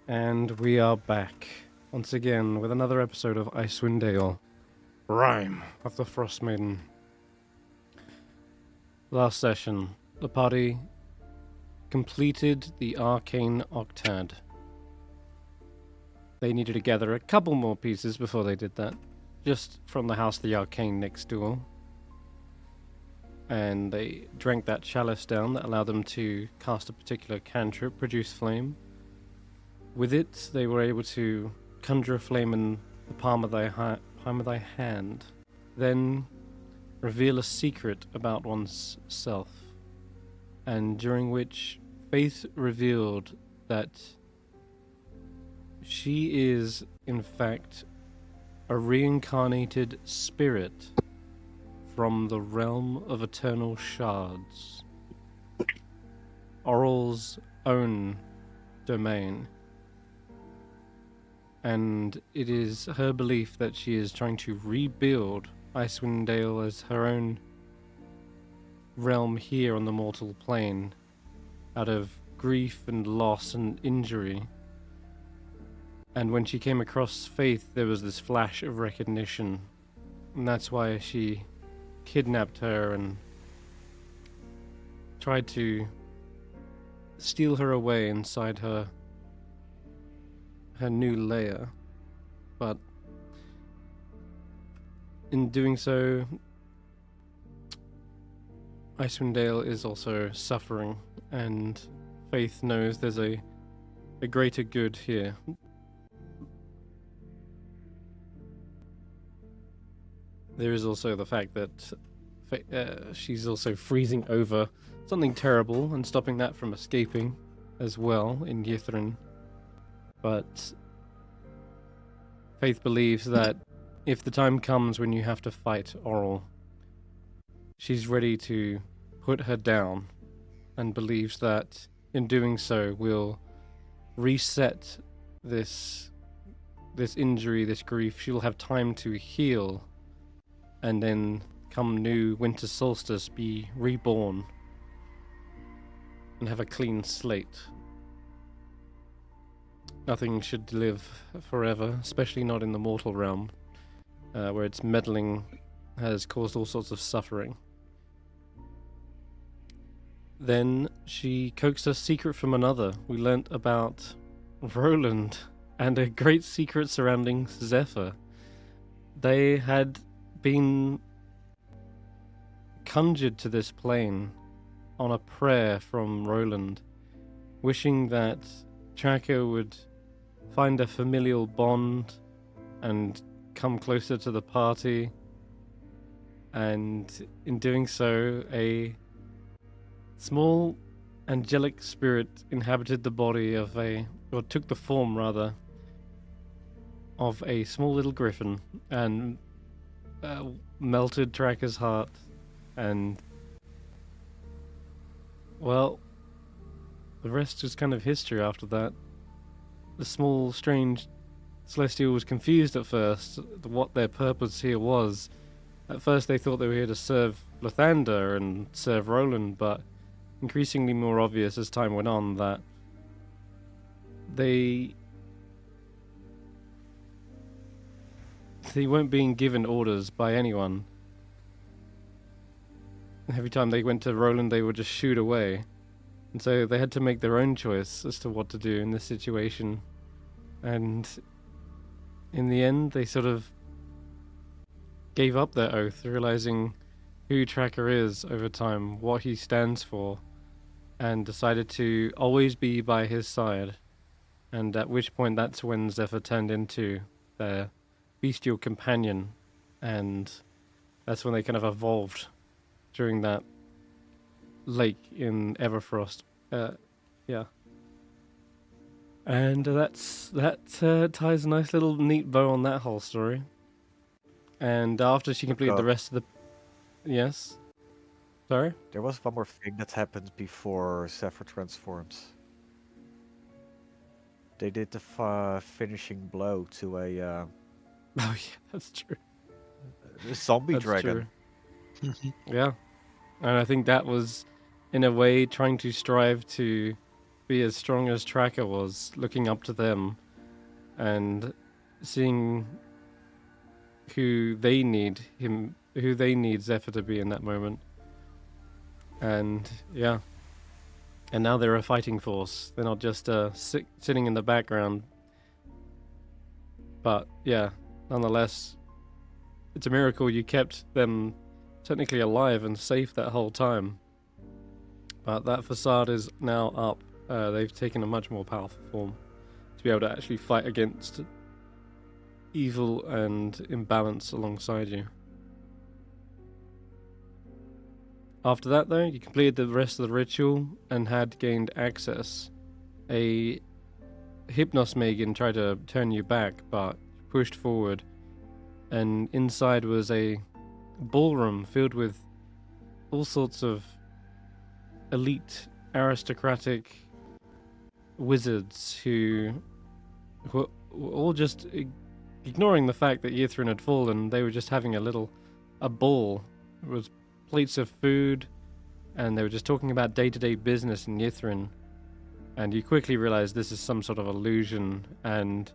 And we are back once again with another episode of Icewindale, Rime of the Frostmaiden. Last session, the party completed the Arcane Octad. They needed to gather a couple more pieces before they did that, just from the House of the Arcane next door. And they drank that chalice down that allowed them to cast a particular cantrip, produce flame. With it, they were able to conjure a flame in the palm of thy hand, then reveal a secret about one's self, and during which Faith revealed that she is, in fact, a reincarnated spirit from the realm of eternal shards, Oral's own domain. And it is her belief that she is trying to rebuild Icewindale as her own realm here on the mortal plane, out of grief and loss and injury. And when she came across Faith, there was this flash of recognition, and that's why she kidnapped her and tried to steal her away inside her new lair. But in doing so, Icewindale is also suffering, and Faith knows there's a greater good here. There is also the fact that she's also freezing over something terrible and stopping that from escaping as well in Yithrin. But Faith believes that if the time comes when you have to fight Oral, she's ready to put her down, and believes that in doing so will reset this injury, this grief. She'll have time to heal, and then come new winter solstice be reborn and have a clean slate. Nothing should live forever, especially not in the mortal realm, where its meddling has caused all sorts of suffering. Then she coaxed a secret from another. We learnt about Roland and a great secret surrounding Zephyr. They had been conjured to this plane on a prayer from Roland, wishing that Tracker would find a familial bond and come closer to the party, and in doing so, a small angelic spirit inhabited the body of took the form rather, of a small little griffin, and melted Tracker's heart, and well, the rest is kind of history after that. The small, strange Celestial was confused at first what their purpose here was. At first they thought they were here to serve Lathander and serve Roland, but increasingly more obvious as time went on that they weren't being given orders by anyone. Every time they went to Roland, they would just shoot away. And so they had to make their own choice as to what to do in this situation. And in the end, they sort of gave up their oath, realizing who Tracker is over time, what he stands for, and decided to always be by his side. And at which point, that's when Zephyr turned into their bestial companion, and that's when they kind of evolved during that lake in Everfrost. Yeah. And that ties a nice little neat bow on that whole story. And after she completed the rest of the... Yes? Sorry? There was one more thing that happened before Zephyr transforms. They did the finishing blow to a... Oh yeah, that's true. Zombie dragon. Yeah. And I think that was, in a way, trying to strive to be as strong as Tracker was, looking up to them and seeing who they need Zephyr to be in that moment. And yeah, and now they're a fighting force. They're not just sitting in the background. But yeah, nonetheless, it's a miracle you kept them technically alive and safe that whole time. But that facade is now up. They've taken a much more powerful form to be able to actually fight against evil and imbalance alongside you. After that, though, you completed the rest of the ritual and had gained access. A Hypnosmaiden tried to turn you back, but pushed forward, and inside was a ballroom filled with all sorts of elite, aristocratic wizards who were all just ignoring the fact that Ythryn had fallen. They were just having a ball. It was plates of food, and they were just talking about day-to-day business in Ythryn. And you quickly realize this is some sort of illusion, and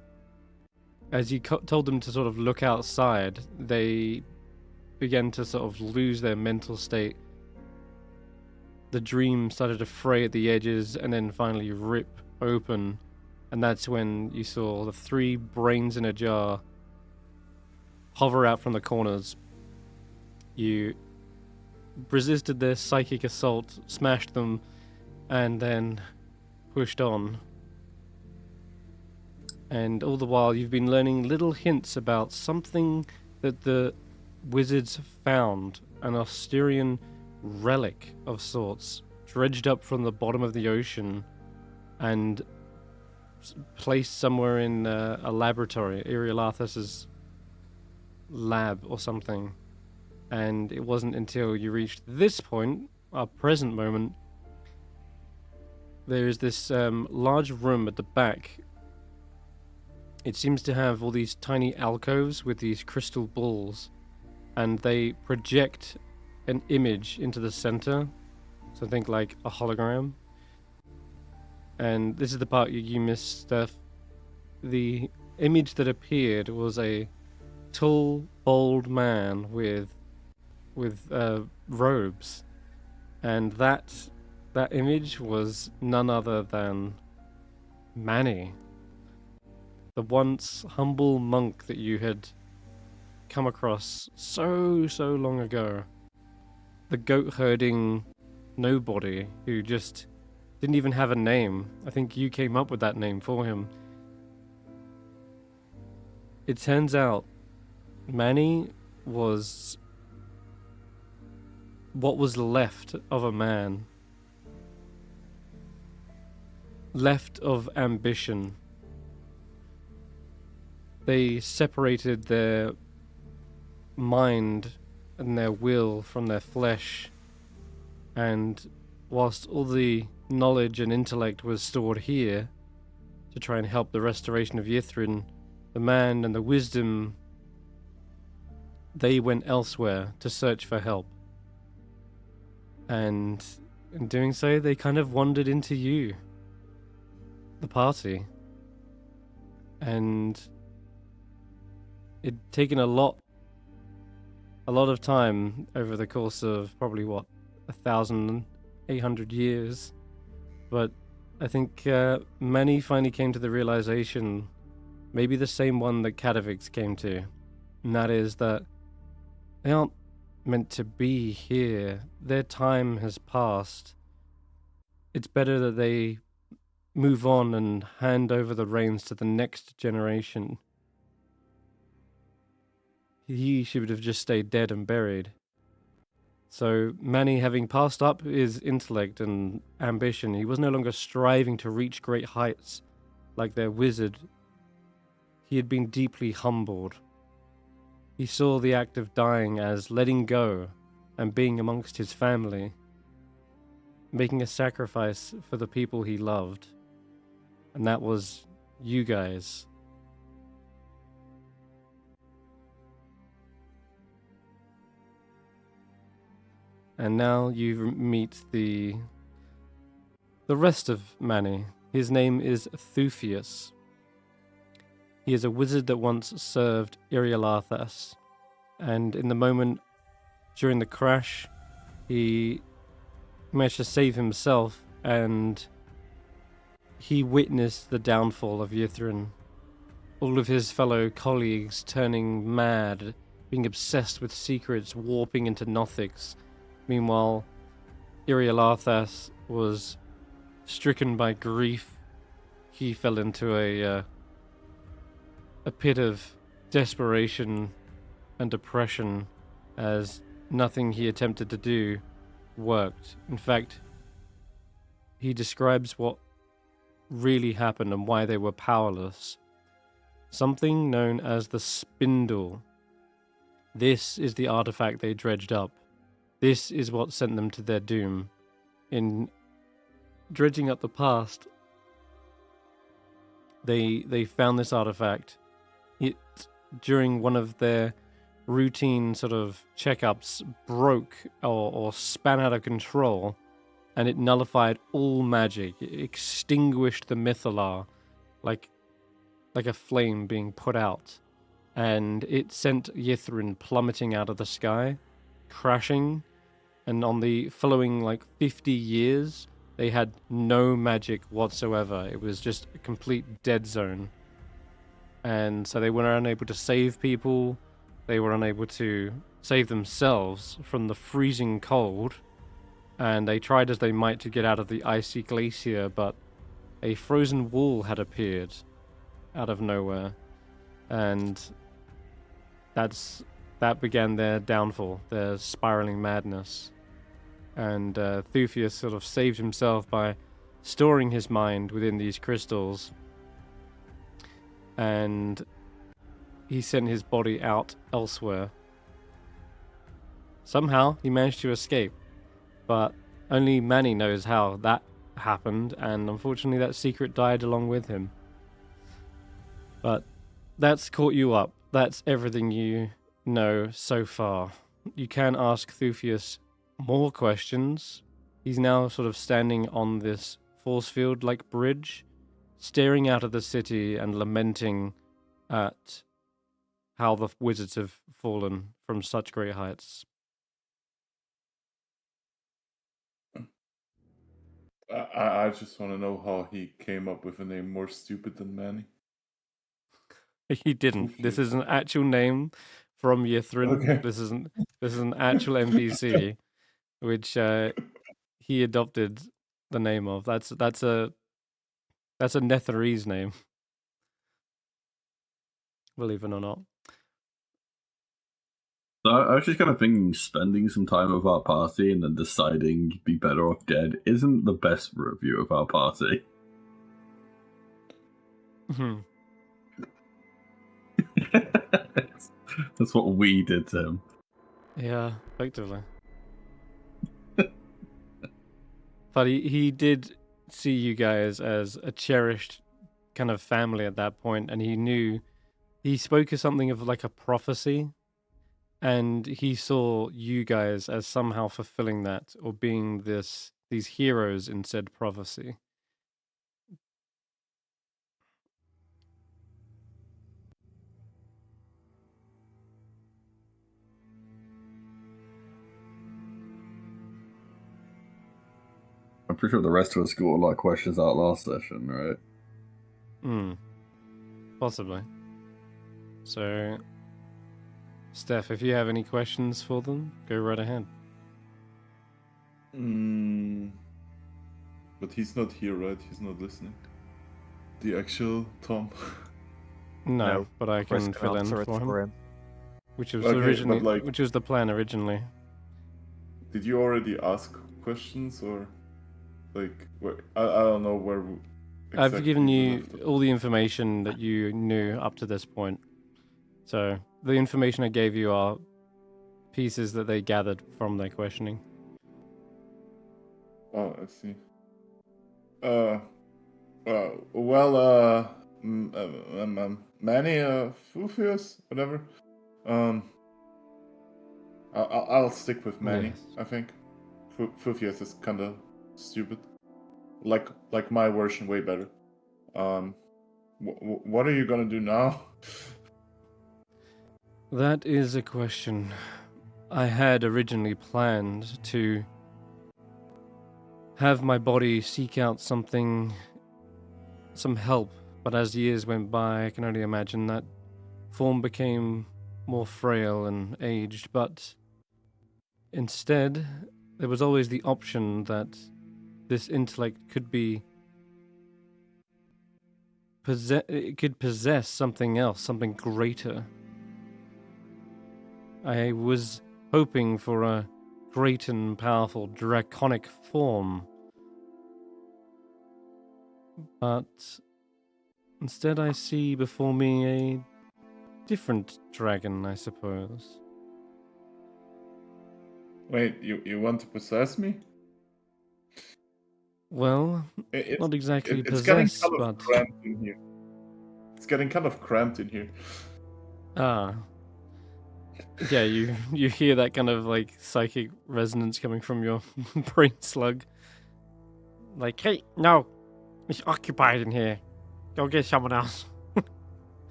as you told them to sort of look outside, they began to sort of lose their mental state. The dream started to fray at the edges and then finally rip open, and that's when you saw the 3 brains in a jar hover out from the corners. You resisted their psychic assault, smashed them, and then pushed on. And all the while you've been learning little hints about something that the wizards found, an Osterian relic of sorts, dredged up from the bottom of the ocean and placed somewhere in a laboratory, Irialathus's lab or something. And it wasn't until you reached this point, our present moment, there is this large room at the back. It seems to have all these tiny alcoves with these crystal balls, and they project an image into the center, so think like a hologram. And this is the part you missed, Stef. The image that appeared was a tall, bold man with robes, and that image was none other than Manny, the once humble monk that you had come across so long ago. The goat-herding nobody who just didn't even have a name. I think you came up with that name for him. It turns out Manny was what was left of a man. Left of ambition. They separated their mind and their will from their flesh, and whilst all the knowledge and intellect was stored here to try and help the restoration of Ythryn, the man and the wisdom, they went elsewhere to search for help. And in doing so, they kind of wandered into you, the party. And it'd taken a lot of time over the course of probably 1,800 years, but I think many finally came to the realization, maybe the same one that Katavix came to, and that is that they aren't meant to be here. Their time has passed. It's better that they move on and hand over the reins to the next generation. He should have just stayed dead and buried. So Manny, having passed up his intellect and ambition, he was no longer striving to reach great heights like their wizard. He had been deeply humbled. He saw the act of dying as letting go and being amongst his family, making a sacrifice for the people he loved. And that was you guys. And now you meet the the rest of Mani. His name is Thufius. He is a wizard that once served Irialathas, and in the moment during the crash, he managed to save himself, and he witnessed the downfall of Yithrin. All of his fellow colleagues turning mad, being obsessed with secrets, warping into Nothics. Meanwhile, Irialathas was stricken by grief. He fell into a pit of desperation and depression as nothing he attempted to do worked. In fact, he describes what really happened and why they were powerless. Something known as the Spindle. This is the artifact they dredged up. This is what sent them to their doom. In dredging up the past, they found this artifact. It, during one of their routine sort of checkups, broke or span out of control, and it nullified all magic. It extinguished the Mythalar like a flame being put out, and it sent Yithrin plummeting out of the sky, crashing, and on the following 50 years, they had no magic whatsoever. It was just a complete dead zone. And so they were unable to save people, they were unable to save themselves from the freezing cold, and they tried as they might to get out of the icy glacier, but a frozen wall had appeared out of nowhere, and that began their downfall, their spiraling madness. And Thufius sort of saved himself by storing his mind within these crystals, and he sent his body out elsewhere. Somehow he managed to escape, but only Mani knows how that happened, and unfortunately that secret died along with him. But that's caught you up. That's everything you know so far. You can ask Thufius more questions. He's now sort of standing on this force field-like bridge, staring out of the city and lamenting at how the wizards have fallen from such great heights. I just want to know how he came up with a name more stupid than Manny. He didn't. This is an actual name from Yithrin. Okay. This is an actual NPC, which he adopted the name of. That's a Netherese name, believe it or not. So I was just kind of thinking spending some time with our party and then deciding you'd be better off dead isn't the best review of our party. That's what we did to him. Yeah, effectively. But he did see you guys as a cherished kind of family at that point, and he spoke of something of like a prophecy, and he saw you guys as somehow fulfilling that or being these heroes in said prophecy. I'm pretty sure the rest of us got a lot of questions out last session, right? Possibly. So, Stef, if you have any questions for them, go right ahead. But he's not here, right? He's not listening. The actual Tom. No, but I can fill in answer it for him. Which was Okay, which was the plan originally. Did you already ask questions, or I don't know where? I've given you all the information that you knew up to this point. So the information I gave you are pieces that they gathered from their questioning. Oh, I see. Manny, Fufius, whatever. I'll stick with Manny. Yes. I think Fufius is kind of stupid. like my version way better. What are you gonna do now? That is a question. I had originally planned to have my body seek out some help, but as years went by, I can only imagine that form became more frail and aged, but instead, there was always the option that this intellect could be it could possess something else, something greater. I was hoping for a great and powerful draconic form, but instead I see before me a different dragon, I suppose. Wait, you want to possess me? Well, It's, not exactly it's getting possess, kind of but... cramped in here. It's getting kind of cramped in here. Ah. Yeah, you hear that kind of like psychic resonance coming from your brain slug. Like, hey, no, it's occupied in here. Go get someone else.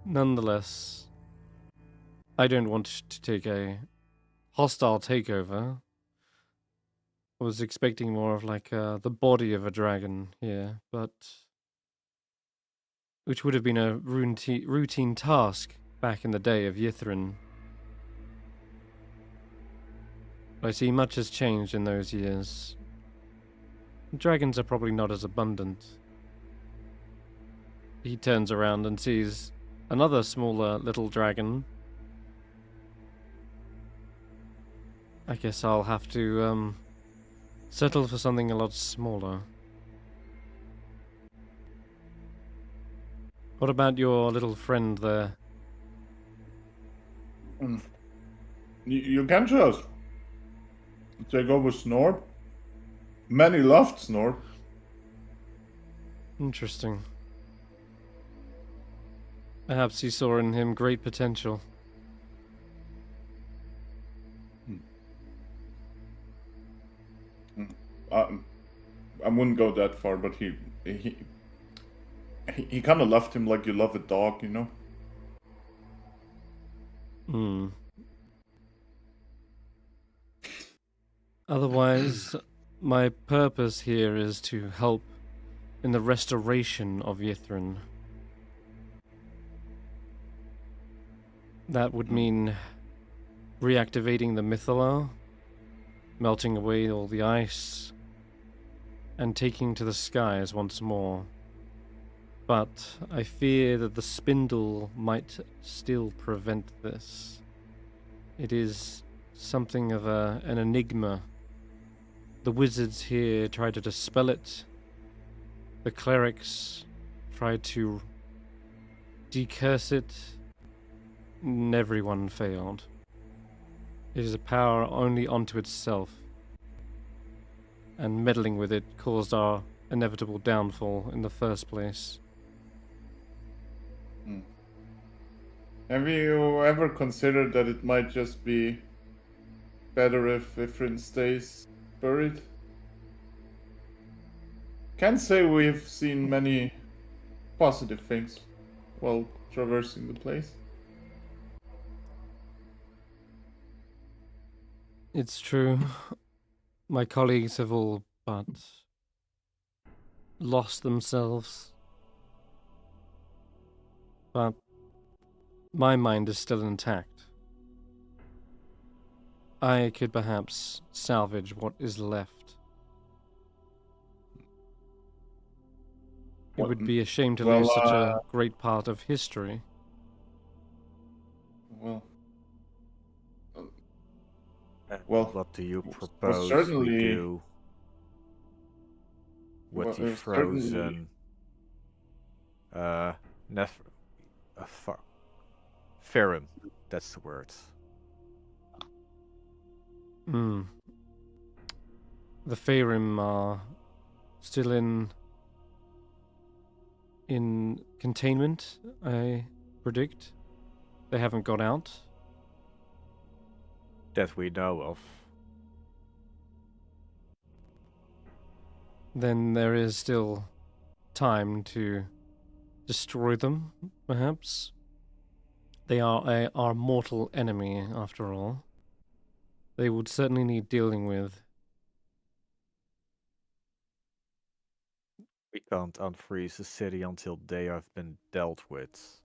Nonetheless, I don't want to take a hostile takeover. I was expecting more of like the body of a dragon here, but which would have been a routine task back in the day of Yithrin. I see much has changed in those years. Dragons are probably not as abundant. He turns around and sees another smaller little dragon. I guess I'll have to settle for something a lot smaller. What about your little friend there? You can just take over Snort. Many loved Snort. Interesting. Perhaps he saw in him great potential. I wouldn't go that far, but he kind of loved him like you love a dog, you know? Hmm. Otherwise, my purpose here is to help in the restoration of Yithrin. That would mean reactivating the Mythala, melting away all the ice, and taking to the skies once more. But I fear that the spindle might still prevent this. It is something of an enigma. The wizards here tried to dispel it. The clerics tried to decurse it. And everyone failed. It is a power only unto itself, and meddling with it caused our inevitable downfall in the first place. Have you ever considered that it might just be better if Ifrin stays buried? Can't say we've seen many positive things while traversing the place. It's true. My colleagues have all but lost themselves. But my mind is still intact. I could perhaps salvage what is left. It would be a shame to lose such a great part of history. Well, what do you propose we do with the frozen Farum? That's the word. The Farum are still in containment, I predict. They haven't got out. That we know of. then there is still time to destroy them, perhaps. They are our mortal enemy, after all. They would certainly need dealing with. We can't unfreeze the city until they have been dealt with.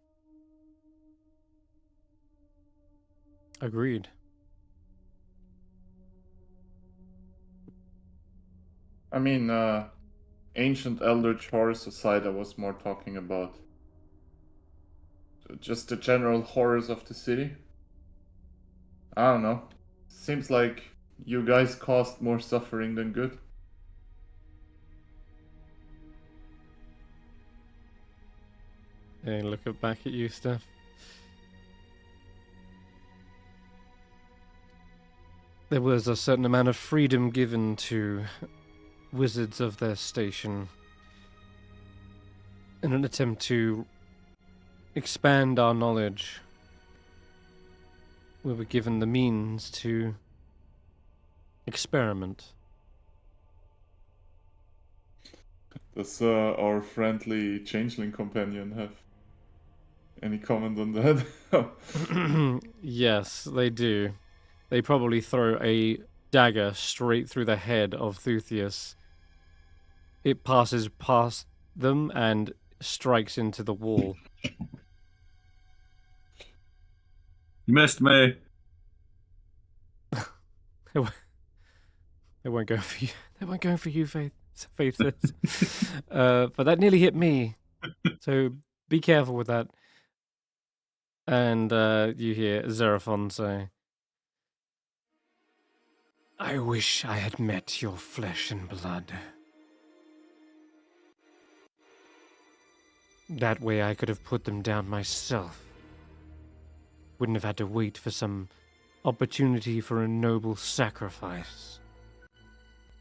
Agreed. I mean, ancient eldritch horrors aside, I was more talking about just the general horrors of the city. I don't know. Seems like you guys caused more suffering than good. Hey, look back at you, Stef. There was a certain amount of freedom given to wizards of their station in an attempt to expand our knowledge. We were given the means to experiment. Does our friendly changeling companion have any comment on that? Yes, they do. They probably throw a dagger straight through the head of Thuthius. It passes past them and strikes into the wall. You missed me. They won't go for you. They won't go for you, Faith says. But that nearly hit me. So be careful with that. And you hear Xeraphon say, I wish I had met your flesh and blood. That way I could have put them down myself. Wouldn't have had to wait for some opportunity for a noble sacrifice.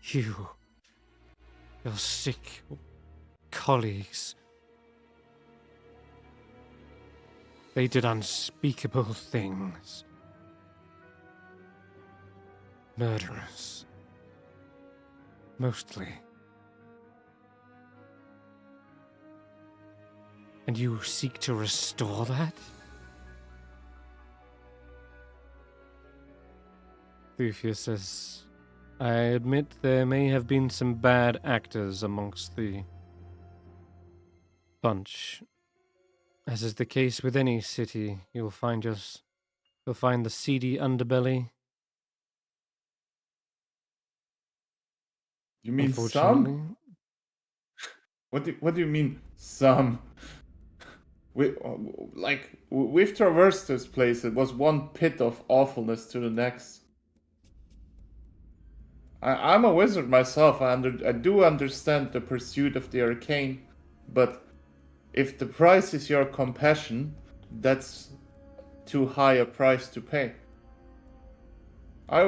You, your sick colleagues, they did unspeakable things. Murderous. Mostly. And you seek to restore that? Thufia says, I admit there may have been some bad actors amongst the bunch. As is the case with any city, you'll find the seedy underbelly. You mean Unfortunately. some? What do you mean some? We've traversed this place. It was one pit of awfulness to the next. I'm a wizard myself. I do understand the pursuit of the arcane, but if the price is your compassion, that's too high a price to pay. I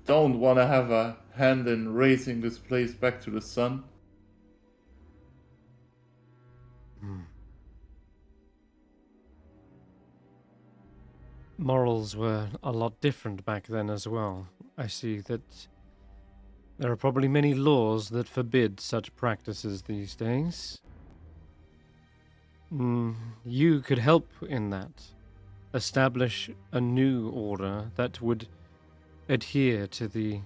don't want to have a hand in raising this place back to the sun. Morals were a lot different back then as well. I see that there are probably many laws that forbid such practices these days. You could help in that. Establish a new order that would adhere to the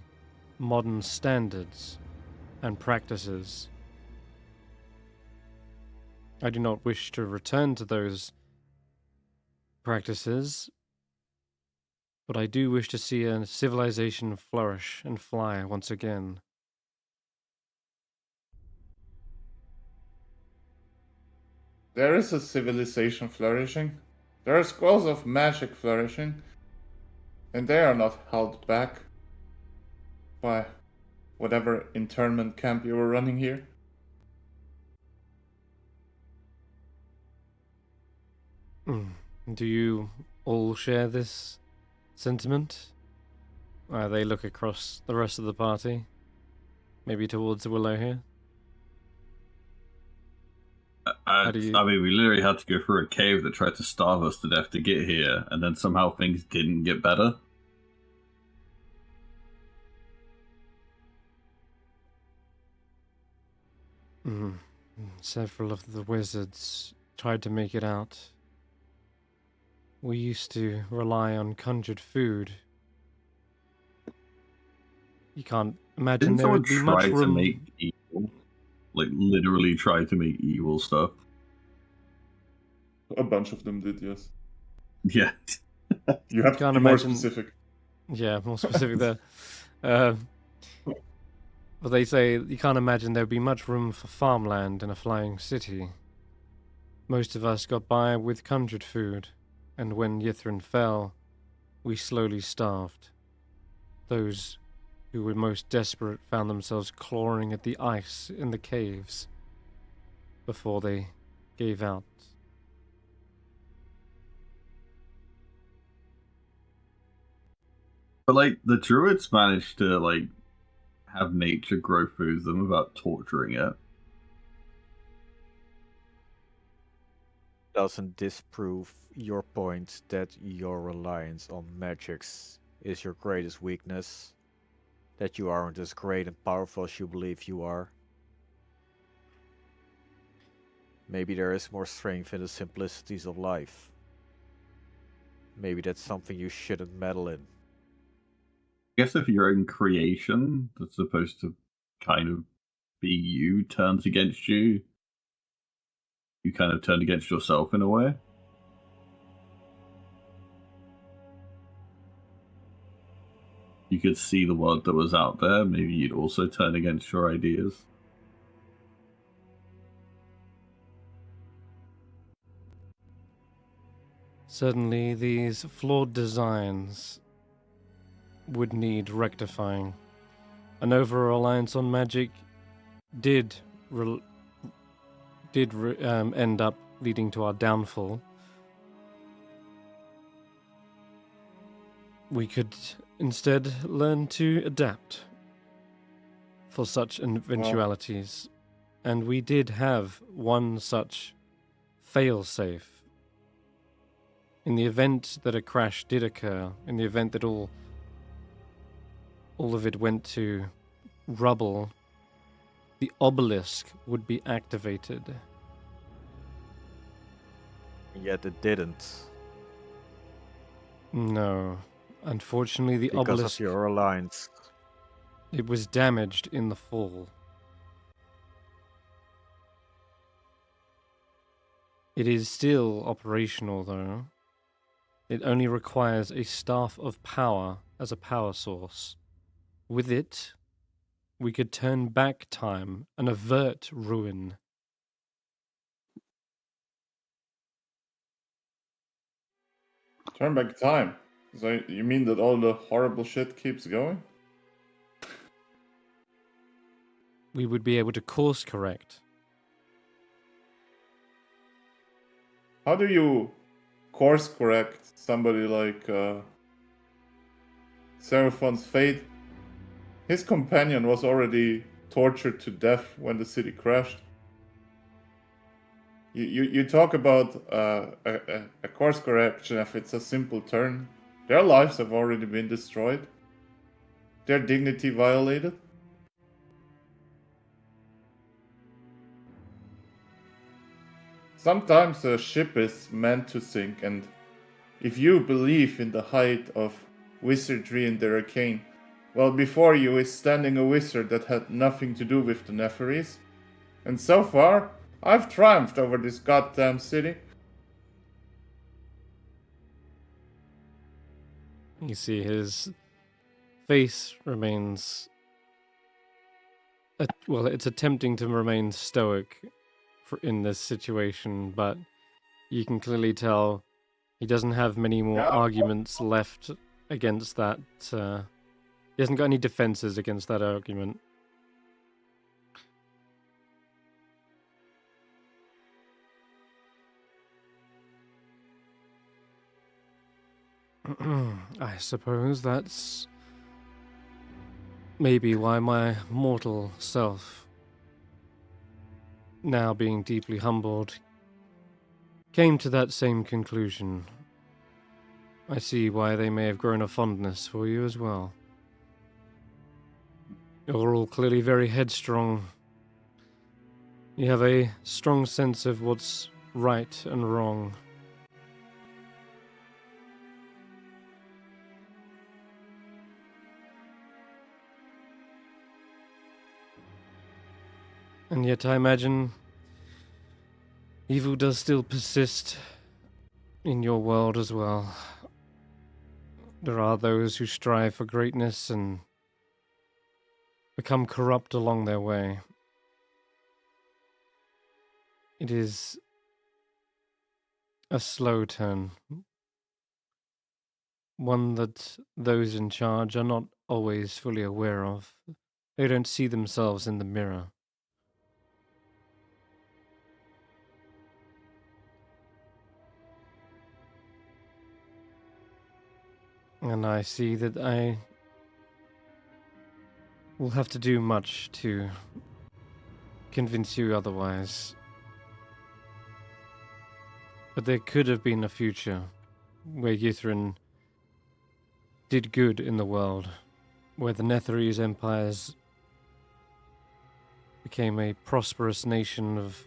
modern standards and practices. I do not wish to return to those practices, but I do wish to see a civilization flourish and fly once again. There is a civilization flourishing. There are scrolls of magic flourishing. And they are not held back by whatever internment camp you were running here. Do you all share this sentiment? They look across the rest of the party. Maybe towards Willow here. I mean, we literally had to go through a cave that tried to starve us to death to get here, and then somehow things didn't get better. Several of the wizards tried to make it out. We used to rely on conjured food. You can't imagine Didn't there someone would be much try to room. make evil? Like, literally try to make evil stuff? A bunch of them did, yes. Yeah. You have to Can't be more imagine- specific. Yeah, more specific there. But they say you can't imagine there would be much room for farmland in a flying city. Most of us got by with conjured food, and when Yithrin fell, we slowly starved. Those who were most desperate found themselves clawing at the ice in the caves before they gave out. But, like, the druids managed to, like, have nature grow through them without torturing it. Doesn't disprove your point that your reliance on magics is your greatest weakness? That you aren't as great and powerful as you believe you are? Maybe there is more strength in the simplicities of life. Maybe that's something you shouldn't meddle in. I guess if your own creation that's supposed to kind of be you turns against you, you kind of turn against yourself in a way. You could see the world that was out there, maybe you'd also turn against your ideas. Certainly, these flawed designs would need rectifying. An over-reliance on magic did end up leading to our downfall. We could instead learn to adapt for such eventualities. And we did have one such fail-safe. In the event that a crash did occur, in the event that all of it went to rubble, the obelisk would be activated. Yet it didn't. No. Unfortunately, the Because obelisk, of your reliance. it was damaged in the fall. It is still operational, though. It only requires a staff of power as a power source. With it, we could turn back time and avert ruin. Turn back time. So you mean that all the horrible shit keeps going? We would be able to course correct. How do you course correct somebody like Seraphon's fate? His companion was already tortured to death when the city crashed. You talk about a course correction if it's a simple turn. Their lives have already been destroyed. Their dignity violated. Sometimes a ship is meant to sink, and if you believe in the height of wizardry and the arcane, well, before you is standing a wizard that had nothing to do with the Neferis. And so far, I've triumphed over this goddamn city. You see his face remains... well, it's attempting to remain stoic in this situation, but you can clearly tell he doesn't have many more arguments left against that. He hasn't got any defenses against that argument. I suppose that's maybe why my mortal self, now being deeply humbled, came to that same conclusion. I see why they may have grown a fondness for you as well. You're all clearly very headstrong. You have a strong sense of what's right and wrong. And yet I imagine evil does still persist in your world as well. There are those who strive for greatness and become corrupt along their way. It is a slow turn, one that those in charge are not always fully aware of. They don't see themselves in the mirror. And I see that I will have to do much to convince you otherwise. But there could have been a future where Yithrin did good in the world, where the Netherese empires became a prosperous nation of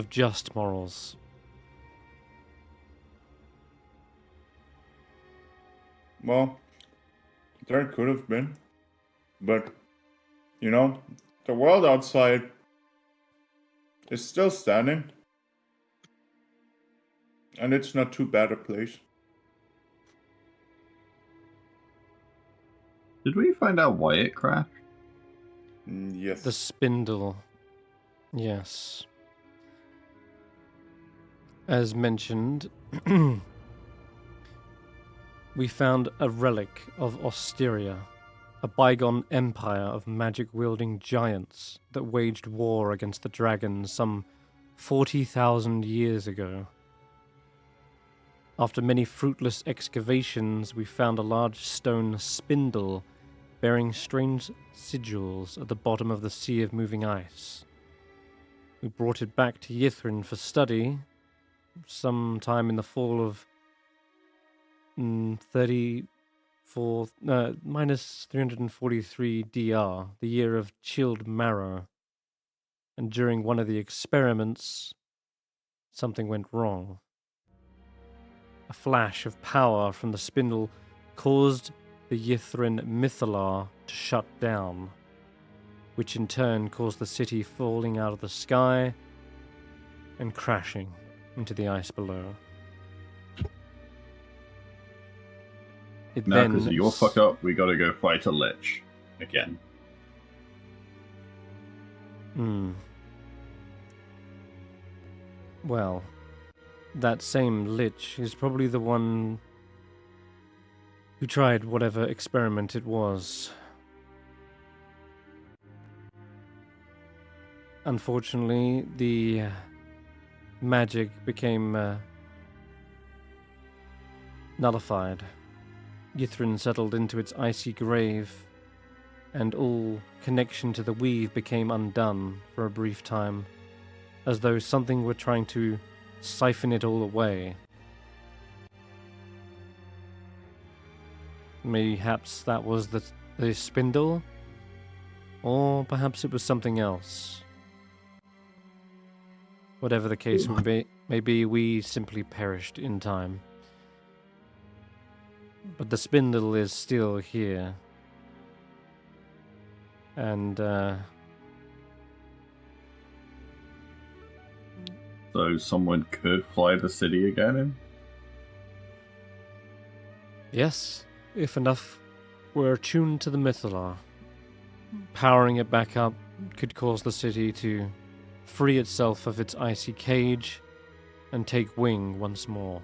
just morals. Well, there could have been. But, you know, the world outside is still standing. And it's not too bad a place. Did we find out why it crashed? Yes. The spindle. Yes. As mentioned, we found a relic of Osteria, a bygone empire of magic-wielding giants that waged war against the dragons some 40,000 years ago. After many fruitless excavations, we found a large stone spindle bearing strange sigils at the bottom of the sea of moving ice. We brought it back to Yithrin for study sometime in the fall of minus 343 DR, the year of chilled marrow. And during one of the experiments, something went wrong. A flash of power from the spindle caused the Yithrin Mythalar to shut down, which in turn caused the city falling out of the sky and crashing into the ice below. It Now, then because of your fuck up, we gotta go fight a lich. Again. Well, that same lich is probably the one who tried whatever experiment it was. Unfortunately, the magic became nullified. Yithrin settled into its icy grave, and all connection to the weave became undone for a brief time, as though something were trying to siphon it all away. Mayhaps that was the spindle, or perhaps it was something else. Whatever the case may be, we simply perished in time. But the spindle is still here. And, So someone could fly the city again? yes, if enough were attuned to the Mythalar. Powering it back up could cause the city to free itself of its icy cage and take wing once more.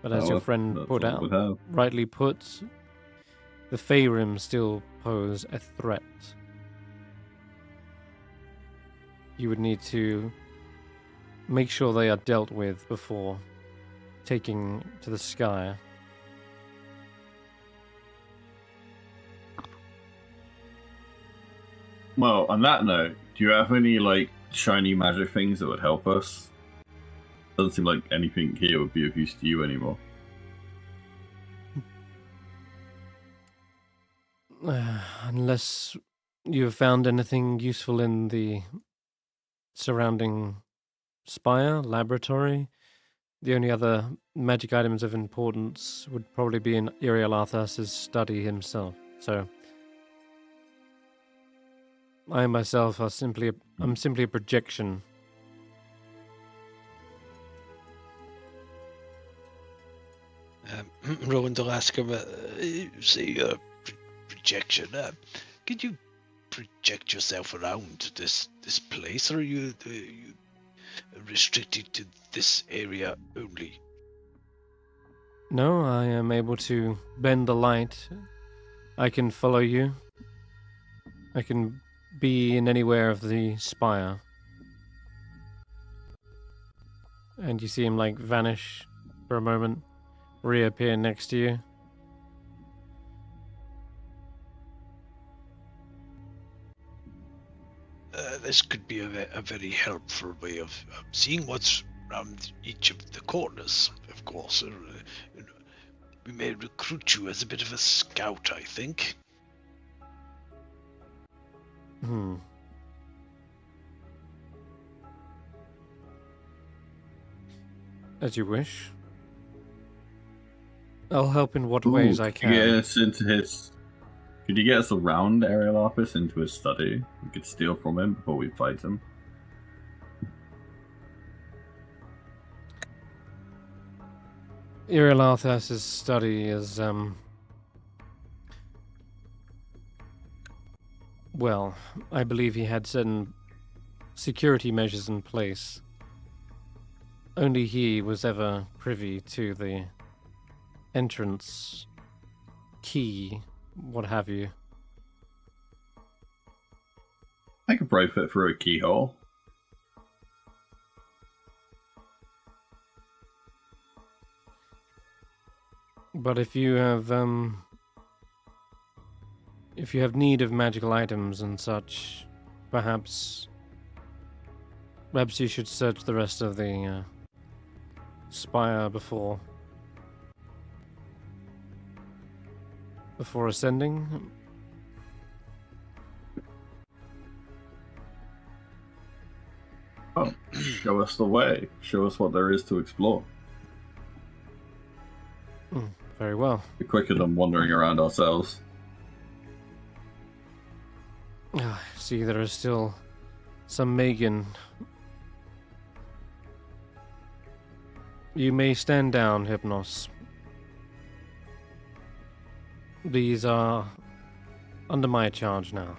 But as your friend rightly put, the Faerun still pose a threat. You would need to make sure they are dealt with before taking to the sky. Well, on that note, do you have any, shiny magic things that would help us? Doesn't seem like anything here would be of use to you anymore. Unless you have found anything useful in the surrounding spire, laboratory. The only other magic items of importance would probably be in Iriel Arthas's study himself. So, I myself are I'm simply a projection. Roland will ask him, say, projection. Can you project yourself around this place, or are you restricted to this area only? No, I am able to bend the light. I can follow you. I can be in anywhere of the spire. And you see him like vanish for a moment, reappear next to you. This could be a very helpful way of seeing what's around each of the corners, of course. We may recruit you as a bit of a scout, I think. As you wish. I'll help in what ways I can. Could you get us around Aerial Office into his study? We could steal from him before we fight him. Iriel Arthas's study is, well, I believe he had certain security measures in place. Only he was ever privy to the entrance key, what have you. I could probably fit through a keyhole. But if you have need of magical items and such, perhaps you should search the rest of the spire before ascending. Oh, show us the way. Show us what there is to explore. Very well. Be quicker than wandering around ourselves. See, there is still some Megan. You may stand down, Hypnos. These are under my charge now.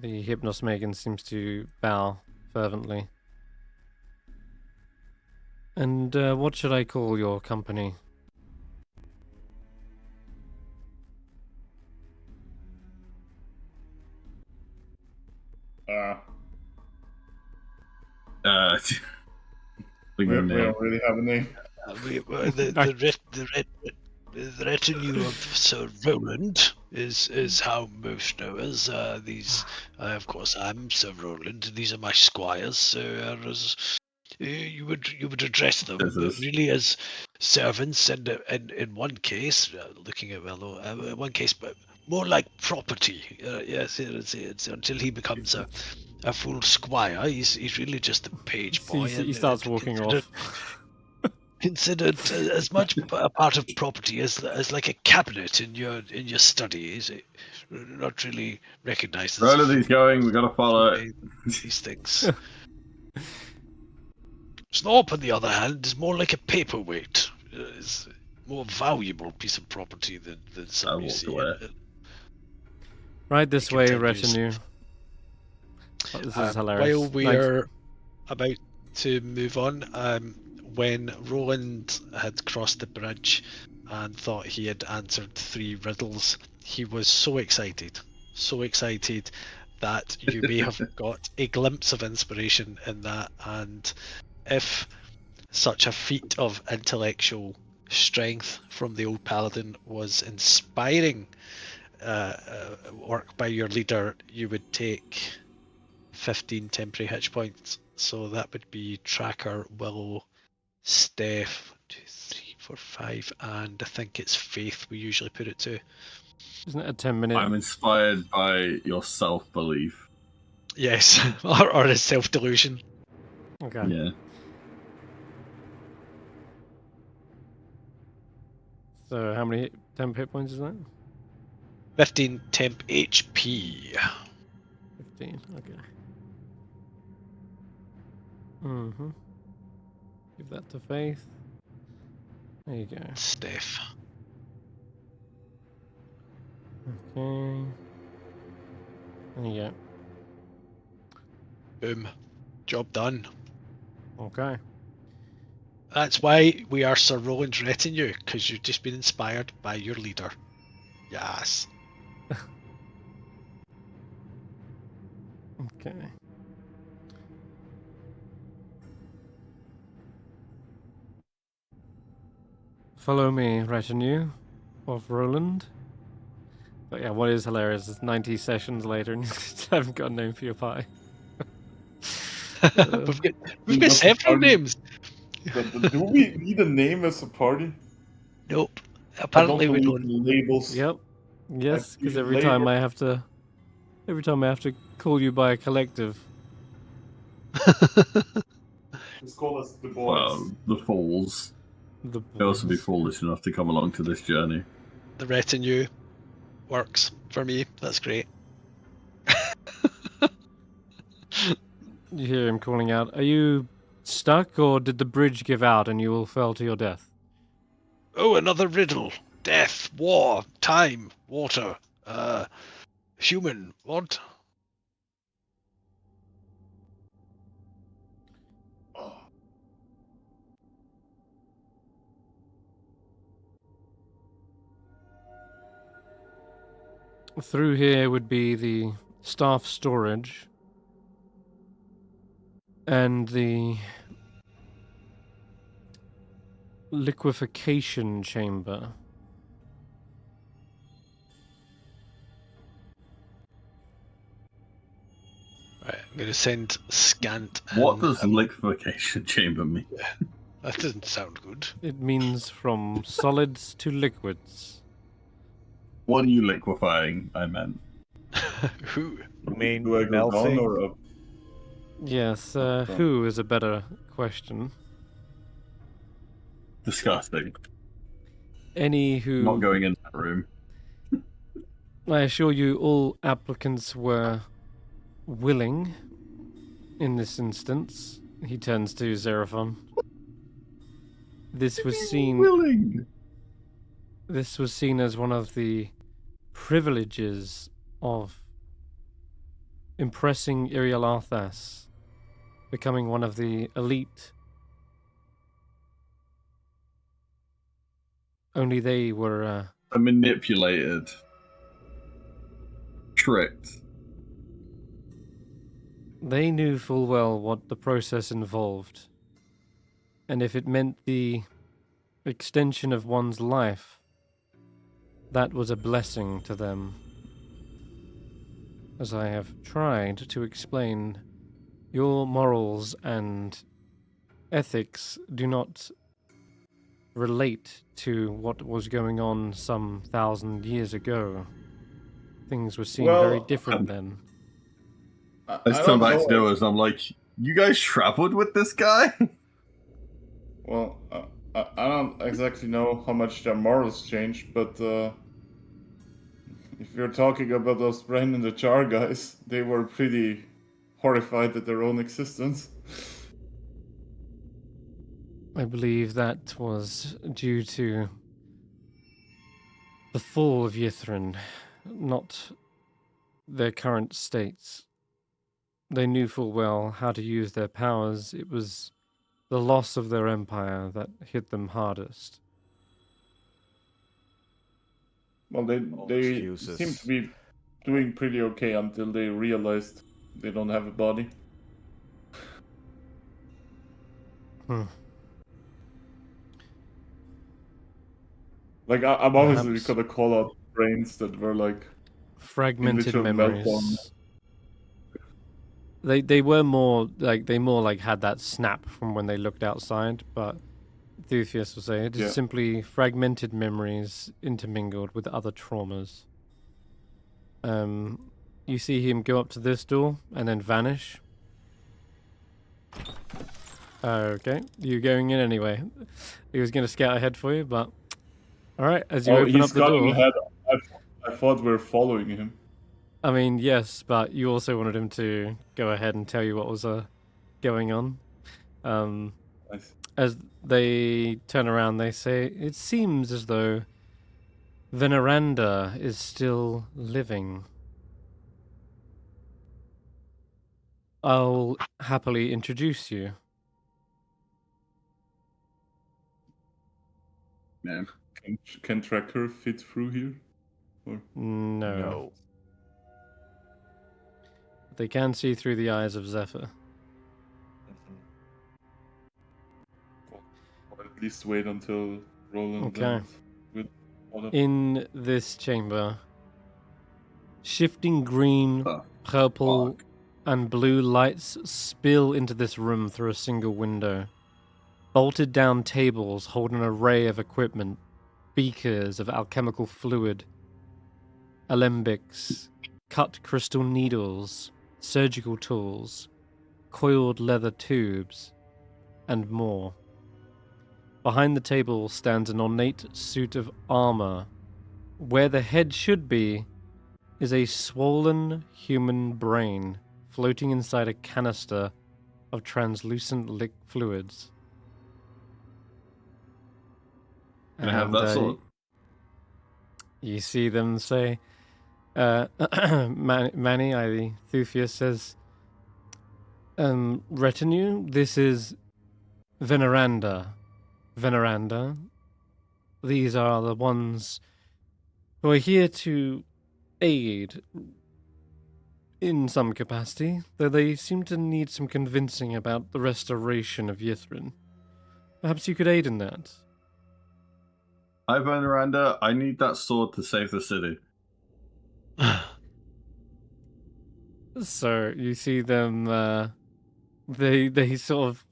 The Hypnos Megan seems to bow fervently. And what should I call your company? We don't really have a name. The retinue of Sir Roland is how most know us. Of course, I'm Sir Roland. These are my squires. So you would address them really as servants, and in one case, looking at Willow, in one case, but more like property. Yes, it's until he becomes a full squire. He's really just a page boy. He starts walking off. Considered as much a part of property as like a cabinet in your study. Is it not really recognized? Roland, he's going. We gotta follow these things. Snorp, on the other hand, is more like a paperweight. It's a more valuable piece of property than some you see. Right this way, retinue. Oh, this is hilarious. While we are about to move on, when Roland had crossed the bridge and thought he had answered 3 riddles, he was so excited that you may have got a glimpse of inspiration in that. And if such a feat of intellectual strength from the old paladin was inspiring work by your leader, you would take 15 temporary hit points. So that would be Tracker, Willow, Stef, 2, 3, 4, 5, and I think it's Faith we usually put it to. Isn't it a 10-minute? I'm inspired by your self-belief. Yes, or his self-delusion. Okay. Yeah. So how many temp hit points is that? 15 temp HP. 15. Okay. Mm-hmm. Give that to Faith. There you go. Stef. Okay. There you Boom. Job done. go. Okay. That's why we are Sir Roland's retinue, because you've just been inspired by your leader. Yes. Okay. Follow me, retinue of Roland. But yeah, what is hilarious is 90 sessions later and you still haven't got a name for your pie. we've got several names. Do we need a name as a party? Nope. I Apparently don't we believe don't. in labels. Yep. Yes, Like, because you every label- time I have to call you by a collective. Just call us the boys. Well, the fools. The They also be boys. foolish enough to come along to this journey. The retinue works for me. That's great. You hear him calling out, "Are you stuck, or did the bridge give out and you all fell to your death?" Oh, another riddle. Death, war, time, water, human. What? Through here would be the staff storage and the liquefaction chamber. Right, I'm going to send Scant. What and, does liquefaction chamber mean? That doesn't sound good. It means from solids to liquids. What are you liquefying? I meant. Who? You mean Do I go down melting? or up? Yes, who is a better question. Disgusting. Any who... Not going in that room. I assure you, all applicants were willing in this instance. He turns to Xeraphon. This was seen... Willing. This was seen as one of the privileges of impressing Iriel Arthas, becoming one of the elite. Only they were... Manipulated. Tricked. They knew full well what the process involved, and if it meant the extension of one's life, that was a blessing to them. As I have tried to explain, your morals and ethics do not relate to what was going on some 1,000 years ago. Things were seen very different then. I just turn back to Noah as I'm like, you guys traveled with this guy? Well, I don't exactly know how much their morals changed, but if you're talking about those brain in the jar guys, they were pretty horrified at their own existence. I believe that was due to the fall of Yithrin, not their current states. They knew full well how to use their powers. It was the loss of their empire that hit them hardest. Well, they excuses. seem to be doing pretty okay until they realized they don't have a body. Like, I'm obviously Perhaps gonna call out brains that were like fragmented individual memories. They were more like had that snap from when they looked outside, but Thufius will say. It is Yeah. simply fragmented memories intermingled with other traumas. You see him go up to this door and then vanish. Okay, you going in anyway. He was going to scout ahead for you, but... Alright, as you open he's up the coming door... ahead. I thought we were following him. I mean, yes, but you also wanted him to go ahead and tell you what was going on. I see. As they turn around, they say, it seems as though Veneranda is still living. I'll happily introduce you. No. Can Tracker fit through here? Or No. They can see through the eyes of Zephyr. or at least wait until Roland Okay. will follow. In this chamber, shifting green, Oh, purple, fuck. and blue lights spill into this room through a single window. Bolted down tables hold an array of equipment, beakers of alchemical fluid, alembics, cut crystal needles, surgical tools, coiled leather tubes, and more. Behind the table stands an ornate suit of armor. Where the head should be is a swollen human brain floating inside a canister of translucent fluids. Can I have that sword? You see them say, Manny, Thufius says, retinue, this is Veneranda. Veneranda. These are the ones who are here to aid in some capacity, though they seem to need some convincing about the restoration of Yithrin. Perhaps you could aid in that. Hi, Veneranda. I need that sword to save the city. So you see them, they sort of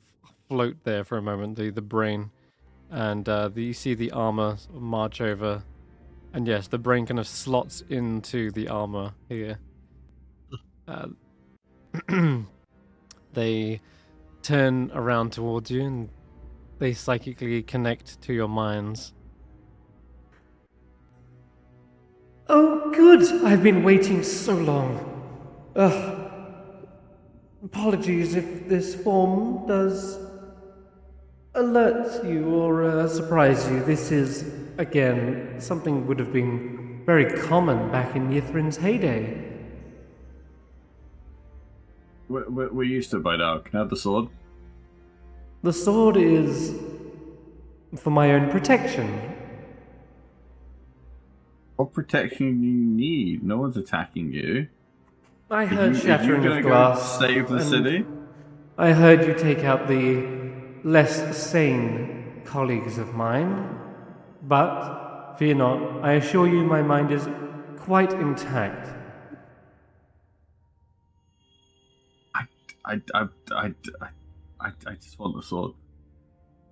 float there for a moment, the brain, and you see the armor sort of march over, and yes, the brain kind of slots into the armor here. They turn around towards you, and they psychically connect to your minds. Oh, good! I've been waiting so long. Apologies if this form does alert you or surprise you. This is, again, something would have been very common back in Yithrin's heyday. We're used to it by now. Can I have the sword? The sword is for my own protection. What protection do you need? No one's attacking you. I heard Are shattering you of gonna glass. go save the and city? I heard you take out the less sane colleagues of mine. But fear not, I assure you my mind is quite intact. I just want the sword.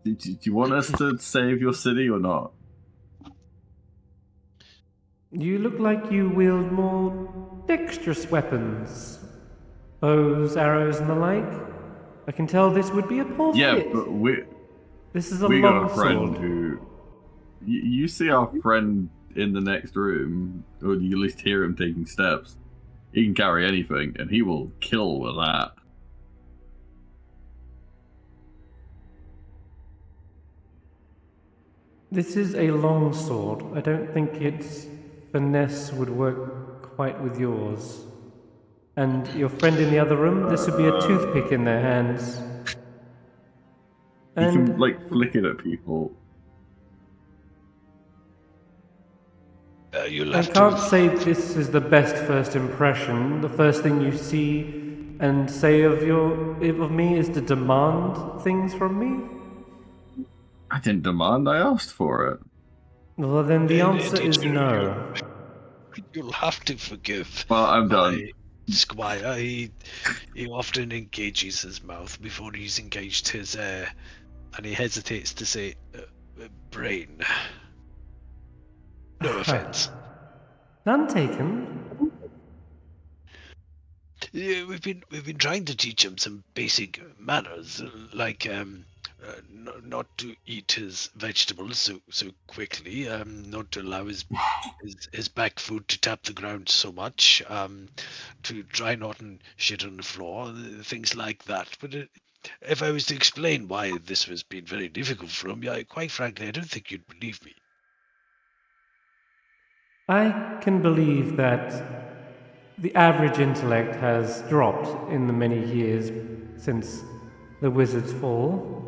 Do you want us to save your city or not? You look like you wield more dexterous weapons. Bows, arrows, and the like. I can tell this would be a poor Yeah, fit. but This is a we got long a friend sword. who. You see our friend in the next room, or you at least hear him taking steps. He can carry anything, and he will kill with that. This is a long sword. I don't think its finesse would work quite with yours. And your friend in the other room, this would be a toothpick in their hands. He And can, like, flick it at people. You'll I have can't to. say this is the best first impression. The first thing you see and say of me is to demand things from me. I didn't demand, I asked for it. Well, then the answer It- is no. You'll have to forgive Well, I'm my done. squire. He often engages his mouth before he's engaged his and he hesitates to say, brain. No offense. None taken. Yeah, we've been trying to teach him some basic manners, like not to eat his vegetables so quickly, not to allow his back foot to tap the ground so much, to try not and shit on the floor, things like that. But if I was to explain why this was being very difficult for him, quite frankly, I don't think you'd believe me. I can believe that the average intellect has dropped in the many years since the wizard's fall.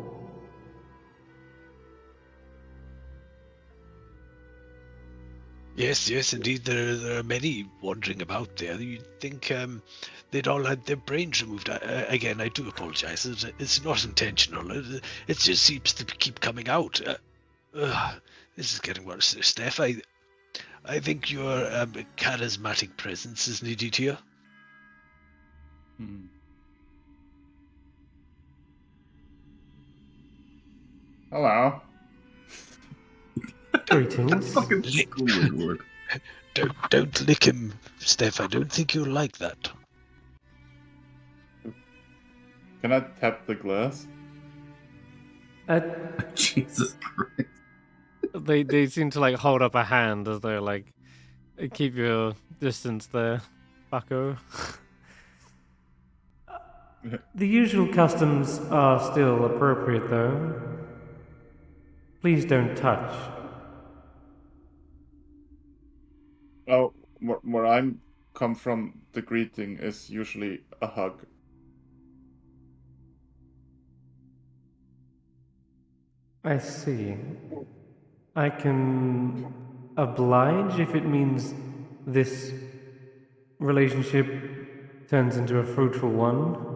Yes, indeed. There are many wandering about there. You'd think they'd all had their brains removed. Again, I do apologize. It's not intentional. It just seems to keep coming out. This is getting worse. Steph, I think your charismatic presence is needed here. Hello. Greetings. Fucking schooling word. Don't lick him, Steph. I don't think you'll like that. Can I tap the glass? Jesus Christ. They seem to like hold up a hand as they're like, keep your distance there, bucko. The usual customs are still appropriate, though. Please don't touch. Oh, where I'm come from, the greeting is usually a hug. I see. I can oblige if it means this relationship turns into a fruitful one.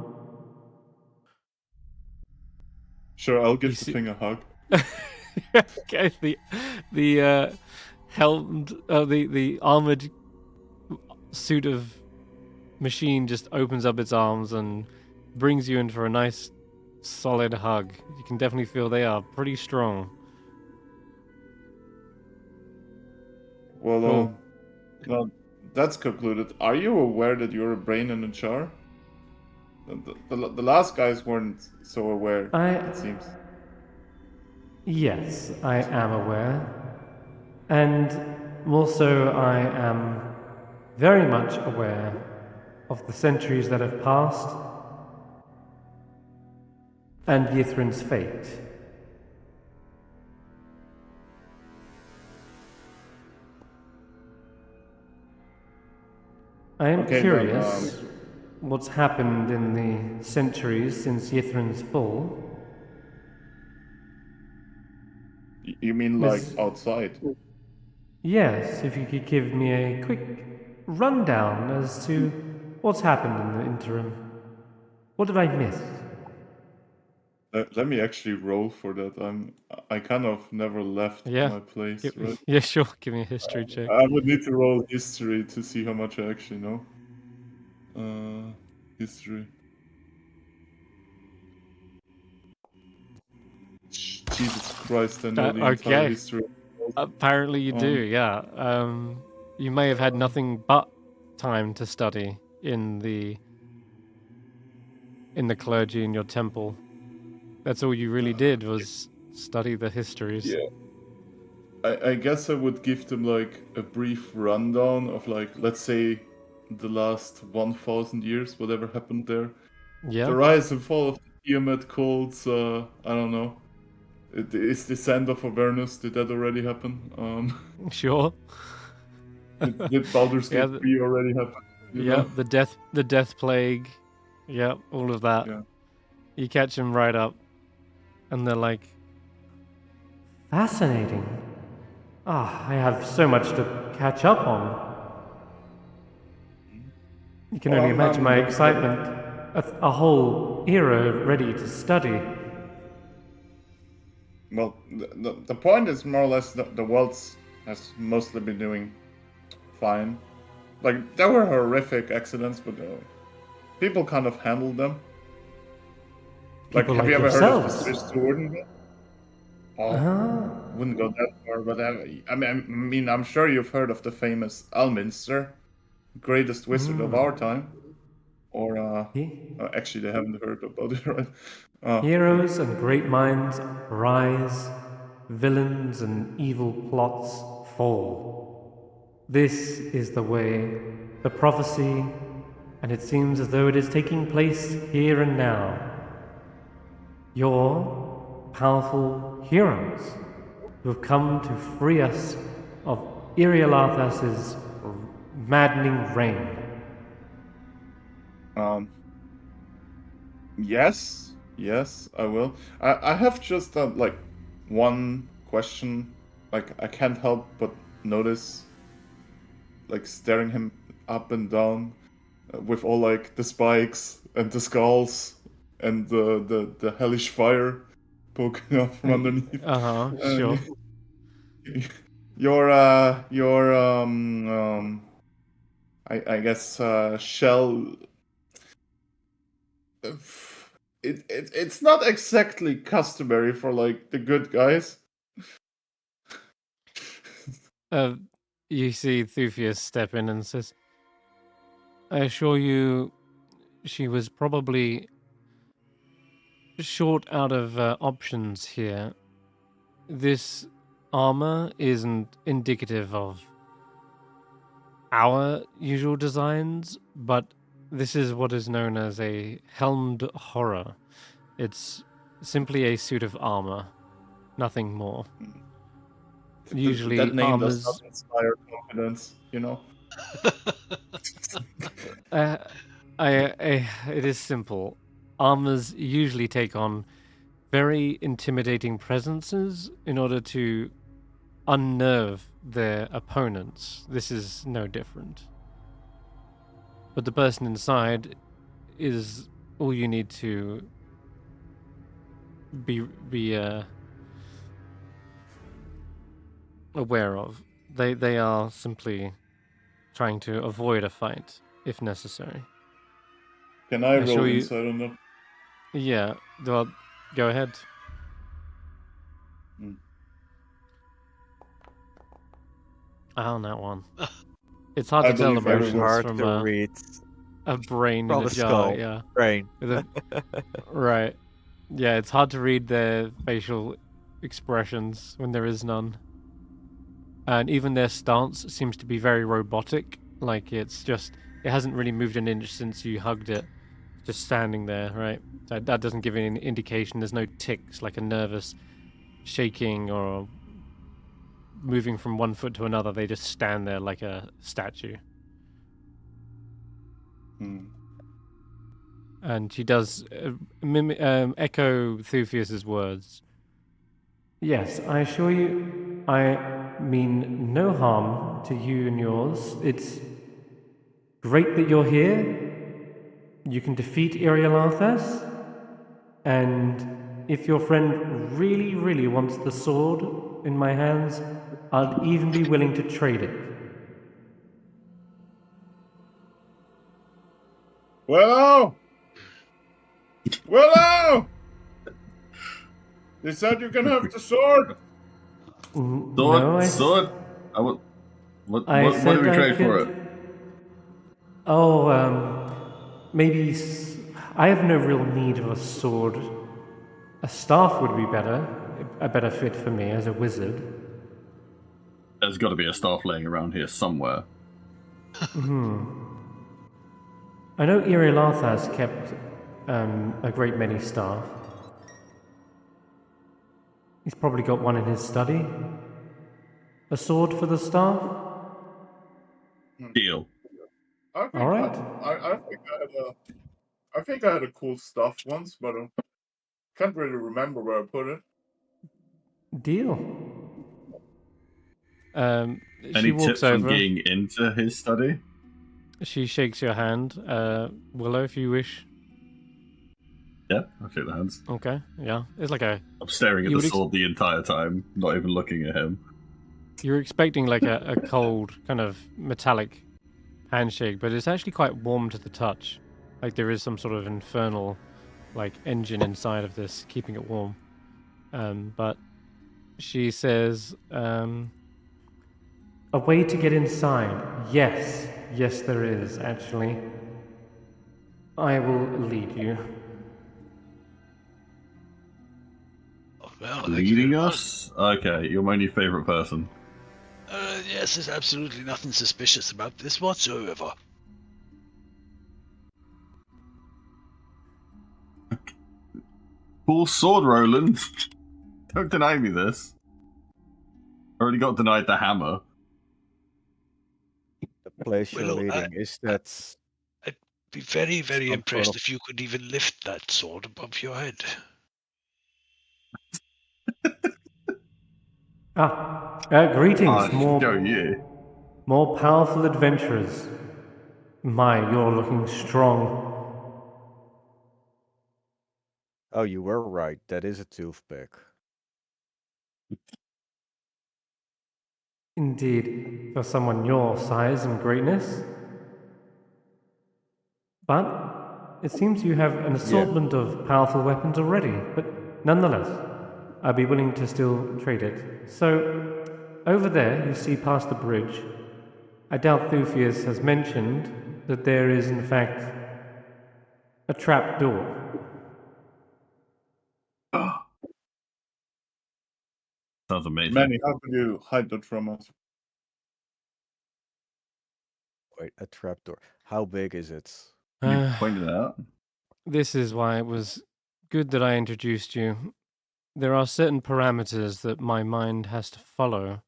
Sure, I'll give You the see- thing a hug. Okay, the helmed, the armored suit of machine just opens up its arms and brings you in for a nice, solid hug. You can definitely feel they are pretty strong. Well, Cool. well, that's concluded. Are you aware that you're a brain in a jar? The last guys weren't so aware, it seems. Yes, I am aware. And also, I am very much aware of the centuries that have passed and Yithrin's fate. I am Okay, curious then, what's happened in the centuries since Yithrin's fall. You mean like Miss- outside? Yes, if you could give me a quick rundown as to what's happened in the interim. What did I miss? Let me actually roll for that. I kind of never left Yeah. my place, right? Yeah, sure. Give me a history check. I would need to roll history to see how much I actually know. History. Jesus Christ, I know the entire Okay. history. Apparently you do, yeah. You may have had nothing but time to study in the clergy in your temple. That's all you really did was study the histories. Yeah. I guess I would give them like a brief rundown of like, let's say, the last 1,000 years, whatever happened there. Yeah. The rise and fall of the Tiamat cults, I don't know. Is Descent of Avernus, did that already happen? Sure. Did Baldur's Yeah, Gate 3 already happen? You Yeah, know? the death plague. Yeah, all of that. Yeah. You catch them right up, and they're like, fascinating. I have so much to catch up on. You can Well, only I'm imagine my looking for- excitement. A whole era ready to study. Well, the point is more or less that the world has mostly been doing fine. Like, there were horrific accidents, but people kind of handled them. People have like you ever heard of the yourselves. Swiss Warden? Wouldn't go that far, but I mean, I'm sure you've heard of the famous Alminster, greatest wizard of our time. Or, actually, they haven't heard about it, right? Heroes and great minds rise, villains and evil plots fall. This is the way, the prophecy, and it seems as though it is taking place here and now. You're powerful heroes who have come to free us of Irialathas's maddening reign. Yes, I will. I have just like one question. Like I can't help but notice, like staring him up and down, with all like the spikes and the skulls and the hellish fire poking up from underneath. Sure. Your I guess shell. It's not exactly customary for like the good guys. You see Thufius step in and says, I assure you, she was probably short out of options here. This armor isn't indicative of our usual designs, but this is what is known as a helmed horror. It's simply a suit of armor, nothing more. Usually that name armors... does not inspire confidence, you know. It is simple. Armors usually take on very intimidating presences in order to unnerve their opponents. This is no different. But the person inside is all you need to be aware of. They are simply trying to avoid a fight if necessary. Can I roll you... inside on that? Yeah, well, go ahead. On that one. It's hard to tell the Very motions hard from to read a brain from in a the jar. skull. Yeah, Brain. Right. Yeah, it's hard to read their facial expressions when there is none. And even their stance seems to be very robotic. Like it hasn't really moved an inch since you hugged it. Just standing there, right? That doesn't give any indication. There's no ticks like a nervous shaking or moving from one foot to another. They just stand there like a statue. And she does echo Thufius's words. Yes, I assure you, I mean no harm to you and yours. It's great that you're here. You can defeat Irialathas. And if your friend really, really wants the sword in my hands, I'd even be willing to trade it. Willow! Willow! You said you can have the sword. Sword. What do we trade for it? Maybe I have no real need of a sword. A staff would be a better fit for me as a wizard. There's got to be a staff laying around here somewhere. I know Irialathas kept a great many staff. He's probably got one in his study. A sword for the staff? Deal. All right. I think I had a cool stuff once, but I can't really remember where I put it. Deal. Any she walks tips on over. getting into his study? She shakes your hand, Willow, if you wish. Yeah, I'll shake the hands. Okay, yeah. It's like a... I'm staring at the sword the entire time, not even looking at him. You're expecting like a cold, kind of metallic handshake, but it's actually quite warm to the touch. Like there is some sort of infernal, like, engine inside of this, keeping it warm. But she says, a way to get inside. Yes, there is, actually. I will lead you. Oh, well, thank you Leading very much. us? Okay, you're my new favorite person. Yes, there's absolutely nothing suspicious about this whatsoever. Cool sword, Roland. Don't deny me this. Already got denied the hammer. The place you're Willow, leading, is that I'd be very, very some impressed sort of... if you could even lift that sword above your head. Greetings, Show you. more powerful adventurers. My, you're looking strong. Oh, you were right. That is a toothpick. Indeed, for someone your size and greatness. But it seems you have an assortment of powerful weapons already, but nonetheless, I'd be willing to still trade it. So, over there, you see past the bridge. I doubt Thufius has mentioned that there is, in fact, a trap door. Sounds amazing. Manny, how could you hide that from us? Wait, a trapdoor. How big is it? You pointed it out. This is why it was good that I introduced you. There are certain parameters that my mind has to follow,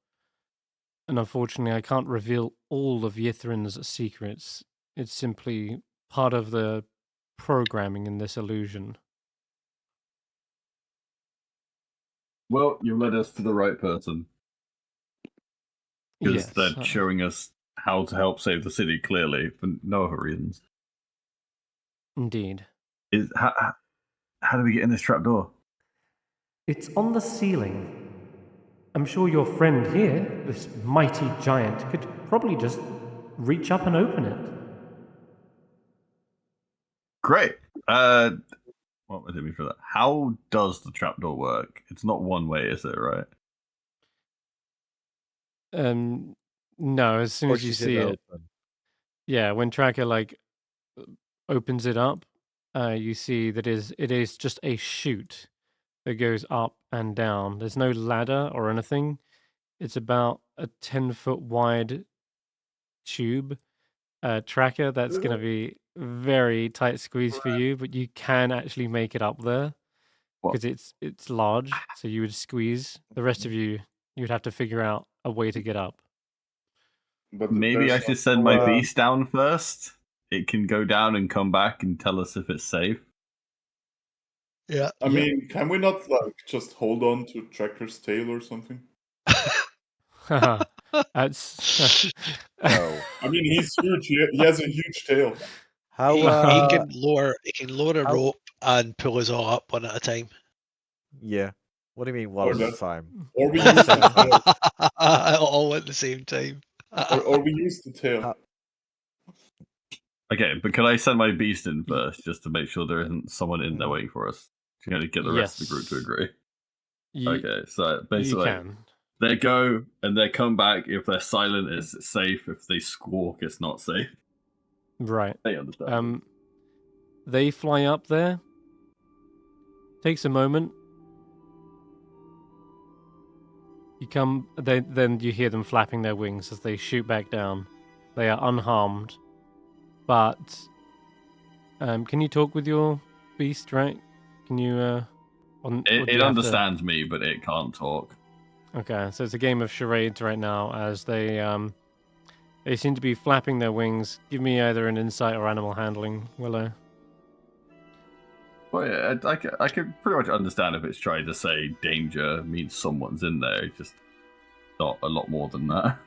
and unfortunately I can't reveal all of Yithrin's secrets. It's simply part of the programming in this illusion. Well, you led us to the right person. Because Yes. they're showing us how to help save the city, clearly, for no other reasons. Indeed. How do we get in this trapdoor? It's on the ceiling. I'm sure your friend here, this mighty giant, could probably just reach up and open it. Great. What was it me for that? How does the trapdoor work? It's not one way, is it, right? No, as soon as you Pushes see it, open. yeah, when Tracker opens it up, you see that it is just a chute that goes up and down. There's no ladder or anything. It's about a 10-foot wide tube. Tracker, that's going to be very tight squeeze for you, but you can actually make it up there because it's large. So you would squeeze. The rest of you would have to figure out a way to get up. But Maybe I there's should send my beast down first. It can go down and come back and tell us if it's safe. Yeah. I mean, can we not just hold on to Tracker's tail or something? That's No. I mean, he's huge. He has a huge tail. How, he can lower a how- rope and pull us all up one at a time. yeah. What do you mean one Or at a that- time? Or we use the tail. All at the same time. Or we use the tail. How- Okay, but can I send my beast in first, just to make sure there isn't someone in there waiting for us? To kind of get the rest of the group to Yes. agree. you, Okay, so you basically, can. they go and they come back. If they're silent, it's safe. If they squawk, it's not safe. Right. They understand. They fly up there. Takes a moment. You come. Then you hear them flapping their wings as they shoot back down. They are unharmed, but can you talk with your beast? Right? Can you? It understands me, but it can't talk. Okay, so it's a game of charades right now as they seem to be flapping their wings. Give me either an insight or animal handling, Willow. Well, yeah, I can pretty much understand if it's trying to say danger means someone's in there. It's just not a lot more than that.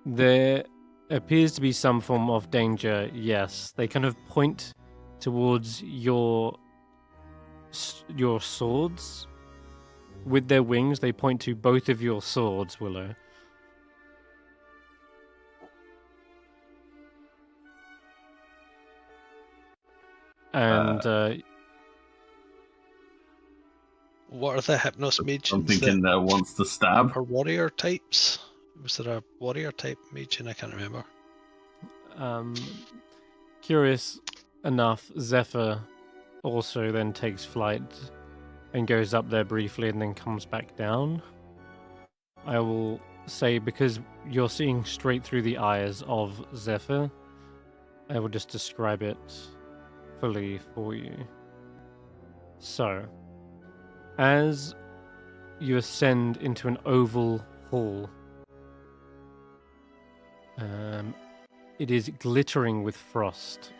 There appears to be some form of danger, yes. They kind of point towards your swords. With their wings, they point to both of your swords, Willow. And What are the Hypnos I'm mages thinking that wants to stab. are warrior types? Was there a warrior type mage? I can't remember. Curious enough, Zephyr also then takes flight and goes up there briefly and then comes back down. I will say, because you're seeing straight through the eyes of Zephyr, I will just describe it fully for you. So, as you ascend into an oval hall, it is glittering with frost.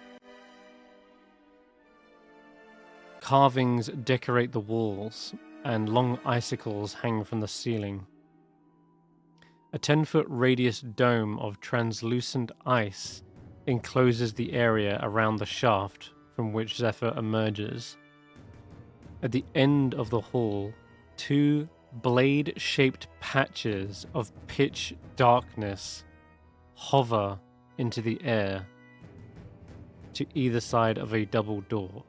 Carvings decorate the walls, and long icicles hang from the ceiling. A 10-foot radius dome of translucent ice encloses the area around the shaft from which Zephyr emerges. At the end of the hall, 2 blade-shaped patches of pitch darkness hover into the air to either side of a double door.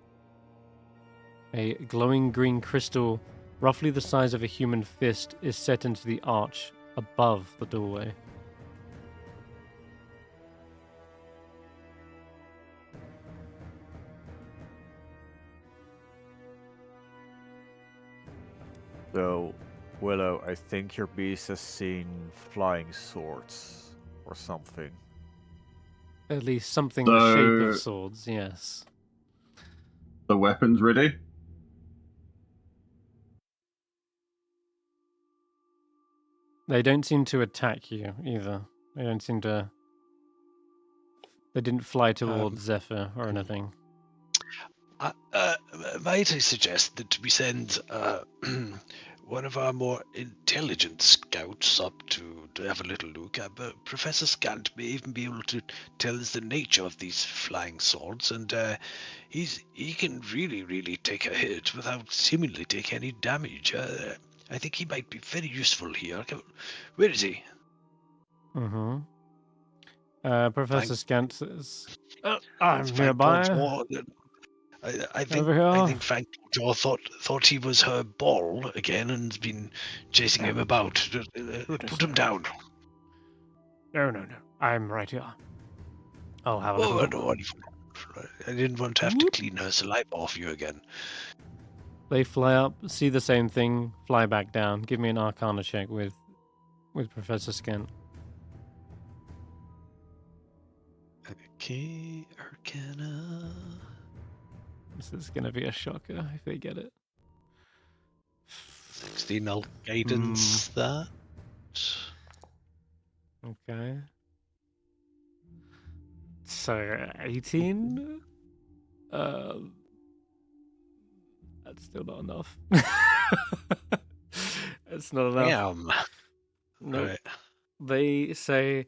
A glowing green crystal, roughly the size of a human fist, is set into the arch above the doorway. So, Willow, I think your beast has seen flying swords or something. At least something the shape of So- swords, yes. The weapons ready? They don't seem to attack you either. They don't seem to... They didn't fly towards Zephyr or anything. Might I suggest that we send one of our more intelligent scouts up to have a little look at? Professor Scant may even be able to tell us the nature of these flying swords, and he can really take a hit without seemingly take any damage. I think he might be very useful here. Where is he? Mm-hmm. Professor Thank- Scant says, I'm Thank nearby. Jaw. I think Over here. Frank Jaw thought he was her ball again and's been chasing him about. Put him down. No. I'm right here. I'll have a Oh, little look. no, I didn't want to have to clean her saliva off you again. They fly up, see the same thing, fly back down. Give me an Arcana check with Professor Scant. Okay, Arcana. This is going to be a shocker if they get it. 16, I'll guidance that. Okay. So, 18? That's still not enough. It's not enough. Damn. No. Right. They say,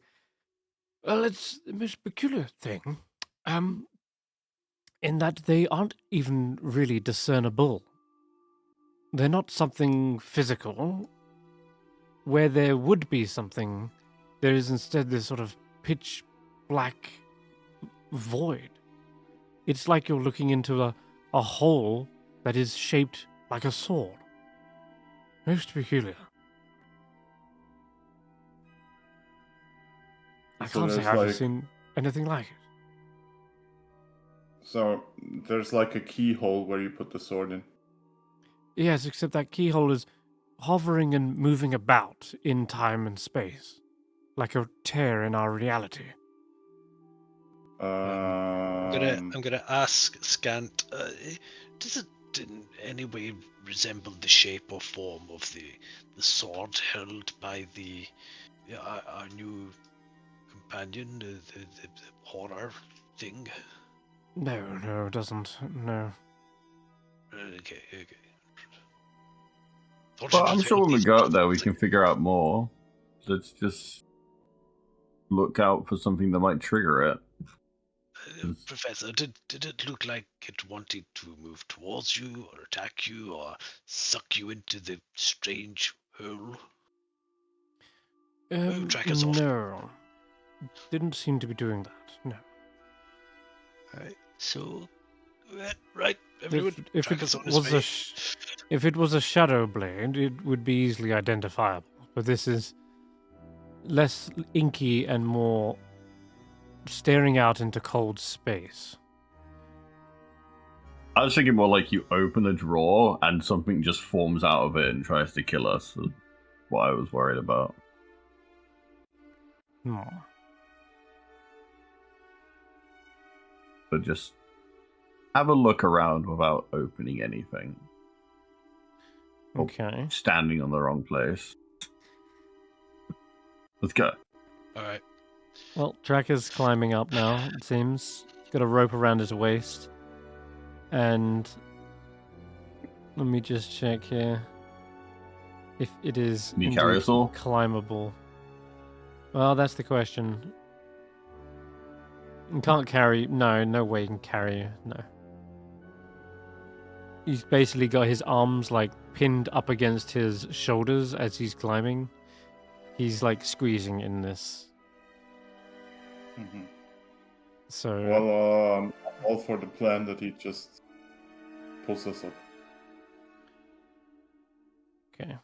well, it's the most peculiar thing, in that they aren't even really discernible. They're not something physical. Where there would be something, there is instead this sort of pitch black void. It's like you're looking into a hole that is shaped like a sword. Most peculiar. I So can't say there's I've like- seen anything like it. So there's like a keyhole where you put the sword in. Yes, except that keyhole is hovering and moving about in time and space, like a tear in our reality. I'm gonna ask Scant. Does it in any way resemble the shape or form of the sword held by the our new companion, the horror thing? No, it doesn't. No. Okay. Thought Well, it I'm was sure very when we go up there, we decent. can figure out more. Let's just look out for something that might trigger it. Professor, did it look like it wanted to move towards you or attack you or suck you into the strange hole? Track us off. No. Didn't seem to be doing that. No. Alright, so, right, everyone, If Tracker's it on his was way. if it was a shadow blade, it would be easily identifiable. But this is less inky and more staring out into cold space. I was thinking more like you open a drawer and something just forms out of it and tries to kill us. That's what I was worried about. But just have a look around without opening anything. Or Okay. standing on the wrong place. Let's go. Alright. Well, Tracker's climbing up now, it seems. He's got a rope around his waist. And let me just check here. If it is Can you carry us all? climbable. Well, that's the question. You can't carry... No way you can carry you. No. He's basically got his arms, like, pinned up against his shoulders as he's climbing. He's, like, squeezing in this. Mhm. So... Well, I'm all for the plan that he just pulls us up. Okay.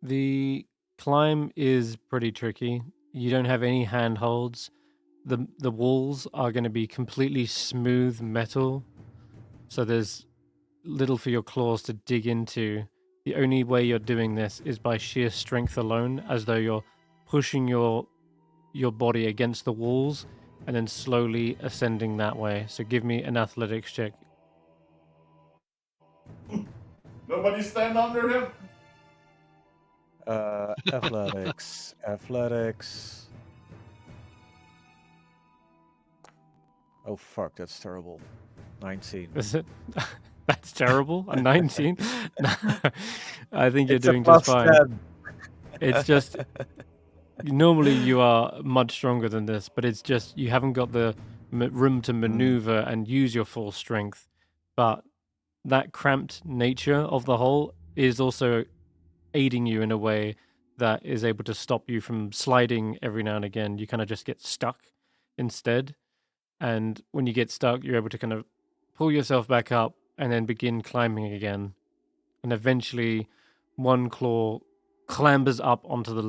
The climb is pretty tricky. You don't have any handholds. The walls are going to be completely smooth metal, so there's little for your claws to dig into. The only way you're doing this is by sheer strength alone, as though you're pushing your body against the walls and then slowly ascending that way. So give me an athletics check. Nobody stand under him. Athletics. Athletics. Oh fuck, that's terrible. 19. Is it? That's terrible. A 19? I think you're It's a doing just plus fine. 10. It's just normally you are much stronger than this, but it's just you haven't got the room to maneuver and use your full strength. But that cramped nature of the hole is also aiding you in a way that is able to stop you from sliding every now and again. You kind of just get stuck instead. And when you get stuck, you're able to kind of pull yourself back up and then begin climbing again. And eventually, one claw clambers up onto the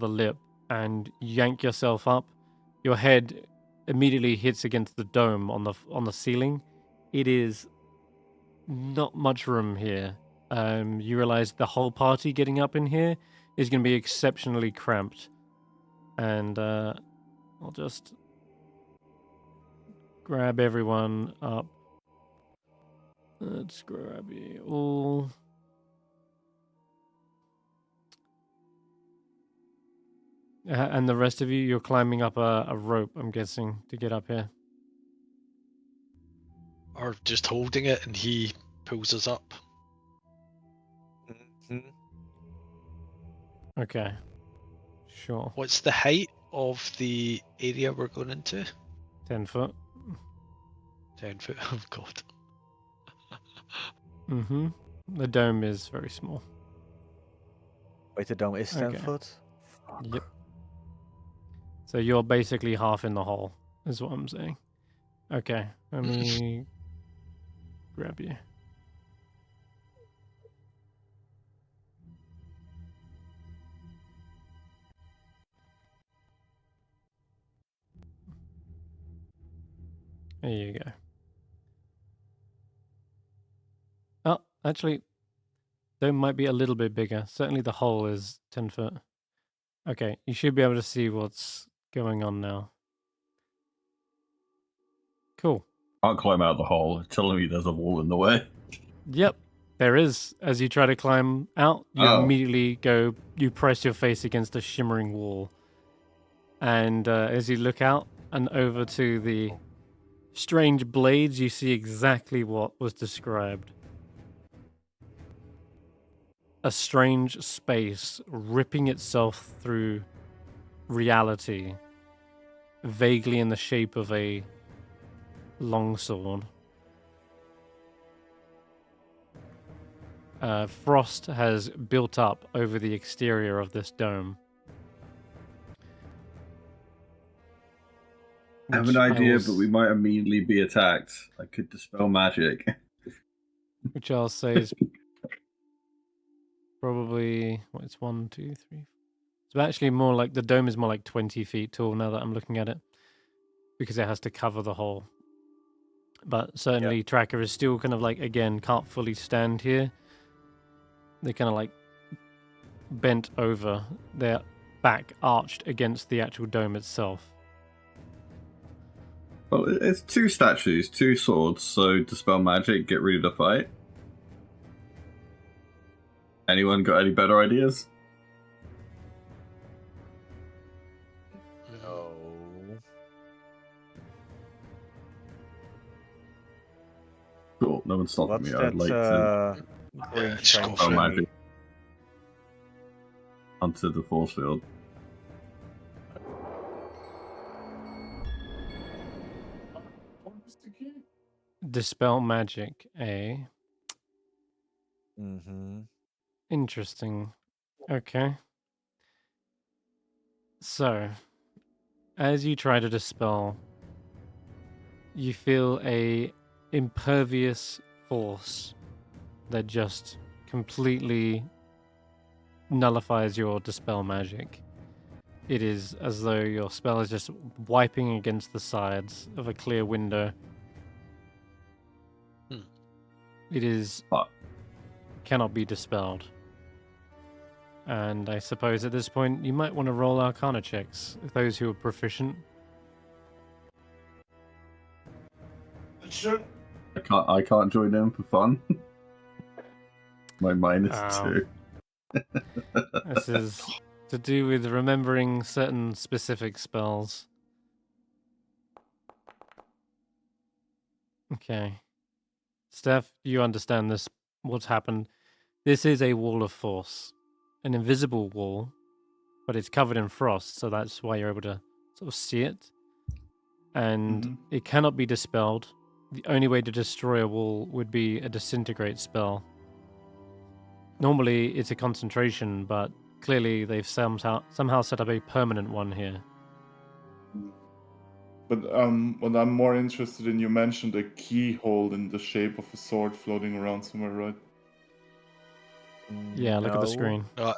lip and yank yourself up. Your head immediately hits against the dome on the ceiling. It is not much room here. You realize the whole party getting up in here is going to be exceptionally cramped. And I'll just grab everyone up. Let's grab you all. And the rest of you, you're climbing up a rope, I'm guessing, to get up here. Or just holding it and he pulls us up. Mhm. Okay. Sure. What's the height of the area we're going into? 10 foot. 10 foot. Oh god. Mm-hmm. The dome is very small. Wait, the dome is 10 Okay. foot? Fuck. Yep. So you're basically half in the hole, is what I'm saying. Okay. Let me grab you. There you go. Oh, actually, dome might be a little bit bigger. Certainly the hole is 10 foot. Okay, you should be able to see what's going on now. Cool. Can't climb out of the hole. Telling me there's a wall in the way. Yep, there is. As you try to climb out, you immediately you press your face against a shimmering wall. And as you look out and over to the strange blades, you see exactly what was described. A strange space ripping itself through reality, vaguely in the shape of a longsword. Frost has built up over the exterior of this dome. I have an Which idea, will but we might immediately be attacked. I could dispel magic. which I'll say is probably it's 1, 2, 3. It's actually more like the dome is more like 20 feet tall now that I'm looking at it, because it has to cover the whole. But certainly, Tracker is still kind of like, again, can't fully stand here. They kind of like bent over, their back arched against the actual dome itself. Well, it's 2 statues, 2 swords, so dispel magic, get ready to fight. Anyone got any better ideas? No. Cool, no one's stopping What's me. that I'd like to green just go thing for dispel it. thingy? magic onto the force field. Dispel magic, eh? Mm-hmm. Interesting. Okay. So, as you try to dispel, you feel a impervious force that just completely nullifies your dispel magic. It is as though your spell is just wiping against the sides of a clear window. It is Fuck. cannot be dispelled. And I suppose at this point you might want to roll Arcana checks, those who are proficient. Sure. I can't join in for fun. My minus Oh. 2. This is to do with remembering certain specific spells. Okay. Steph, you understand this, what's happened. This is a wall of force. An invisible wall, but it's covered in frost, so that's why you're able to sort of see it. And it cannot be dispelled. The only way to destroy a wall would be a disintegrate spell. Normally it's a concentration, but clearly they've somehow set up a permanent one here. But what I'm more interested in, you mentioned a keyhole in the shape of a sword floating around somewhere, right? Yeah, look at the No. screen. No,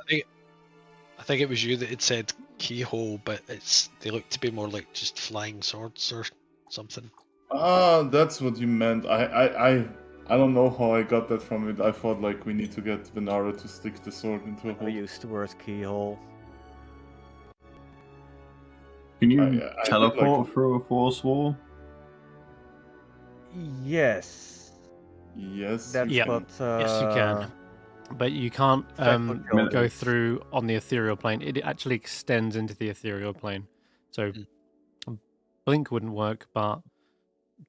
I think it was you that had said keyhole, but they look to be more like just flying swords or something. Ah, that's what you meant. I don't know how I got that from it. I thought like we need to get Venara to stick the sword into a We hole. used the word keyhole. Can you I did teleport like- through a force wall? Yes. Yes. That's Yeah. what. Yes, you can. But you can't Stef would go do. through on the ethereal plane. It actually extends into the ethereal plane. So blink wouldn't work, but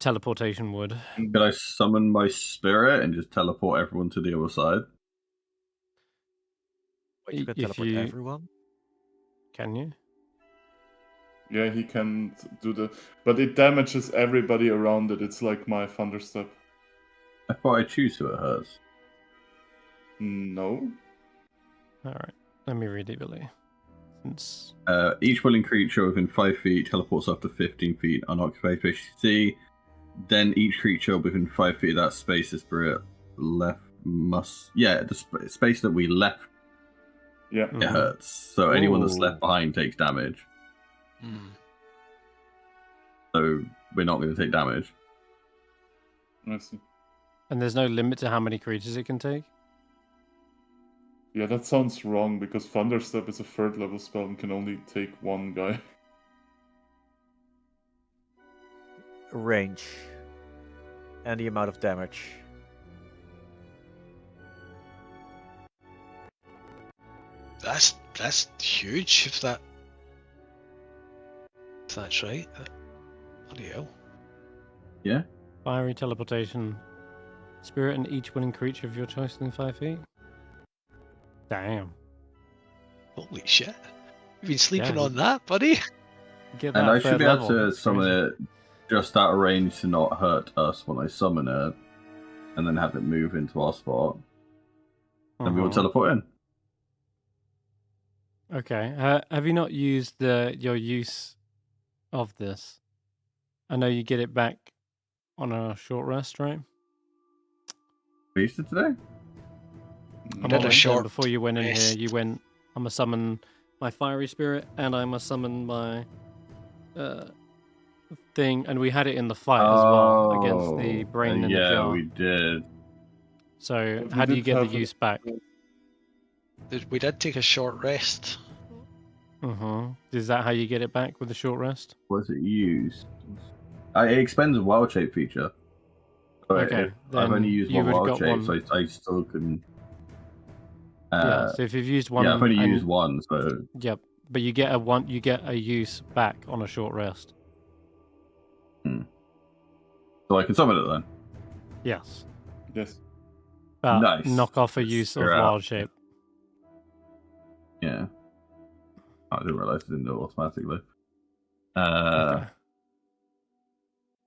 teleportation would. Could I summon my spirit and just teleport everyone to the other side? Wait, you can If teleport you- everyone? Can you? Yeah, he can do the, but it damages everybody around it. It's like my Thunderstep. I thought I choose who it hurts. No. All right. Let me read it, Billy. Since Each willing creature within 5 feet teleports up to 15 feet unoccupied space. Then each creature within 5 feet of that space the spirit left must... Yeah, the space that we left, Yeah. it hurts. So anyone that's Ooh. left behind takes damage. So we're not going to take damage. I see. and there's no limit to how many creatures it can take. Yeah, that sounds wrong because Thunderstep is a 3rd level spell and can only take one guy. Range. And the amount of damage. That's huge if that's right. Bloody hell. Yeah? Fiery teleportation. Spirit and each willing creature of your choice within 5 feet. Damn. Holy shit. You've been sleeping Yeah. on that, buddy? Get that And I should third be able level. to That's summon crazy. it just out of range to not hurt us when I summon it, and then have it move into our spot. Then we will Mhm. teleport in. Okay. Have you not used your use of this? I know you get it back on a short rest, right? We used it today? I'm Did a almost short done. Before you went in here, rest. you went, I'm going to summon my fiery spirit, and I must summon my thing, and we had it in the fight as well, against the brain in the yeah, jar. we did. So But we how do you did get the have a- use back? We did take a short rest. Is that how you get it back with the short rest? Was it used? It expends a wild shape feature. So Okay, I've only then used you one would've wild got shape, one. so I still can. Yeah, so if you've used one, Yeah, I've only and, used one, so Yep, but you get a use back on a short rest. so I can summon it then. Yes, Yes. but Nice. knock off a Just use of figure out. wild shape. Yeah. I didn't realize it didn't do it automatically. Okay.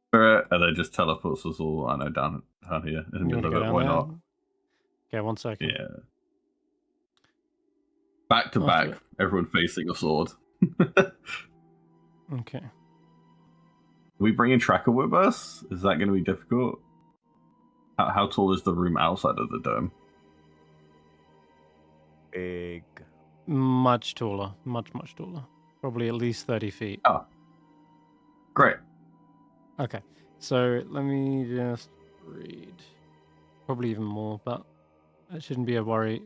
Spirit, and then just teleports us all. I know down here in the You want middle to of go it. down Why there? not? Okay, 1 second. Yeah. Back to I'll back, do it. everyone facing a sword. Okay. We bringing Tracker with us? Is that going to be difficult? How tall is the room outside of the dome? Big. Much taller. Much taller. Probably at least 30 feet. Oh. Great. Okay. So let me just read. Probably even more, but that shouldn't be a worry.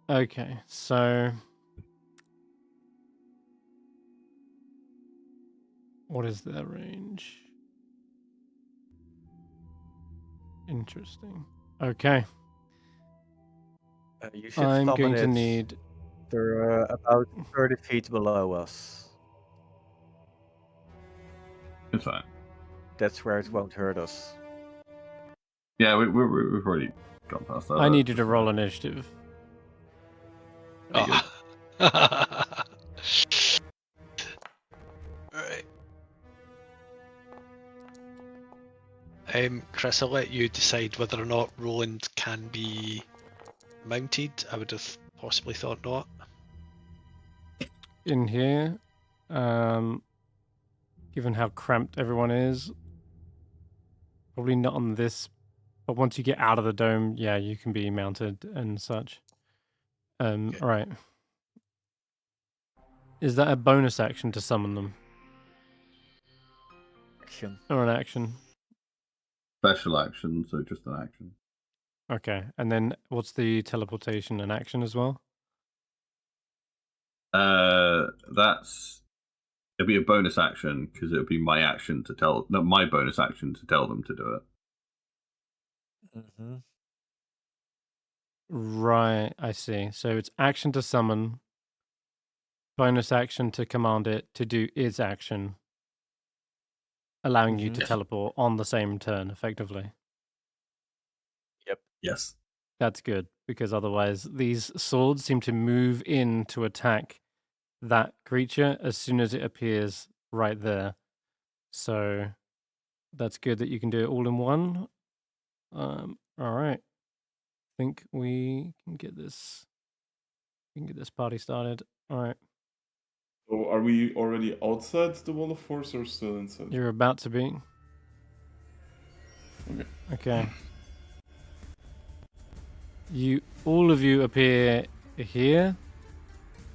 Okay, so what is their range? Interesting. Okay. You should I'm summon going to it. need. They're about 30 feet below us. It's fine. That's where it won't hurt us. Yeah, we've already gone past that. I need you to roll initiative. There you go. Right. Chris, I'll let you decide whether or not Roland can be mounted. I would have possibly thought not. In here, given how cramped everyone is, probably not on this. But once you get out of the dome, yeah, you can be mounted and such. Okay. All right. Is that a bonus action to summon them, Action. or an action? Special action, so just an action. Okay, and then what's the teleportation and action as well? It'll be a bonus action because it'll be my action to tell. No, my bonus action to tell them to do it. Mm-hmm. Right, I see. So it's action to summon, bonus action to command it to do its action, allowing you to Mhm. teleport on the same turn, effectively. Yes. That's good, because otherwise these swords seem to move in to attack that creature as soon as it appears right there. So that's good that you can do it all in one. All right. I think we can get this. We can get this party started. All right. So are we already outside the wall of force or still inside? You're about to be. Okay. All of you appear here.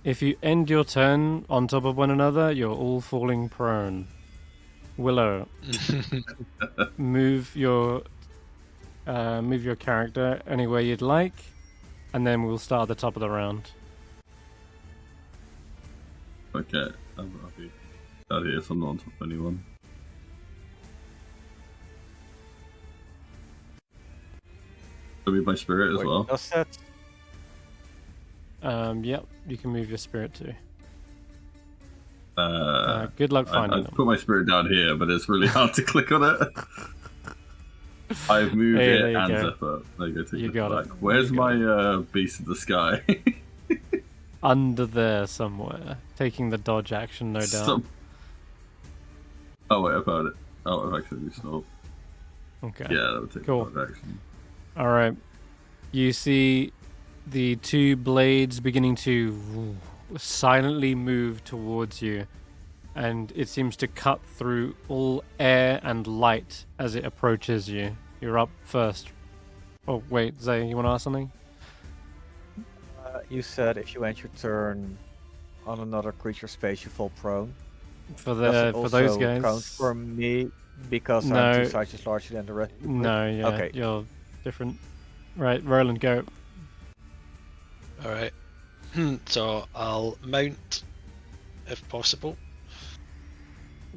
If you end your turn on top of one another, you're all falling prone. Willow, move your character anywhere you'd like, and then we'll start at the top of the round. Okay. I'll be out here, so I'm not on top of anyone. I'll be my spirit as Wait, well. does that? Yep, you can move your spirit too. Uh, Good luck I finding them. put my spirit down here, but it's really hard to click on it. I've moved Hey, it there you and go. Zephyr. There you go. Take You it got back. it. Where's You got my beast of the sky? Under there somewhere, taking the dodge action, no doubt. Oh wait, I found it. Oh, I've actually stopped. Okay. Yeah, that would take Cool. dodge action. All right. You see the two blades beginning to silently move towards you. and it seems to cut through all air and light as it approaches you. You're up first. Oh, wait, Zay, you want to ask something? You said if you end your turn on another creature space, you fall prone. For Does it for those also guys. count for me because I'm No. 2 sizes larger than the rest? No, yeah, Okay. you're different. Right, Roland, go. Alright. So I'll mount if possible.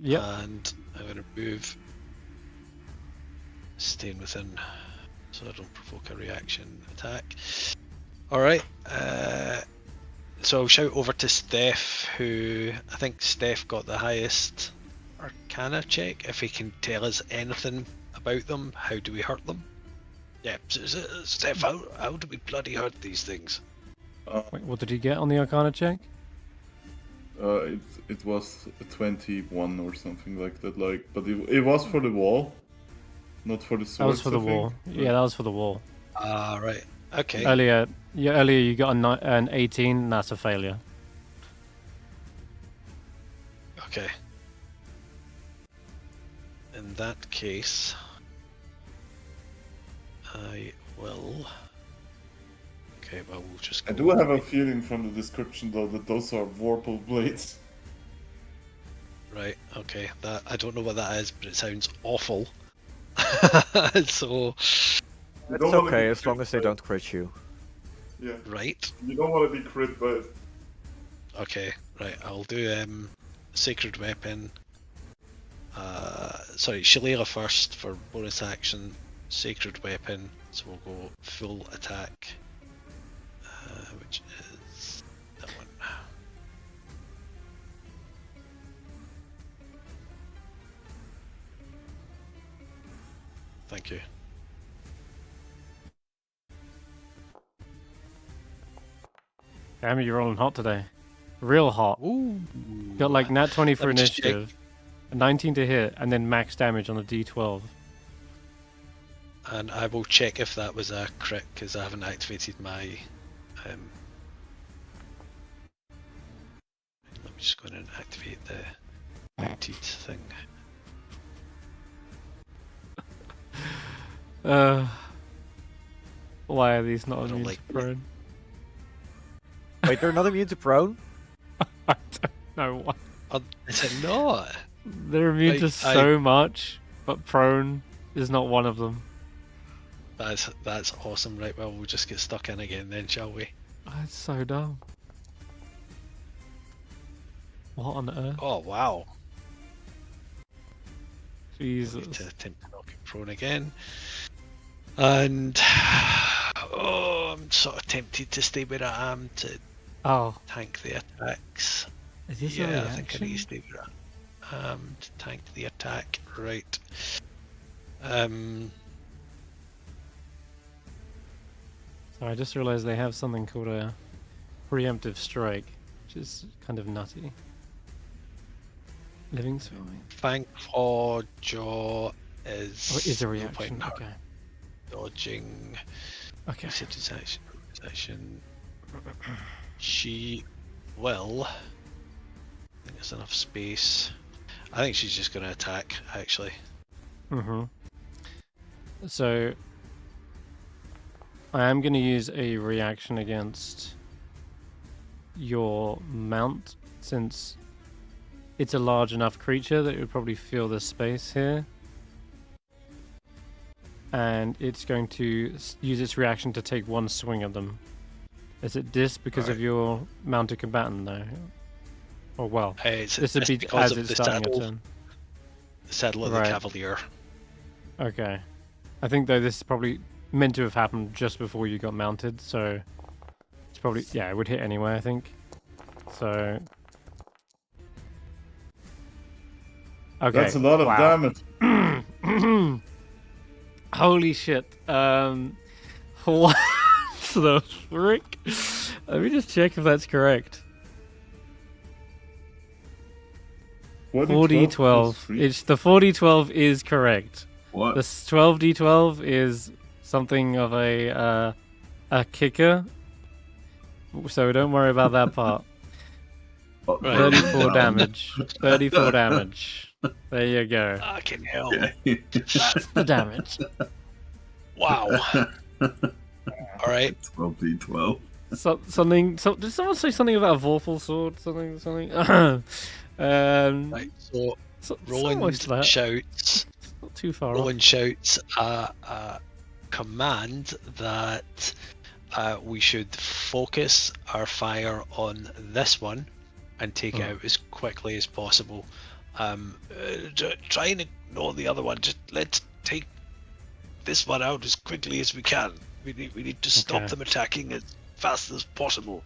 Yep. And I'm going to move, staying within, so I don't provoke a reaction attack. Alright, so I'll shout over to Stef, who I think Stef got the highest Arcana check. If he can tell us anything about them, how do we hurt them? Yeah, Stef, how do we bloody hurt these things? Wait, what did he get on the Arcana check? It was a 21 or something like that. Like, but it was for the wall, not for the swords. That was for the I think. wall. Yeah, that was for the wall. Right. Okay. Earlier you got an 18, and that's a failure. Okay. In that case, I will. Okay, well, we'll just go. I do have a feeling from the description though that those are Vorpal blades. Right, okay. That I don't know what that is, but it sounds awful. So, You It's don't wanna okay be as long crit as they by don't crit you. it. Yeah, right. you don't want to be crit by it. Okay, right. I'll do Sacred Weapon. Sorry, Shillelagh first for bonus action. Sacred Weapon. So we'll go full attack. Which is that one. Thank you. Damn, you're rolling hot today. Real hot. Ooh. Got like nat 20 for Let me just check. initiative, a 19 to hit, and then max damage on a d12. And I will check if that was a crit because I haven't activated my. Let me just go in and activate the mounted thing. Why are these not I don't immune like to prone? Wait, they're not immune to prone? I don't know why. Oh, is it not? They're immune to so much, but prone is not one of them. That's awesome. Right, well, we'll just get stuck in again then, shall we? That's so dumb. What on earth? Oh wow! Jesus. Need to attempt to knock him prone again, and I'm sort of tempted to stay where I am to tank the attacks. Is this a Yeah, reaction? I think I need to stay where I am to tank the attack. Right. So I just realized they have something called a preemptive strike, which is kind of nutty. Living swimming. Fang Claw Jaw is. Oh, it is a no reaction. point Okay. Dodging. Okay. City's action. She will. I think there's enough space. I think she's just going to attack, actually. Mm-hmm. So I am going to use a reaction against your mount, since it's a large enough creature that it would probably fill the space here. And it's going to use its reaction to take one swing at them. Is it dis because of your mounted combatant though? Or well, this would be because as of it's the starting saddle, a turn. the saddle of Right. the Cavalier. Okay. I think though this is probably meant to have happened just before you got mounted, so it's probably, yeah, it would hit anyway, I think. So okay. That's a lot of damage. Holy shit. What the frick? Let me just check if that's correct. 4d12. It's the 4d12 is correct. What? The 12d12 is something of a kicker, so don't worry about that part. Oh, Right. 34 damage. 34 damage. There you go. Fucking hell. Yeah. That's the damage. Wow. Alright. 12d12. Did someone say something about a Vorpal sword? Something. Right, so Something like Roland that. shouts. Not too far off. Roland shouts a command that we should focus our fire on this one and take it out as quickly as possible. Try and ignore the other one. Just let's take this one out as quickly as we can. We need to stop Okay. them attacking as fast as possible.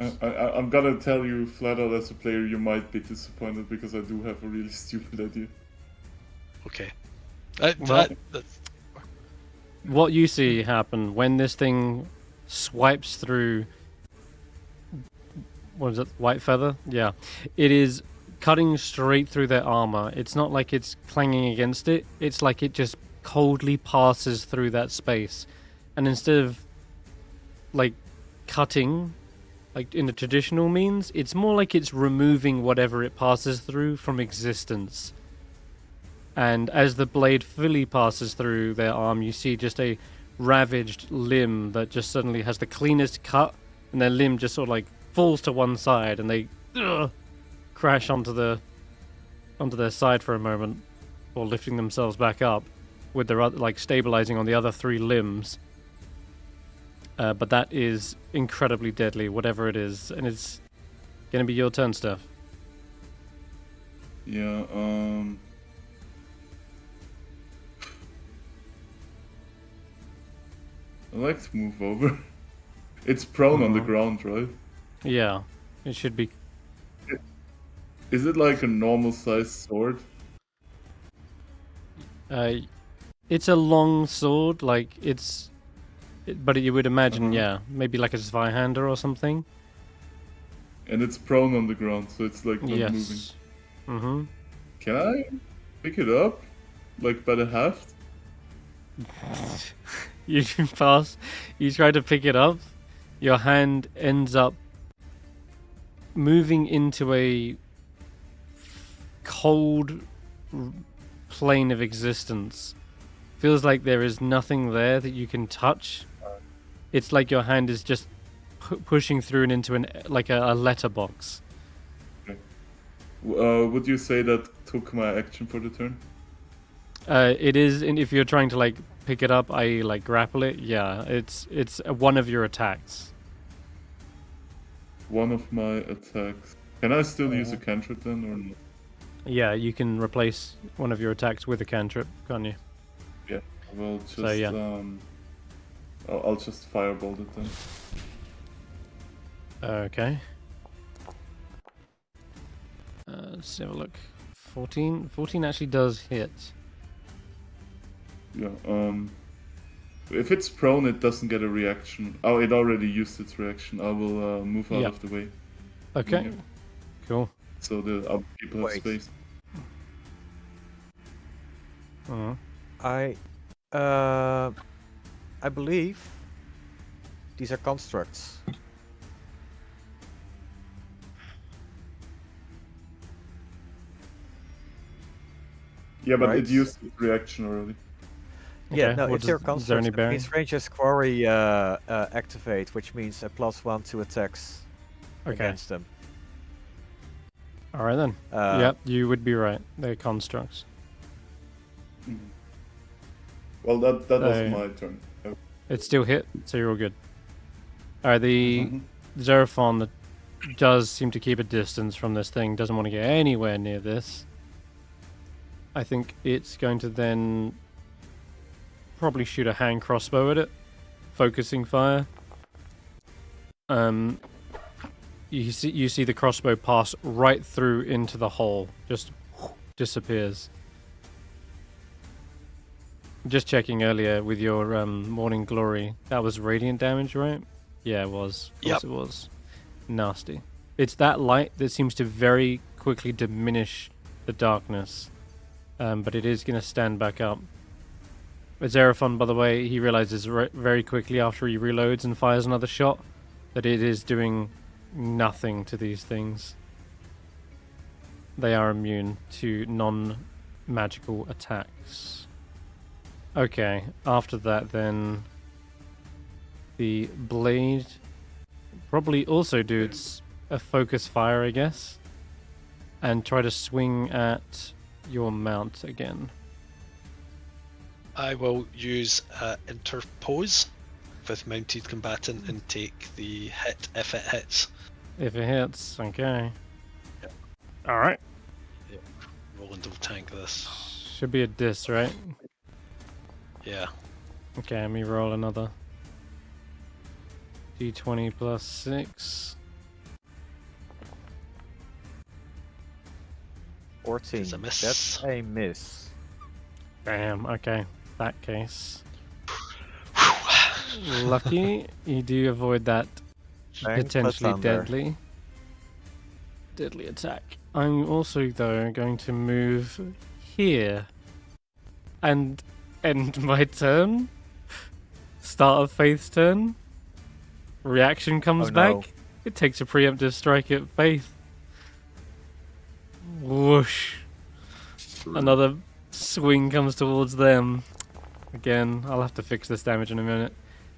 I'm gonna tell you flat out as a player, you might be disappointed because I do have a really stupid idea. Okay. Well- What you see happen when this thing swipes through. What is it? White feather? Yeah. It is cutting straight through their armor. It's not like it's clanging against it. It's like it just coldly passes through that space. And instead of like cutting like in the traditional means, it's more like it's removing whatever it passes through from existence. And as the blade fully passes through their arm, you see just a ravaged limb that just suddenly has the cleanest cut, and their limb just sort of like falls to one side, and they crash onto their side for a moment, while lifting themselves back up, with their like stabilizing on the other three limbs. But that is incredibly deadly, whatever it is, and it's gonna be your turn, Stef. Yeah, I like to move over. It's prone on the ground, right? Yeah, it should be. Is it like a normal sized sword? It's a long sword, like but you would imagine, Uh-huh. yeah, maybe like a Zweihander or something. And it's prone on the ground, so it's like not moving. Yes. Mm-hmm. Can I pick it up? Like by the haft? You pass. You try to pick it up. Your hand ends up moving into a cold plane of existence. Feels like there is nothing there that you can touch. It's like your hand is just pushing through and into a letterbox. Would you say that took my action for the turn? It is, and if you're trying to like pick it up, I like grapple it. Yeah, it's one of your attacks. One of my attacks. Can I still use a cantrip then, or not? Yeah, you can replace one of your attacks with a cantrip, can't you? Yeah. Well, just So, yeah. I'll just firebolt it then. Okay. Let's have a look. 14. 14 actually does hit. Yeah. If it's prone, it doesn't get a reaction. Oh, it already used its reaction. I will move out Yeah. of the way, Okay. Yeah. Cool. so the other people have Wait. space. Uh, I believe these are constructs. Yeah, but Right. it used its reaction already. Yeah, okay, no, what if they're is there constructs, any it bearing? means Ranger's Quarry activate, which means a +1 to attacks Okay. against them. All right then. Yep, you would be right. They're constructs. Well, that was Uh, my turn. It's still hit, so you're all good. All right, the Mhm. Xerophon does seem to keep a distance from this thing. Doesn't want to get anywhere near this. I think it's going to then probably shoot a hand crossbow at it, focusing fire. You see the crossbow pass right through into the hole, just disappears. Just checking earlier with your Morning Glory, that was radiant damage, right? Yeah, it was. Of course Yep. it was. Nasty. It's that light that seems to very quickly diminish the darkness, but it is going to stand back up. Xerophon, by the way, he realizes very quickly after he reloads and fires another shot that it is doing nothing to these things. They are immune to non-magical attacks. Okay, after that then the blade probably also do a focus fire, I guess, and try to swing at your mount again. I will use interpose with mounted combatant and take the hit if it hits. If it hits, okay. Yep. Alright. Roland will tank this. Should be a dis, right? Yeah. Okay, let me roll another. D20 plus 6. 14. It's a miss. That's a miss. Damn, okay. That case. Lucky, you do avoid that Thanks, potentially Thunder. deadly attack. I'm also, though, going to move here and end my turn. Start of Faith's turn. Reaction comes Oh, back. no. It takes a preemptive strike at Faith. Whoosh. Another swing comes towards them. Again, I'll have to fix this damage in a minute.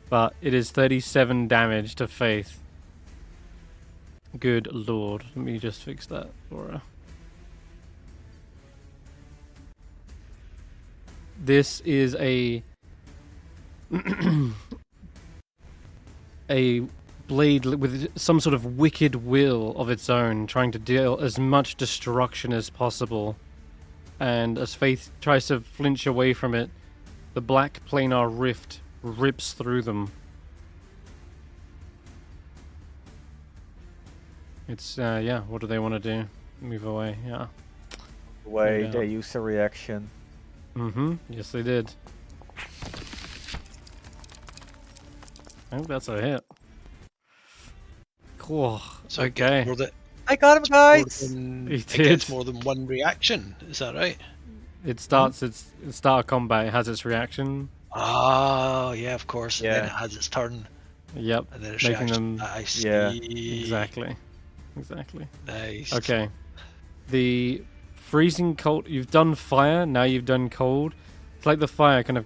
But it is 37 damage to Faith. Good lord. Let me just fix that for her. This is a blade with some sort of wicked will of its own, trying to deal as much destruction as possible. And as Faith tries to flinch away from it, the black planar rift rips through them. It's, yeah, what do they want to do? Move away, yeah. Way Yeah. they used a reaction. Mm-hmm, yes they did. I think that's a hit. Cool. So it Okay. gets more than, I got him, guys! He it gets did. more than one reaction. Is that right? It starts its start of combat. It has its reaction. Oh, yeah, of course. And then Yeah. it has its turn, Yep. and then its Making reaction. them I see. Yeah, exactly. Nice. Okay. The freezing cold. You've done fire. Now you've done cold. It's like the fire kind of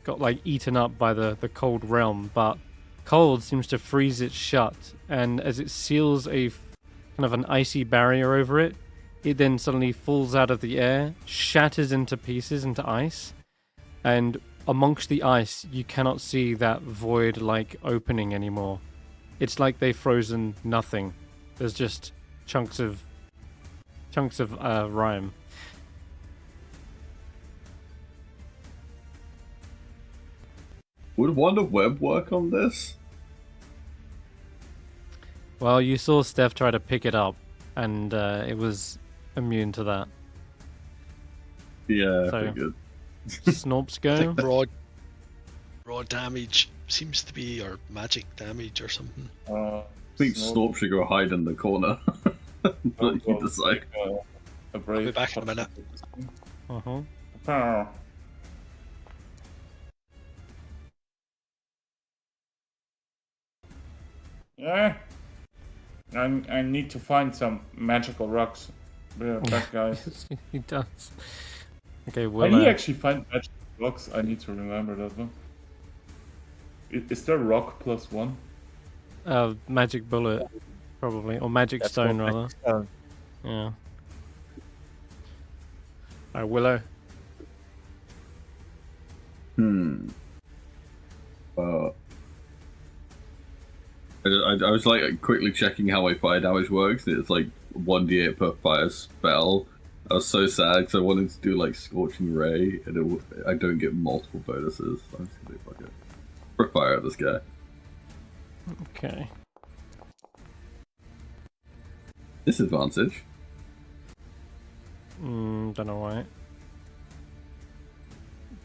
got like eaten up by the cold realm, but cold seems to freeze it shut, and as it seals a kind of an icy barrier over it, it then suddenly falls out of the air, shatters into pieces into ice, and amongst the ice you cannot see that void-like opening anymore. It's like they've frozen nothing. There's just chunks of Rime. Would Wonder Web work on this? Well, you saw Stef try to pick it up, and it was immune to that. Yeah, So- pretty good. Snorps I go. think raw damage seems to be, or magic damage or something. I think Snorp should go hide in the corner. Let you decide. A brave be back in a minute. Uh-huh. Pow. Yeah. I need to find some magical rocks. Be right back, guys. He does. Okay, Can Willow. he actually find magical rocks? I need to remember that one. Is there rock +1? Magic bullet, probably, or magic That's stone called rather. Magic Stone. Yeah. Alright, Willow. I was like quickly checking how my fire damage works. It's like 1d8 per fire spell. I was so sad because I wanted to do like Scorching Ray, and I don't get multiple bonuses. I'm just gonna fuck it. For fire at this guy. Okay. Disadvantage. Don't know why.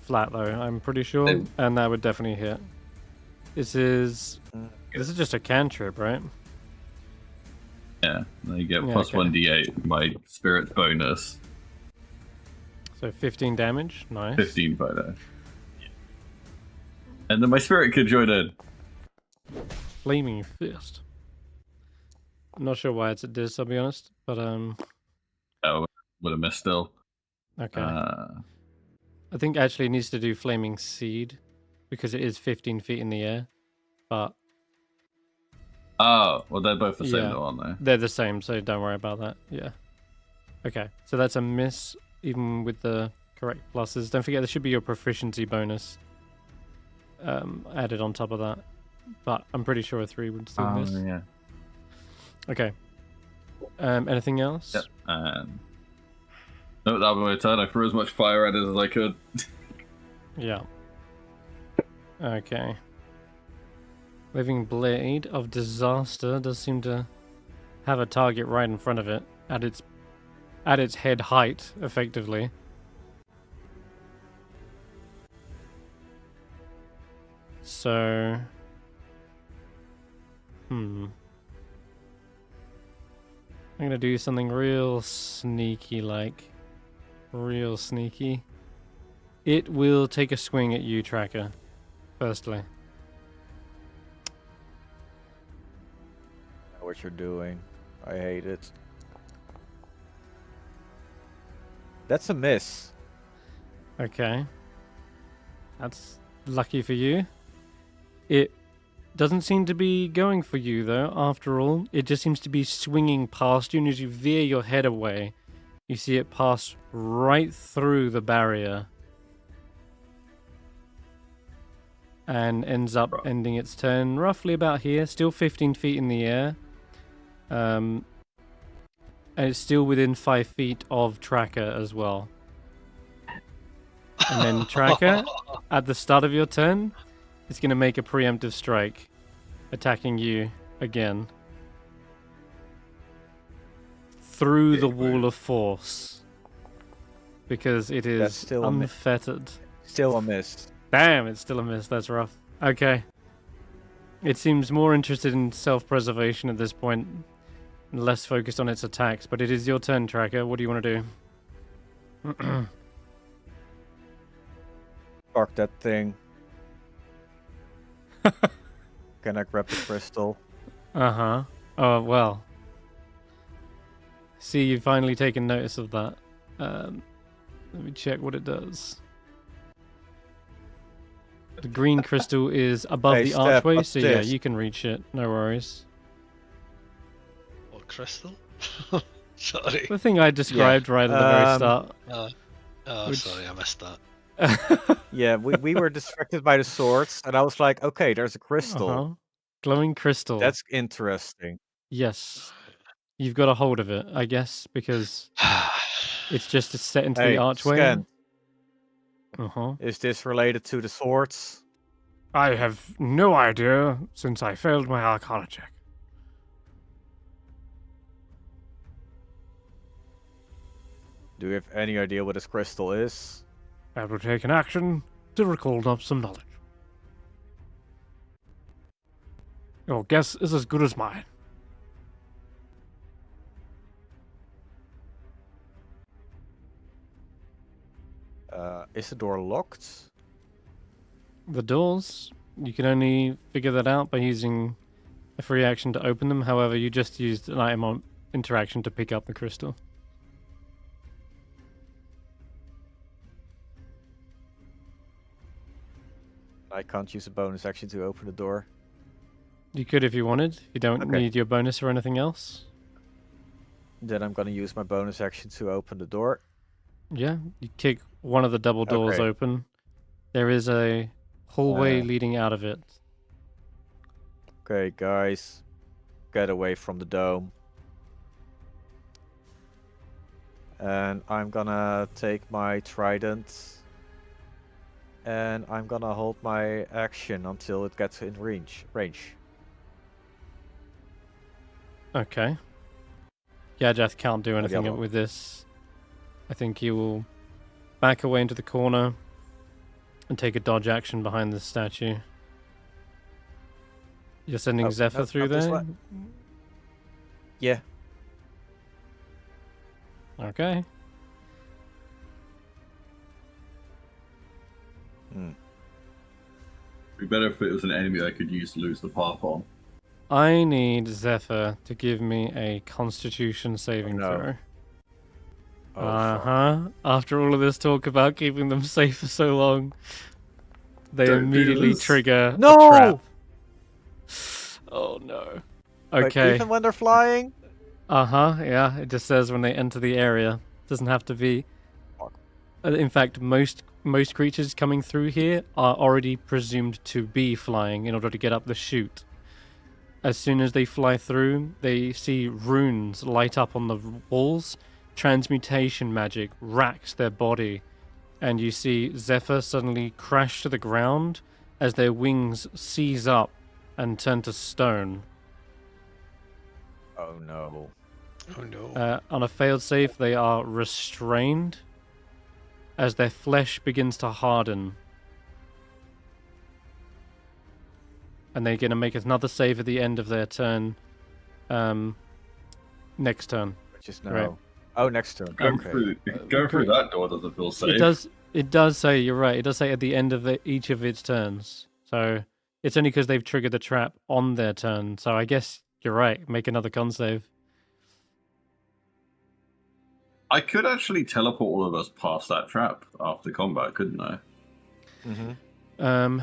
Flat though, I'm pretty sure, Same. and that would definitely hit. This is just a cantrip, right? Yeah, then you get Yeah, plus okay. 1d8, my spirit bonus, So 15 damage. Nice. 15 photo. And then my spirit could join in. Flaming fist. I'm not sure why it's at this, I'll be honest. But Oh, would have missed still. okay. I think actually it needs to do Flaming Seed because it is 15 feet in the air. But Oh, well, they're both the same yeah, though, aren't they? they're the same, so don't worry about that. Yeah. Okay, so that's a miss, even with the correct pluses. Don't forget there should be your proficiency bonus added on top of that. But I'm pretty sure a 3 would still miss. Yeah. Okay. Anything else? Yep. No, that was my turn. I threw as much fire at it as I could. Yeah. Okay. Living Blade of Disaster does seem to have a target right in front of it at its head height, effectively. So, I'm gonna do something real sneaky, like real sneaky. It will take a swing at you, Tracker. Firstly. I know what you're doing. I hate it. That's a miss. Okay. That's lucky for you. It doesn't seem to be going for you, though, after all. It just seems to be swinging past you, and as you veer your head away, you see it pass right through the barrier. And ends up ending its turn roughly about here, still 15 feet in the air. And it's still within 5 feet of Tracker as well. And then Tracker, at the start of your turn, is going to make a preemptive strike, attacking you again. Through the wall of force. Because it is still unfettered. Still a miss. Damn, it's still a miss. That's rough. Okay. It seems more interested in self-preservation at this point, and less focused on its attacks. But it is your turn, Tracker. What do you want to do? Fuck that thing. Can I grab the crystal? Uh-huh. Oh, well. See, you've finally taken notice of that. Let me check what it does. The green crystal is above Hey, the Stef, archway, what's so yeah, this? you can reach it. No worries. What crystal? Sorry. The thing I described right at the very start. Oh, Which- sorry, I missed that. Yeah, we were distracted by the swords, and I was like, okay, there's a crystal. Uh-huh. Glowing crystal. That's interesting. Yes. You've got a hold of it, I guess, because it's just set into Hey, the archway. Scan, Uh-huh. is this related to the swords? I have no idea since I failed my Arcana check. Do you have any idea what this crystal is? I will take an action to recall up some knowledge. Your guess is as good as mine. Is the door locked? The doors, you can only figure that out by using a free action to open them. However, you just used an item on interaction to pick up the crystal. I can't use a bonus action to open the door. You could if you wanted. You don't Okay. need your bonus or anything else. Then I'm gonna use my bonus action to open the door. Yeah, you kick one of the double doors Okay. open. There is a hallway Uh. leading out of it. Okay, guys, get away from the dome. And I'm gonna take my trident. And I'm gonna hold my action until it gets in range. Okay. Yajath can't do the anything other one. with this. I think he will back away into the corner and take a dodge action behind the statue. You're sending Oh, Zephyr no, through not this there? way. Yeah. Okay. Hmm. It'd be better if it was an enemy I could use to lose the path on. I need Zephyr to give me a Constitution saving no. throw. Oh, fuck. After all of this talk about keeping them safe for so long, they Don't do immediately this. trigger No! a trap. Oh no. Wait, Okay. even when they're flying? Yeah. It just says when they enter the area. Doesn't have to be. Fuck. In fact, most creatures coming through here are already presumed to be flying in order to get up the chute. As soon as they fly through, they see runes light up on the walls. Transmutation magic racks their body, and you see Zephyr suddenly crash to the ground as their wings seize up and turn to stone. Oh no. Oh no. On a failed save, they are restrained as their flesh begins to harden. And they're going to make another save at the end of their turn. Next turn. Which is now. Right. Oh, next turn. Going Okay. through that door doesn't feel safe. It does say, you're right, it does say at the end of each of its turns. So it's only because they've triggered the trap on their turn. So I guess you're right. Make another con save. I could actually teleport all of us past that trap after combat, couldn't I? Mm-hmm.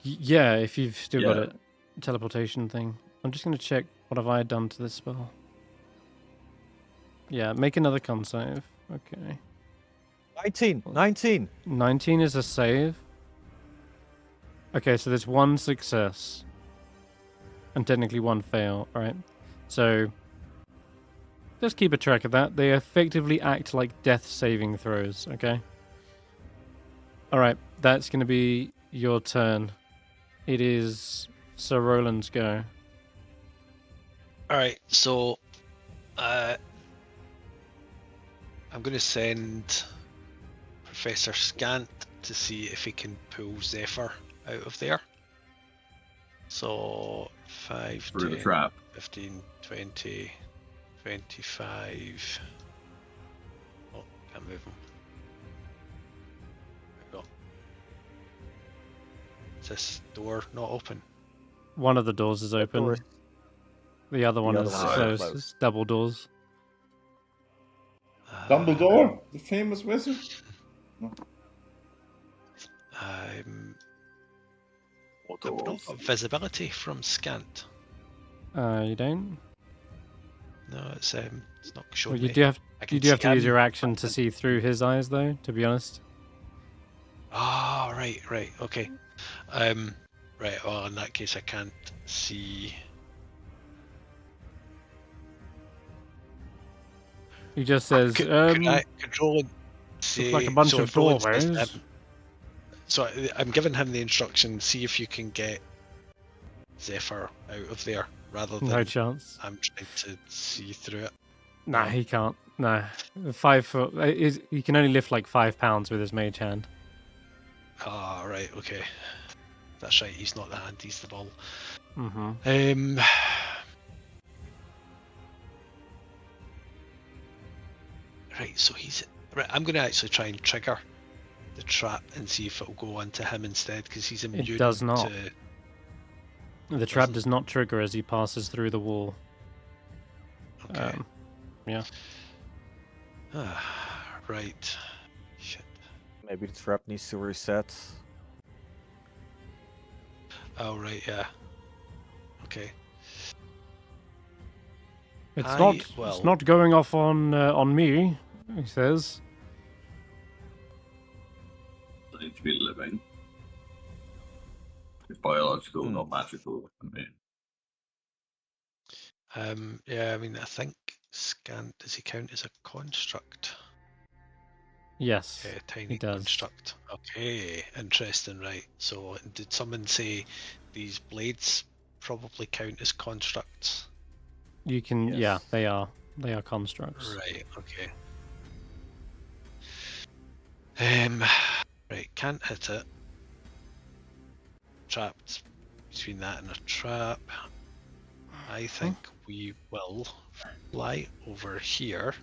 Yeah, if you've still got Yeah. a teleportation thing. I'm just going to check what have I done to this spell. Yeah, make another con save. Okay. 19. 19 is a save. Okay, so there's one success. And technically one fail, right? So just keep a track of that. They effectively act like death saving throws, okay? Alright, that's going to be your turn. It is Sir Roland's go. Alright, so I'm going to send Professor Scant to see if he can pull Zephyr out of there. So 5, Through 10, the trap. 15, 20, 25. Oh, can't move him. There we go. Is this door not open? One of the doors is open. door- The other one other is one is closed. closed. It's double doors. Dumbledore, the famous wizard. What I've not doors? got visibility from Scant. You don't? No, it's not showing Well, you me. do have I can you do have see to use him. your action to see through his eyes, though. To be honest. Ah, right, okay. Right. Well, in that case, I can't see. He just says, Could I control and say, like a bunch so of if Roland says to doorways. him- So I'm giving him the instruction. See if you can get Zephyr out of there, rather than No chance. I'm trying to see through it. Nah, he can't. Nah. 5 foot. He can only lift like 5 pounds with his mage hand. Ah, right. Okay. That's right. He's not the hand. He's the ball. Mm-hmm. Right, so he's right. I'm going to actually try and trigger the trap and see if it'll go onto him instead, because he's immune does not. to. The trap Doesn't- does not trigger as he passes through the wall. Okay. Yeah. Right. Shit. Maybe the trap needs to reset. Oh right, yeah. Okay. It's not going off on me. He says. They need to be living. It's biological, Hmm. not magical. I mean, Yeah. I mean, I think Scant, does he count as a construct? Yes. Yeah, tiny does. construct. Okay, interesting. Right. So, did someone say these blades probably count as constructs? You can. Yes. Yeah, they are. They are constructs. Right. Okay. Right. Can't hit it. Trapped between that and a trap. I think we will fly over here,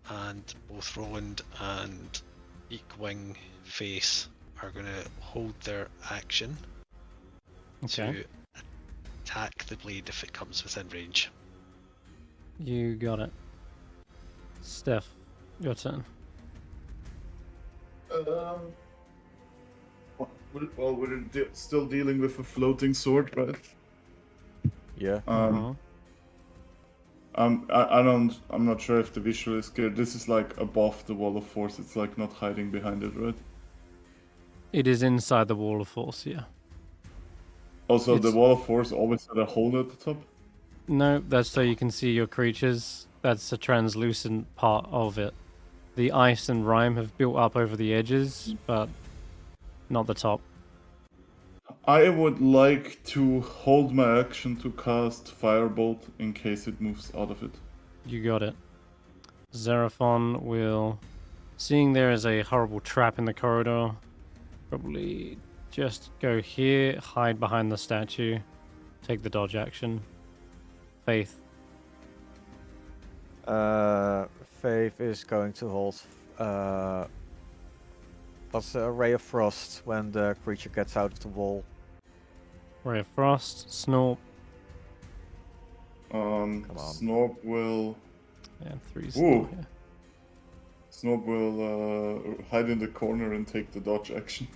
and both Roland and Eakwing Face are going to hold their action Okay. to attack the blade if it comes within range. You got it. Stef, your turn. Well, we're still dealing with a floating sword, right? Yeah. Uh-huh. I'm not sure if the visual is clear. This is like above the wall of force. It's like not hiding behind it, right? It is inside the wall of force, yeah. Also, the It's- wall of force always had a hole at the top. No, that's so you can see your creatures. That's a translucent part of it. The ice and Rime have built up over the edges, but not the top. I would like to hold my action to cast Firebolt in case it moves out of it. You got it. Xeraphon will, seeing there is a horrible trap in the corridor, probably just go here, hide behind the statue, take the dodge action. Faith. Faith is going to hold. What's a ray of frost when the creature gets out of the wall? Ray of Frost, Snorp, on. Snorp will and 3 Ooh. still here. Snorp will hide in the corner and take the dodge action.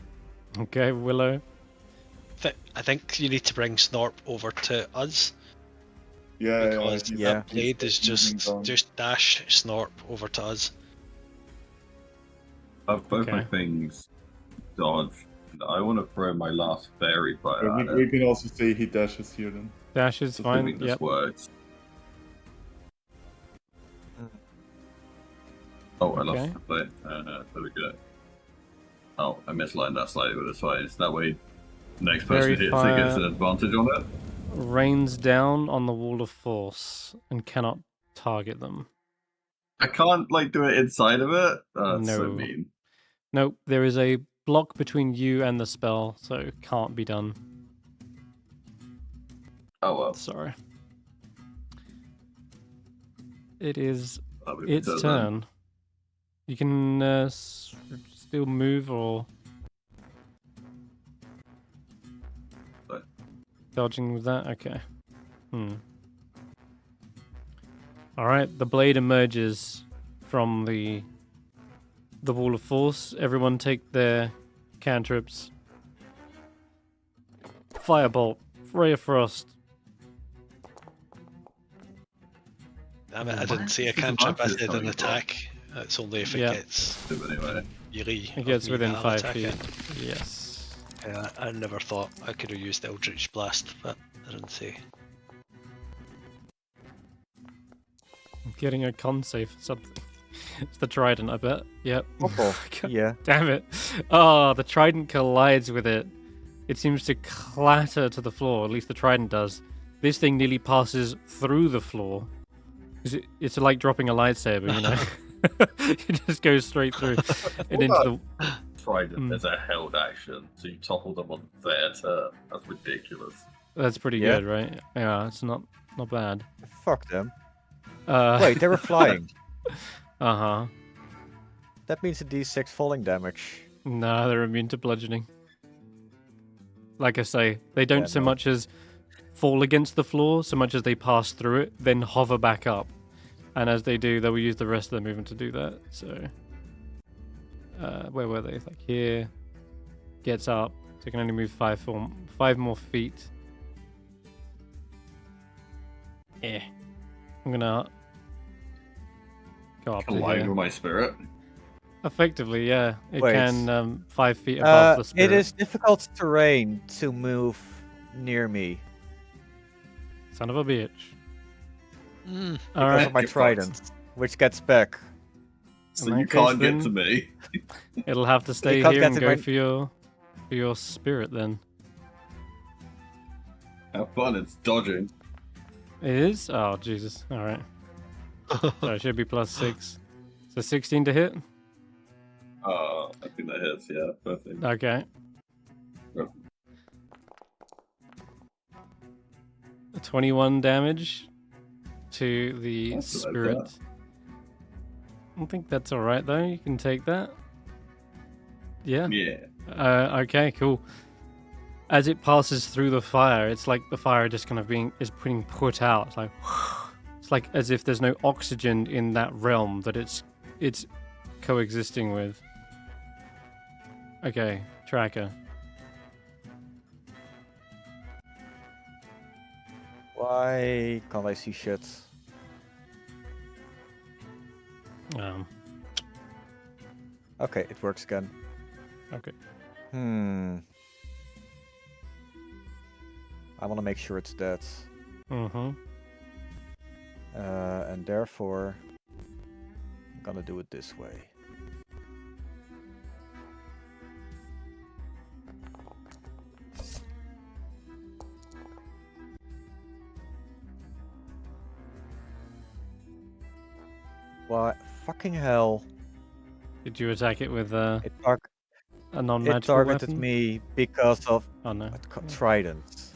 Okay, Willow. I think you need to bring Snorp over to us Yeah, because yeah. that blade is moving down. just dash Snorp over to us. I've both my Okay. things dodged. I want to throw my last fairy fire at We it. can also say he dashes here then. Dash is Assuming fine, this yep. works. Oh, I Okay. lost the play. There we go. Oh, I mislined that slightly, but it's fine. It's that way next person Fairy hits it gets fire. an advantage on it. Rains down on the wall of force and cannot target them. I can't, like, do it inside of it? That's so No. mean. Nope, there is a block between you and the spell, so it can't be done. Oh, well. Sorry. It is That'll be its better then. turn. You can still move or... But- Dodging with that? Okay. Alright, the blade emerges from the wall of force. Everyone take their cantrips. Firebolt. Ray of Frost. Damn it, I Why didn't is see a this cantrip. I advantage did an coming from? attack. It's only if it Yeah. gets Anyway. melee. It of gets me within that I'll 5 attack feet. it. Yes. Yeah, I never thought I could have used Eldritch Blast, but I didn't see. I'm getting a con save for something. It's the trident, I bet. Yep. Couple. God Yeah. damn it. Oh, the trident collides with it. It seems to clatter to the floor. At least the trident does. This thing nearly passes through the floor. It's like dropping a lightsaber, you know? It just goes straight through and into the... Trident as a held action, so you topple them on their turn. That's ridiculous. That's pretty Yeah. good, right? Yeah, it's not bad. Fuck them. Wait, they were flying. Uh-huh. That means a d6 falling damage. No, they're immune to bludgeoning. Like I say, they don't Yeah, so no. much as fall against the floor, so much as they pass through it, then hover back up. And as they do, they will use the rest of their movement to do that. So, where were they? Like here, gets up. So they can only move 5 more feet. I'm gonna go up to Collide here. with my spirit. Effectively, yeah. It Wait. can 5 feet above the spirit. It is difficult terrain to move near me Son of a bitch. Mm. All because right. of my You're fucked. trident, which gets back. So In you that case, can't get to then- me. It'll have to stay can't here get and to go my- for your spirit then. Have fun, it's dodging. It is? Oh, Jesus. All right. So it should be +6. So 16 to hit? I think that hits, yeah. Perfect. Okay. Yep. 21 damage to the That's what I spirit. thought. I don't think that's alright though. You can take that. Yeah. Yeah. Okay, cool. as it passes through the fire, it's like the fire just kind of being put out. It's like as if there's no oxygen in that realm that it's coexisting with. Okay, tracker. Why can't I see shit? Okay, it works again. Okay. I want to make sure it's dead. Mm-hmm. And therefore, I'm gonna do it this way. What? Fucking hell. Did you attack it with It a non-magical targeted weapon? me because of Oh no. trident.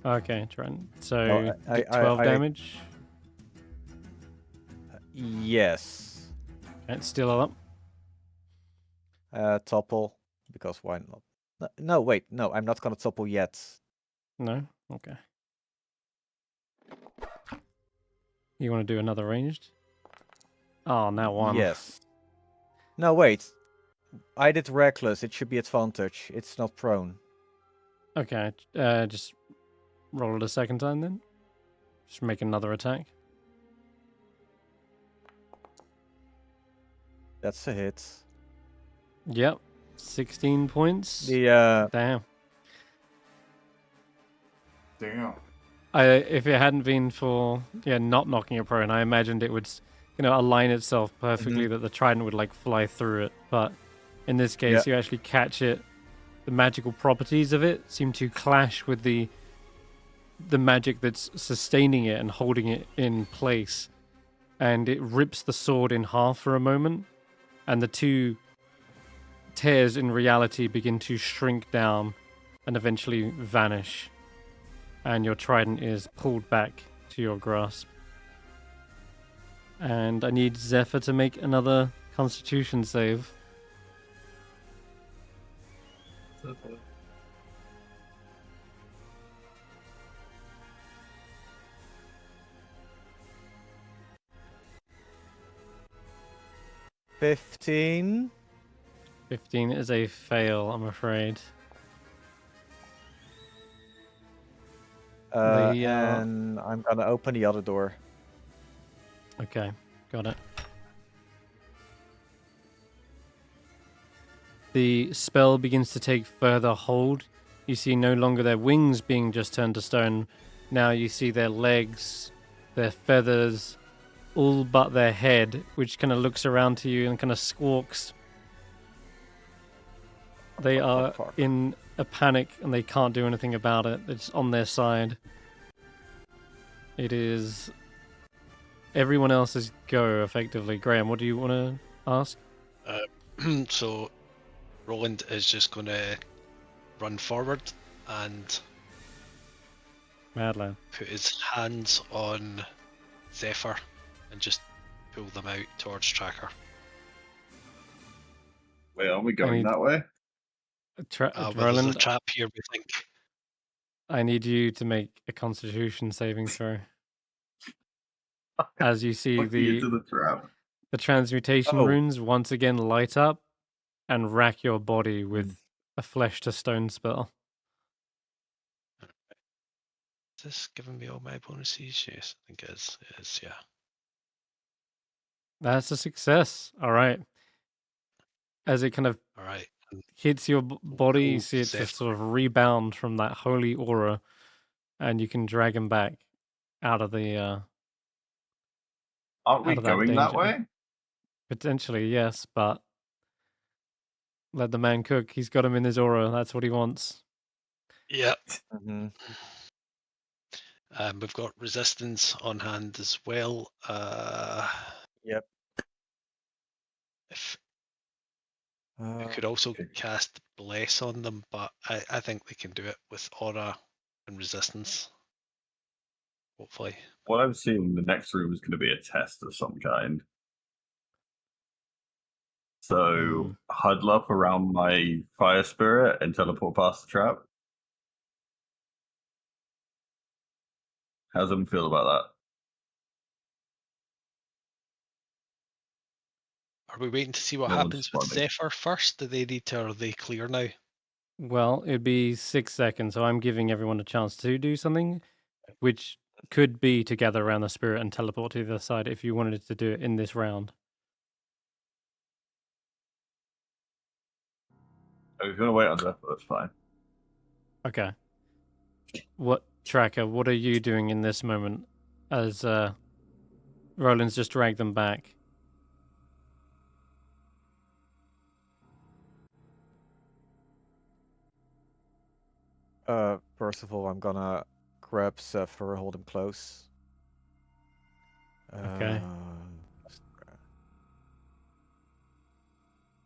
Okay, Trent. So No, 12 damage. Yes. It's still up. Topple, because why not? No, wait, no, I'm not gonna topple yet. No? Okay. You want to do another ranged? Oh, now one. Yes. No, wait. I did reckless. It should be advantage. It's not prone. Okay, just roll it a second time then. Just make another attack. That's a hit. Yep. 16 points. The Damn. Dingo. If it hadn't been for not knocking it prone, I imagined it would, align itself perfectly that the trident would like fly through it. But in this case, you actually catch it. The magical properties of it seem to clash with the magic that's sustaining it and holding it in place, and it rips the sword in half for a moment, and the two tears in reality begin to shrink down and eventually vanish. And your trident is pulled back to your grasp. And I need Zephyr to make another Constitution save. Okay. $15. 15 is a fail, I'm afraid. And I'm gonna open the other door. Okay, got it. The spell begins to take further hold. You see no longer their wings being just turned to stone. Now you see their legs, their feathers, all but their head, which kind of looks around to you and kind of squawks. They are in a panic and they can't do anything about it. It's on their side. It is everyone else's go, effectively. Graham, what do you want to ask? So Roland is just going to run forward and Mad lad. put his hands on Zephyr and just pull them out towards Tracker. Wait, are we going that way? Well, there's a Roland, trap here, we think. I need you to make a Constitution saving throw. As you see the trap. the transmutation runes once again light up and rack your body with a flesh to stone spell. Is this giving me all my bonuses? Yes, I think it is. It is, yeah. That's a success. All right. As it kind of All right. hits your body, you see it just sort of rebound from that holy aura, and you can drag him back out of the. Aren't we going that way? Potentially, yes, but let the man cook. He's got him in his aura. That's what he wants. Yep. Mm-hmm. We've got resistance on hand as well. Yep. If we could also cast Bless on them, but I think they can do it with aura and resistance. Hopefully. What I'm seeing, the next room is going to be a test of some kind. So huddle up around my fire spirit and teleport past the trap. How does everyone feel about Are we waiting to see what No one's happens with responding. Zephyr first? Do they need to, or are they clear now? Well, it'd be 6 seconds, so I'm giving everyone a chance to do something, which could be to gather around the spirit and teleport to the other side if you wanted to do it in this round. that? If you want to wait on that, that's fine. Okay. What, Tracker, what are you doing in this moment as Roland's just dragged them back? First of all, I'm gonna grab Zephyr, hold him close. Okay.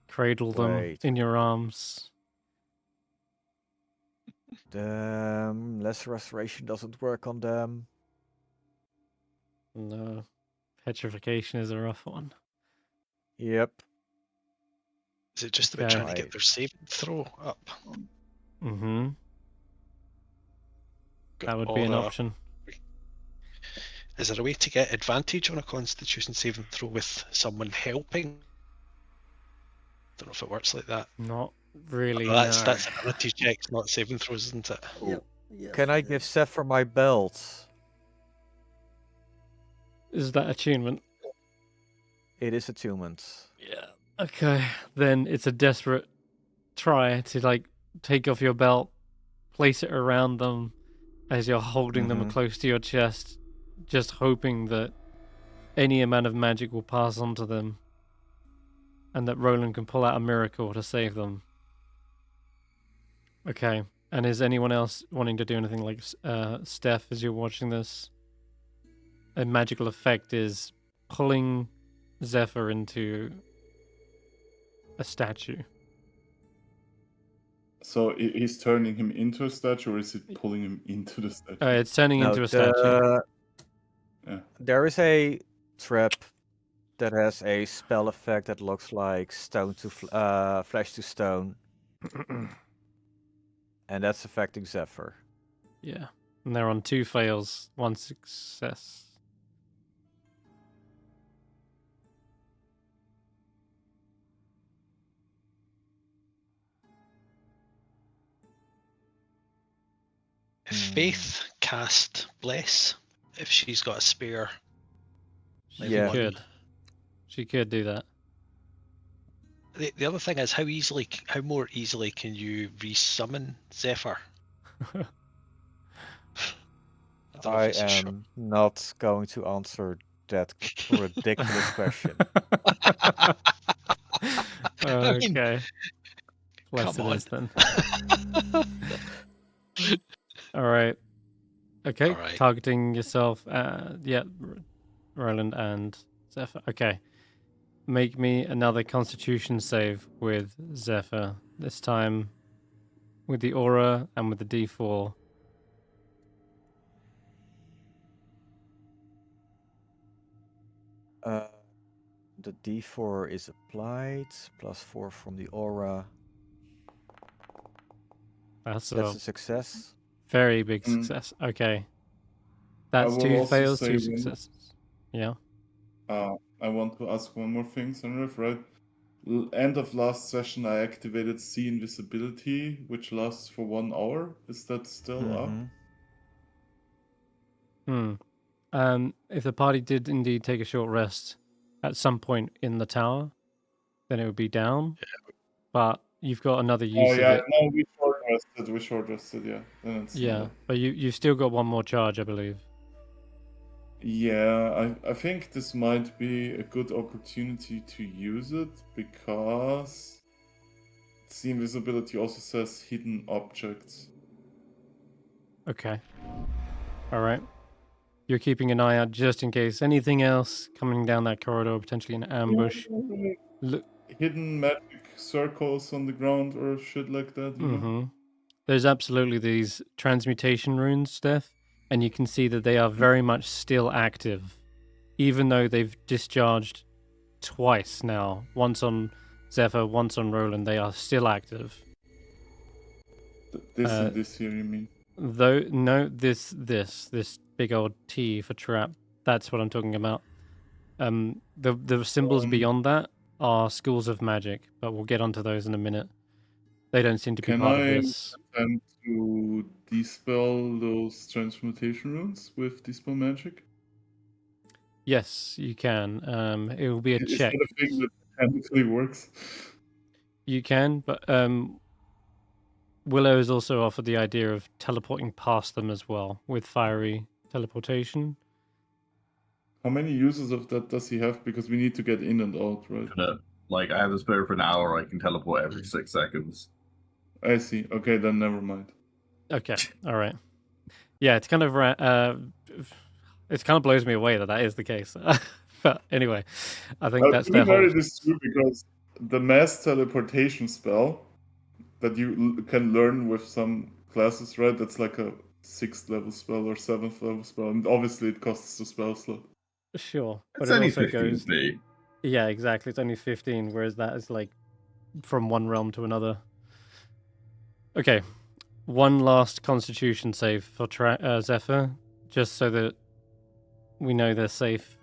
Cradle them Wait. in your arms. Lesser restoration doesn't work on them. No. Petrification is a rough one. Yep. Is it just about Okay. trying to get their saving throw up? Mm-hmm. That would be Or, an option. is there a way to get advantage on a Constitution saving throw with someone helping? Don't know if it works like that. Not really, Oh, that's no. ability checks, not saving throws, isn't it? Can I give Zephyr my belt? Is that attunement? It is attunement. Yeah. Okay, then it's a desperate try to, like, take off your belt, place it around them as you're holding them close to your chest, just hoping that any amount of magic will pass on to them and that Roland can pull out a miracle to save them. Okay, and is anyone else wanting to do anything like Stef as you're watching this? A magical effect is pulling Zephyr into a statue. So he's turning him into a statue, or is it pulling him into the statue? It's turning No, into a statue. Yeah. There is a trap that has a spell effect that looks like stone to flesh to stone, and that's affecting Zephyr. Yeah, and they're on 2 fails, 1 success. If Faith cast Bless, if she's got a spare. She Yeah. could. She could do that. The other thing is, how more easily can you resummon Zephyr? don't know I if it's a shot. am not going to answer that ridiculous question. I mean, Okay. Bless come it on. is then. All right. Okay. All right. Targeting yourself. Yeah, Roland and Zephyr. Okay. Make me another Constitution save with Zephyr. This time with the aura and with the D4. The D4 is applied, +4 from the aura. That's That's a a success. very big success. Okay. That's will 2 also fails, say 2 one- successes. Yeah. I want to ask one more thing, Senrith, right? End of last session, I activated See Invisibility, which lasts for 1 hour. Is that still up? If the party did indeed take a short rest at some point in the tower, then it would be down. But you've got another use Oh of yeah, it. no, we short rested, yeah. Then it's not Yeah, up. but you've still got one more charge, I believe. Yeah, I think this might be a good opportunity to use it because See Invisibility also says hidden objects. Okay. All right. You're keeping an eye out just in case anything else coming down that corridor, potentially an ambush. Look. Hidden magic circles on the ground or shit like that, you know? There's absolutely these transmutation runes, Steph, and you can see that they are very much still active, even though they've discharged twice now. Once on Zephyr, once on Roland. They are still active. This here, you mean? Though no, this big old T for trap. That's what I'm talking about. The symbols beyond that are schools of magic, but we'll get onto those in a minute. They don't seem to be Can part of I this. attempt to dispel those transmutation runes with dispel magic? Yes, you can. It will be a Is check. that a thing that mechanically works? You can, but Willow has also offered the idea of teleporting past them as well with fiery teleportation. How many uses of that does he have? Because we need to get in and out, right? Like, I have the spirit for an hour, I can teleport every 6 seconds. I see. Okay, then never mind. Okay, all right. Yeah, it's kind of it kind of blows me away that is the case. But anyway, I think that's To be their fair, whole. it is true because the mass teleportation spell that you can learn with some classes, right? That's like a 6th level spell or 7th level spell, and obviously it costs a spell slot. Sure, but It's it only also 15 goes. feet. Yeah, exactly. It's only 15, whereas that is like from one realm to another. Okay, one last Constitution save for Zephyr, just so that we know they're safe.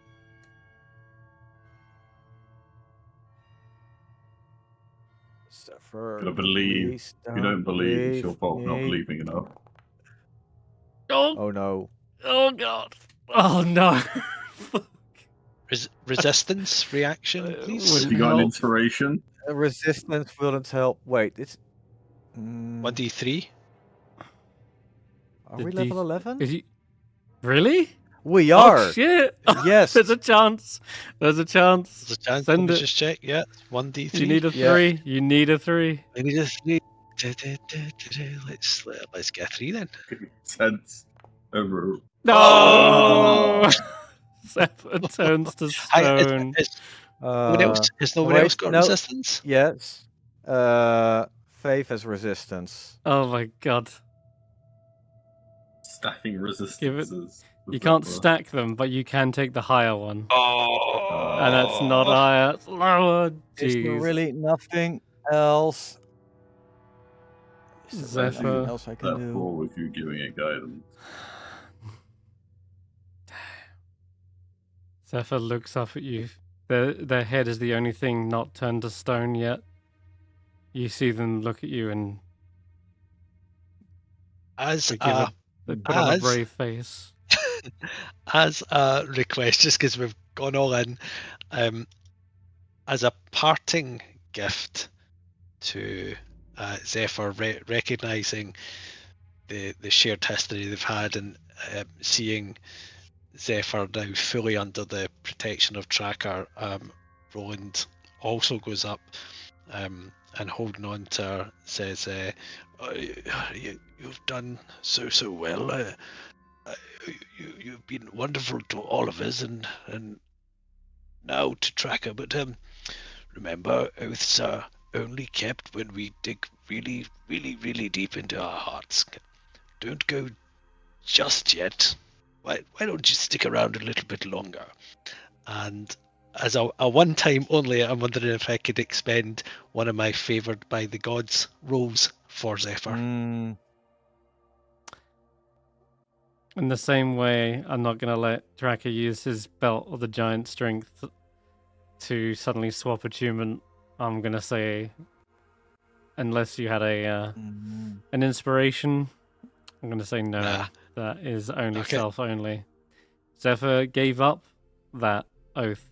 Zephyr, Gotta believe. please If you don't believe, it's your leave fault for not me. believing enough. Oh no. Oh god! Oh no! Resistance reaction, please. Wouldn't You got an help. inspiration? Resistance wouldn't help. Wait, it's. 1d3. Are we level 11? Is he really? We Oh are. shit! Yes. There's a chance. There's a chance. There's a chance. Send Let me it. just check. Yeah, 1d3. You need a Yeah. 3. You need a 3. I need a 3. Let's get a 3 then. Sense over. No! Zephyr turns to stone. Has nobody else got no. resistance? Yes. Faith has resistance. Oh my god. Stacking Give it. resistances. You can't stack them, but you can take the higher one. Oh. And that's not higher, it's lower. Is there Jeez. really nothing else? Is there really Zephyr. nothing else I can do? Therefore, with you giving it guidance. Zephyr looks up at you. Their head is the only thing not turned to stone yet. You see them look at you and As they put on a brave face. as a request, just because we've gone all in, as a parting gift to Zephyr, recognizing the shared history they've had and seeing Zephyr now fully under the protection of Tracker, Roland also goes up and holding on to her says, you've done so well. You've been wonderful to all of us and now to Tracker, but remember, oaths are only kept when we dig really, really, really deep into our hearts. Don't go just yet. Why don't you stick around a little bit longer? And as a one time only, I'm wondering if I could expend one of my favoured by the gods rolls for Zephyr. In the same way, I'm not going to let Tracker use his belt or the giant strength to suddenly swap attunement. I'm going to say, unless you had an inspiration, I'm going to say no. Nah. That is only self only. Zephyr gave up that oath.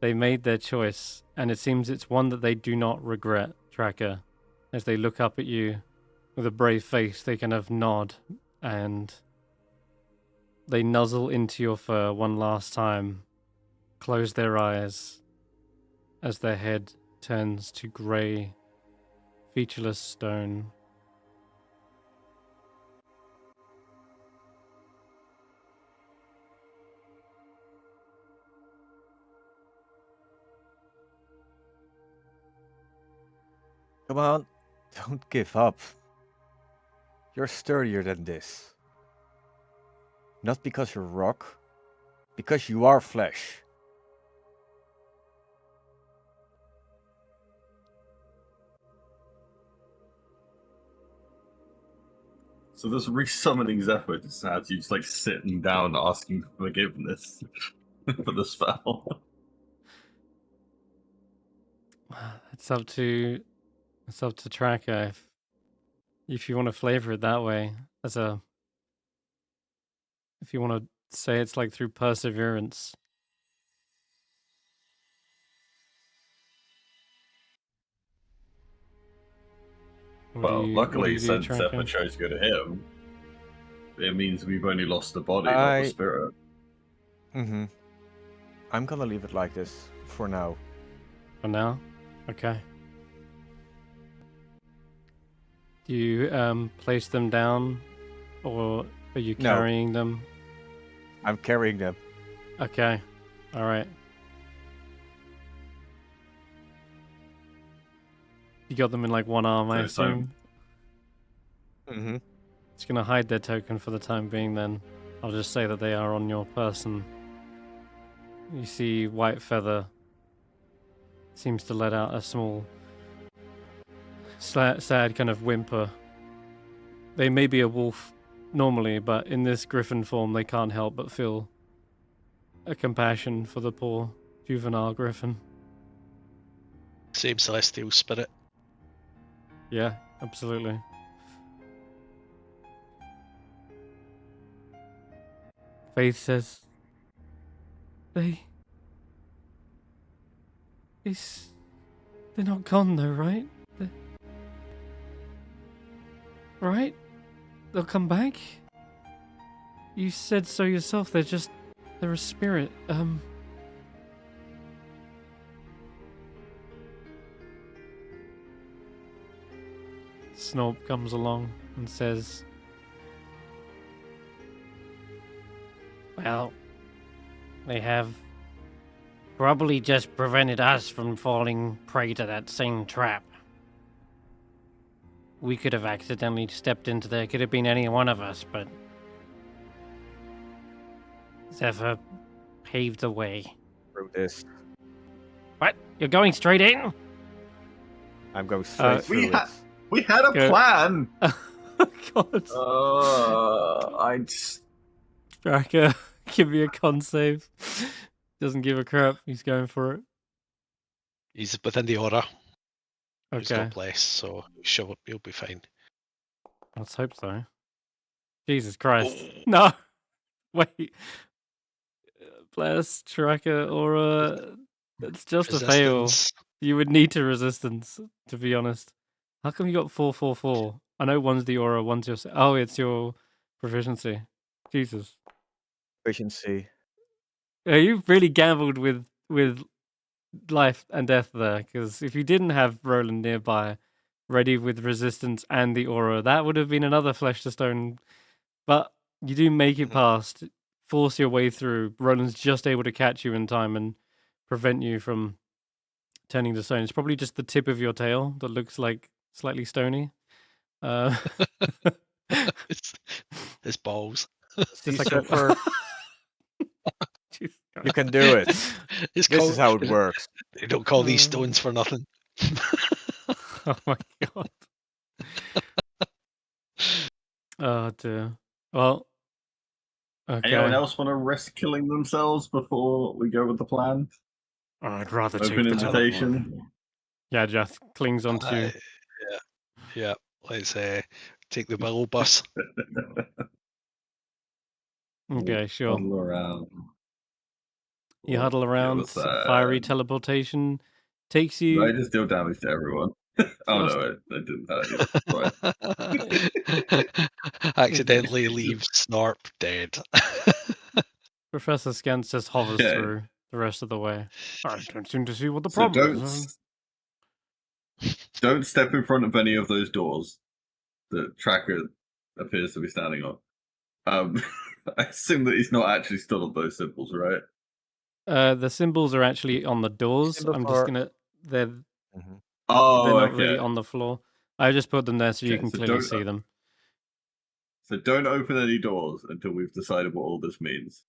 They made their choice, and it seems it's one that they do not regret, Tracker. As they look up at you with a brave face, they kind of nod and they nuzzle into your fur one last time, close their eyes as their head turns to grey, featureless stone. Come on, don't give up. You're sturdier than this. Not because you're rock, because you are flesh. So this resummoning Zephyr just has you just like sitting down asking forgiveness for the spell. It's up to Tracker if you want to flavor it that way. If you want to say it's like through perseverance. Well, luckily, do, since Tracker? Zephyr chose to go to him, it means we've only lost the body, not the I- spirit. Mm-hmm. I'm gonna leave it like this for now. For now? Okay. Do you place them down, or are you No. carrying them? I'm carrying them. Okay. All right. You got them in like one arm, I So- assume. Mm-hmm. It's gonna hide their token for the time being. Then I'll just say that they are on your person. You see, White Feather seems to let out a small, sad kind of whimper. They may be a wolf normally, but in this griffin form, they can't help but feel a compassion for the poor juvenile griffin. Same celestial spirit. Yeah, absolutely. Faith says, they're not gone though, right? Right? They'll come back? You said so yourself, they're a spirit. Snorp comes along and says, well, they have probably just prevented us from falling prey to that same trap. We could have accidentally stepped into there. Could have been any one of us, but Zephyr paved the way. Through this. What? You're going straight in? I'm going straight we through it. We had a Go. plan! God. I just... Tracker, give me a con save. Doesn't give a crap. He's going for it. He's within the aura. He's Okay. not blessed, so he'll be fine. Let's hope so. Jesus Christ. Oh. No! Wait. Bless, Tracker, Aura. It's just a fail. Resistance. You would need to resistance, to be honest. How come you got 444? I know one's the aura, one's your... Oh, it's your proficiency. Jesus. Efficiency. Yeah, you've really gambled with life and death there, because if you didn't have Roland nearby, ready with resistance and the aura, that would have been another flesh to stone. But you do make it past, force your way through. Roland's just able to catch you in time and prevent you from turning to stone. It's probably just the tip of your tail that looks like slightly stony. His balls. Just like Zephyr, Jesus you Christ. can do it. It's This called- is how it works. They don't call these stones for nothing. Oh my god. Oh dear. Well, okay. Anyone else want to risk killing themselves before we go with the plan? I'd rather take Open the teleport. invitation. Yeah, Jeff clings onto you. Yeah. Let's take the Willow bus. Okay, sure. Huddle around. You huddle around. what's that? Fiery teleportation takes Did you. I just deal damage to everyone? Oh Just- no, I didn't. Right. Accidentally leaves Snorp dead. Professor Scans just hovers Okay. through the rest of the way. I don't seem to see what the So problem is. don't step in front of any of those doors that Tracker appears to be standing on. I assume that he's not actually stood on those symbols, right? The symbols are actually on the doors. Symbols I'm just are- gonna. They're Mhm. Oh, they're not okay. really on the floor. I just put them there so you Okay, can so clearly don't- see them. So don't open any doors until we've decided what all this means.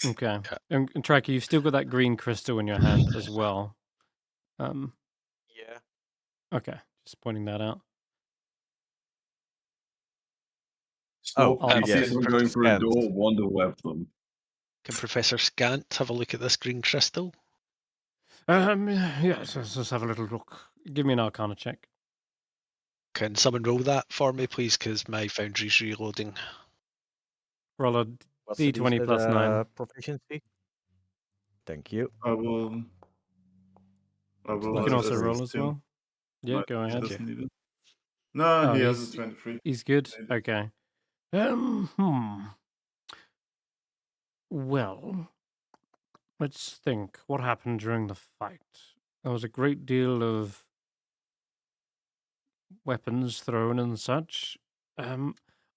Okay. Yeah. And Tracker, you've still got that green crystal in your hand as well. Yeah. Okay, just pointing that out. Oh, If you see yes. someone press going the through a scan. door, wonder web them. Can Professor Scant have a look at this green crystal? Yes, let's just have a little look. Give me an Arcana check. Can someone roll that for me, please? Because my foundry's reloading. Roll a What's the D20 plus 9. proficiency? Thank you. I will. You can also assist roll as him. well. Yeah, No, go he ahead. doesn't need it. No, Oh, he has he's- a 23. He's good. Maybe. Okay. Well, let's think. What happened during the fight? There was a great deal of weapons thrown and such.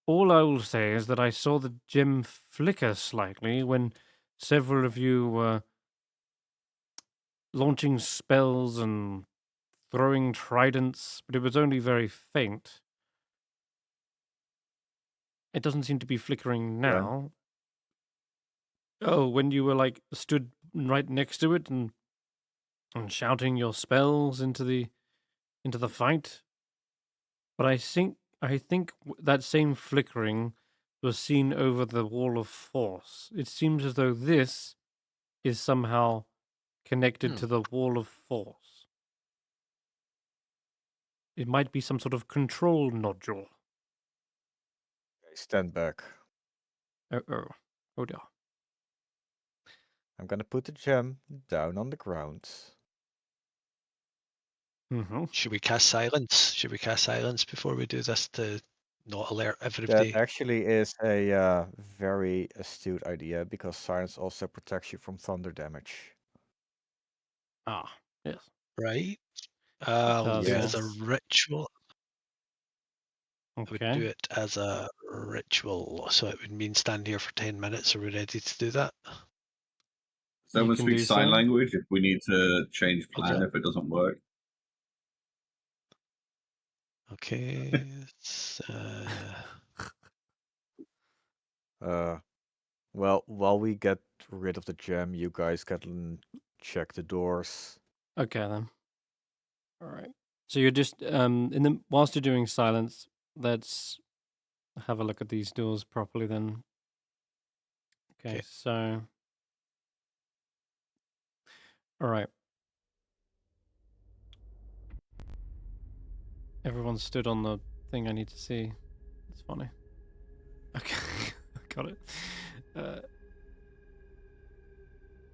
All I will say is that I saw the gem flicker slightly when several of you were launching spells and throwing tridents, but it was only very faint. It doesn't seem to be flickering now. Oh, when you were like stood right next to it and shouting your spells into the fight. But I think that same flickering was seen over the wall of force. It seems as though this is somehow connected to the wall of force. It might be some sort of control nodule. Okay, stand back. Oh dear. I'm gonna put the gem down on the ground. Mm-hmm. Should we cast silence? Should we cast silence before we do this to not alert That everybody? actually is a very astute idea because silence also protects you from thunder damage. Ah, yes. Right? I'll does, do it as a yes. ritual. I would do Okay. it as a ritual. So it would mean stand here for 10 minutes. Are we ready to do that? Someone can speaks do sign so. language if we need to change plan Yeah. if it doesn't work. Okay. Well, while we get rid of the gem, you guys can check the doors. Okay then. All right. So you're just whilst you're doing silence, let's have a look at these doors properly then. Okay, Okay. so all right. Everyone stood on the thing I need to see. It's funny. Okay, got it.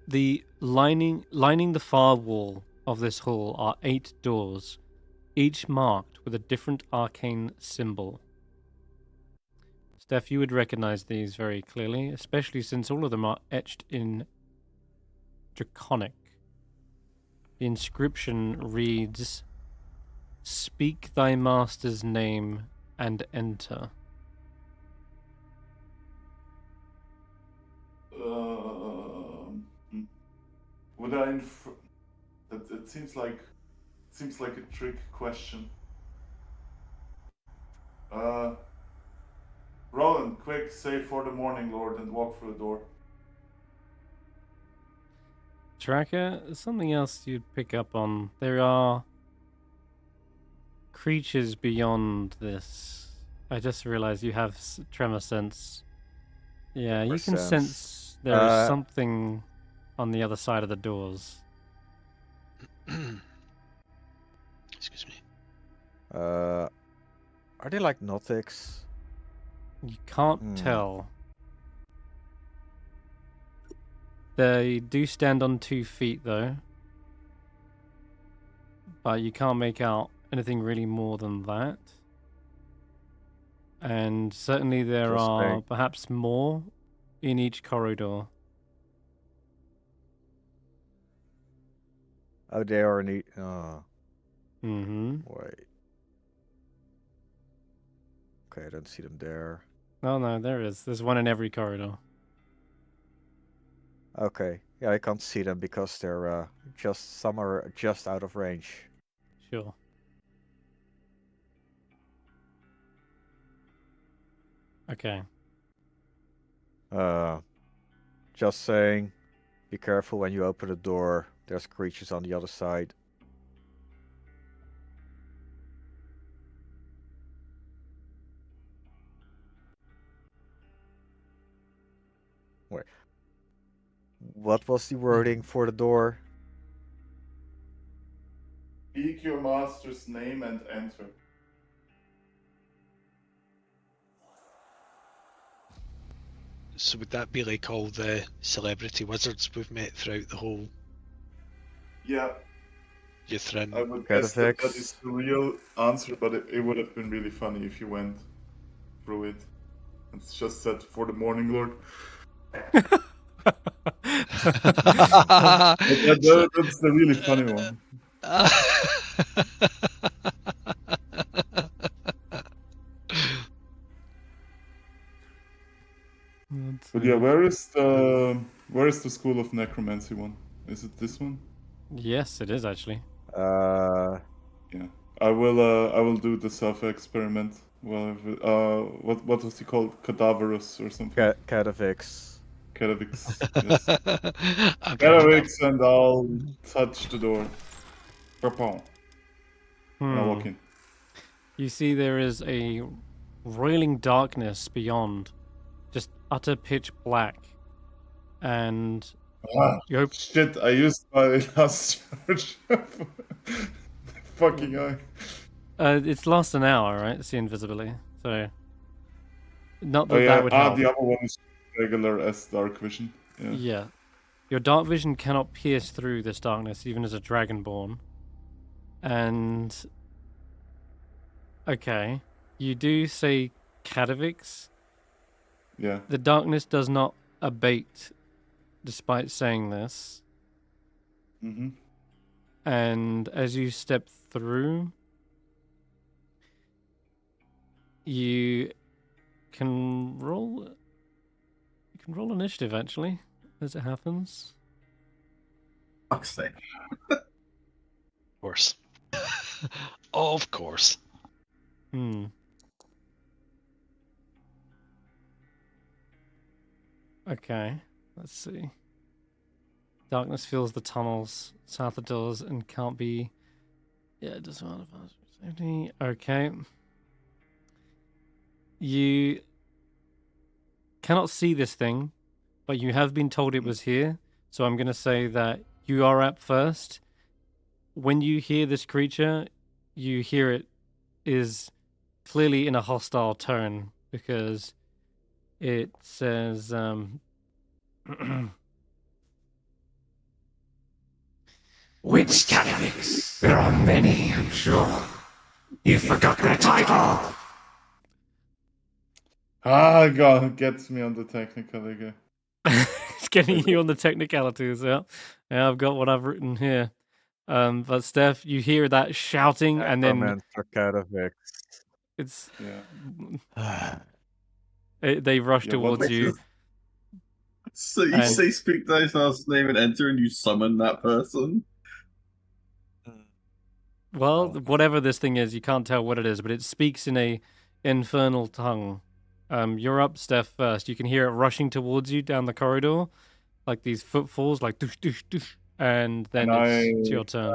The lining the far wall of this hall are 8 doors, each marked with a different arcane symbol. Steph, you would recognize these very clearly, especially since all of them are etched in Draconic. The inscription reads, "Speak thy master's name and enter." Would I? It seems like a trick question. Roland, quick, say for the morning, Lord, and walk through the door. Tracker, something else you'd pick up on. There are creatures beyond this. I just realized you have tremor sense. Yeah, you can sense there is something on the other side of the doors. Excuse me. Are they like Gnostics? You can't tell. They do stand on 2 feet though, but you can't make out anything really more than that. And certainly there are perhaps more in each corridor. Oh, they are in the. Wait. Okay, I don't see them there. Oh no, there is. There's one in every corridor. Okay, yeah, I can't see them because they're some are just out of range. Sure. Okay. Just saying, be careful when you open the door. There's creatures on the other side. What was the wording for the door? Speak your master's name and enter. So would that be like all the celebrity wizards we've met throughout the whole Yeah, Ythrin? I would guess that Catafix. is the real answer, but it would have been really funny if you went through it. It's just said for the Morning Lord. That's the really funny one. But yeah, where is the School of Necromancy one? Is it this one? Yes, it is actually. Yeah, I will do the self experiment. Well, what was he called? Cadaverous or something? Catafix. Cadavix. Yes. I'm Cadavix, and I'll touch the door. Ba-boom. And I walk in. You see there is a roiling darkness beyond, just utter pitch black. And you hope Shit, I used my last charge. Fucking eye. it's lasts an hour, right? It's the invisibility. So not that Oh yeah, that would help. the other one is regular as dark vision. Yeah. Yeah. Your dark vision cannot pierce through this darkness, even as a dragonborn. And okay, you do say Cadavix. Yeah. The darkness does not abate despite saying this. Mm-hmm. And as you step through, you can roll initiative actually, as it happens. Fuck's sake. Of course. Of course. Okay, let's see. Darkness fills the tunnels south of doors and can't be. Yeah, it doesn't matter. Safety. Okay. You cannot see this thing, but you have been told it was here. So I'm going to say that you are up first. When you hear this creature, you hear it is clearly in a hostile tone because it says, Which Cadavix? There are many, I'm sure. You forgot their title. God, gets me on the technical again. it's getting you on the technicalities. Yeah, I've got what I've written here. But Stef, you hear that shouting, and then Necromancer Catafix. it's Yeah. they rush Yeah, towards what- you. So you And- say speak thy last name and enter, and you summon that person? Well, Oh. whatever this thing is, you can't tell what it is, but it speaks in a infernal tongue. You're up, Steph, first. You can hear it rushing towards you down the corridor, like these footfalls, like doosh, doosh, doosh, and then it's your turn.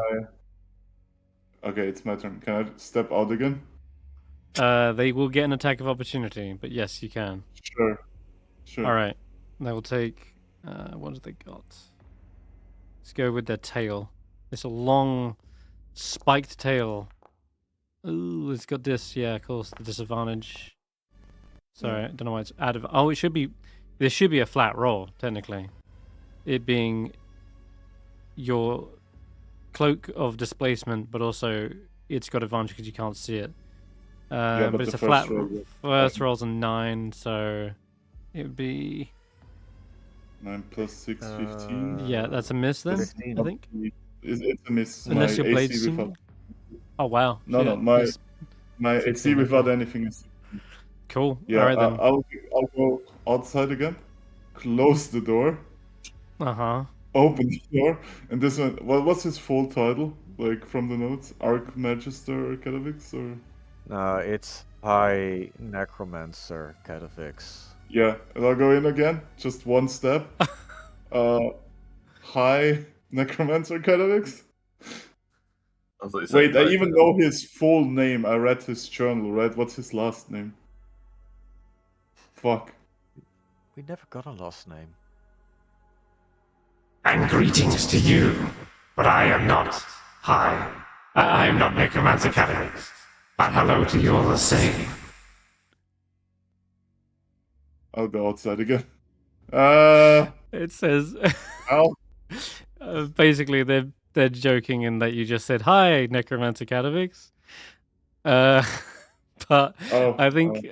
Okay, it's my turn. Can I step out again? They will get an attack of opportunity, but yes, you can. Sure. All right, they will take. What have they got? Let's go with their tail. It's a long, spiked tail. Ooh, it's got this. Yeah, of course, the disadvantage. Sorry, I don't know why it's out of. Oh, it should be. This should be a flat roll, technically. It being your cloak of displacement, but also it's got advantage because you can't see it. Yeah, but but it's the a flat. first roll was First roll's a 9, so it would be. 9 plus 6, 15. Yeah, that's a miss then. 15. I think. It's a miss. Unless My your blade's AC without, Oh wow. No, shit. no, my- Yes. my 16, AC without okay. anything is. Cool. Yeah, All right then. I'll go outside again, close the door, open the door, and this one. What's his full title? Like from the notes, Archmagister or Cadavix or? No, it's High Necromancer Catafix. Yeah, and I'll go in again. Just one step. High Necromancer Cadavix. I was like, Wait, I right, even know his full name. I read his journal, right? What's his last name? Fuck. We never got a last name. And greetings to you. But I am not. Hi. I am not Necromancer Catarax. But hello to you all the same. I'll go outside again. It says Well, basically they're joking in that you just said hi, Necromancer Catavix. But I think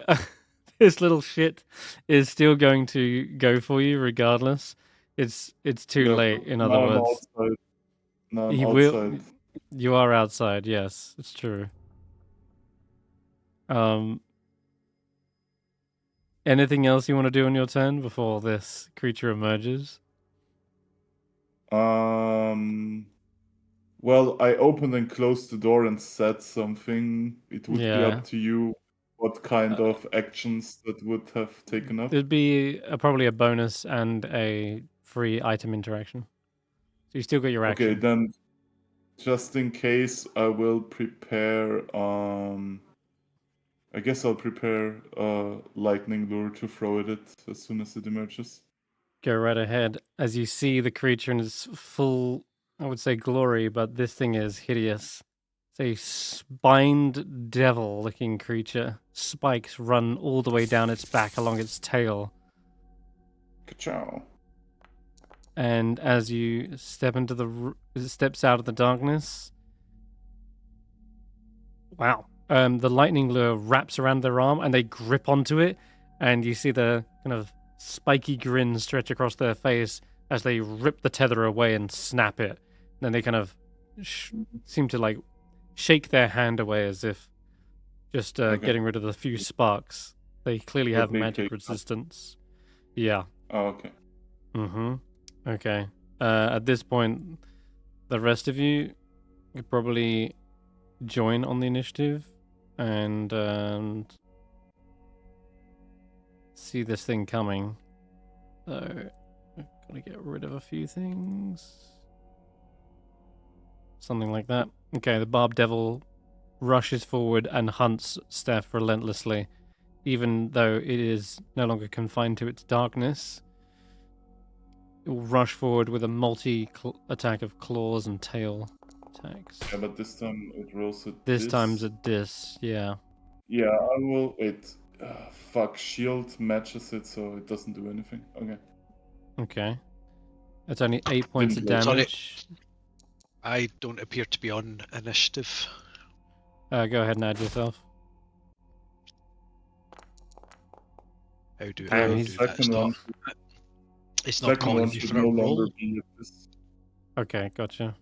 this little shit is still going to go for you regardless. It's too yeah, late. In now other I'm words, outside. Now I'm he outside. will. You are outside. Yes, it's true. Anything else you want to do on your turn before this creature emerges? Well, I opened and closed the door and said something. It would be Yeah. up to you what kind of actions that would have taken up. There'd be probably a bonus and a free item interaction. So you still got your action. Okay, then just in case, I will prepare. I guess I'll prepare lightning lure to throw at it as soon as it emerges. Go right ahead. As you see the creature in its full, I would say glory, but this thing is hideous. It's a spined devil-looking creature. Spikes run all the way down its back along its tail. Ka-chow. And as you step into it steps out of the darkness. Wow. The lightning lure wraps around their arm and they grip onto it, and you see the kind of spiky grin stretch across their face as they rip the tether away and snap it. And then they kind of seem to like shake their hand away as if just getting rid of the few sparks. They clearly have They magic take resistance. Yeah. Oh, okay. Mm-hmm. Okay. At this point, the rest of you could probably join on the initiative and see this thing coming. So, I've got to get rid of a few things. Something like that. Okay, the Barb Devil rushes forward and hunts Stef relentlessly, even though it is no longer confined to its darkness. It will rush forward with a multi-attack of claws and tail attacks. Yeah, but this time it rolls at This time's a dis, yeah. Yeah, I will. It. Fuck, shield matches it, so it doesn't do anything. Okay. Okay. It's only 8 points of Didn't damage. I don't appear to be on initiative. Go ahead and add yourself. How do Damn, I he's- do that? It's not Second calling one me should for no a roll. longer be at this. Okay, gotcha.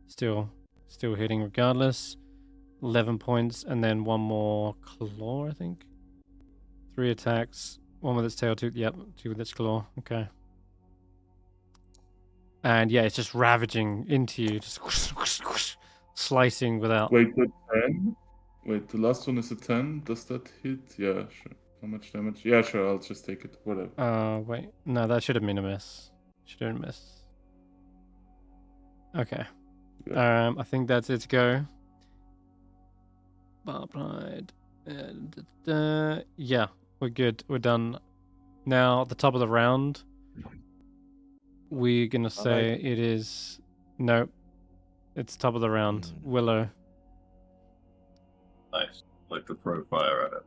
Still hitting regardless. 11 points, and then one more claw, I think. 3 attacks. One with its tail, 2 with its claw. Okay. And yeah, it's just ravaging into you, just slicing without. Wait, the 10? Wait, the last one is a 10. Does that hit? Yeah, sure. How much damage? Yeah, sure. I'll just take it. Whatever. Wait. No, that should have been a miss. Should have been a miss. Okay. I think that's it to go. Barbed. Yeah, we're good. We're done. Now, at the top of the round, we're going to say it is... No. It's top of the round. Willow. Nice. Like to throw fire at it.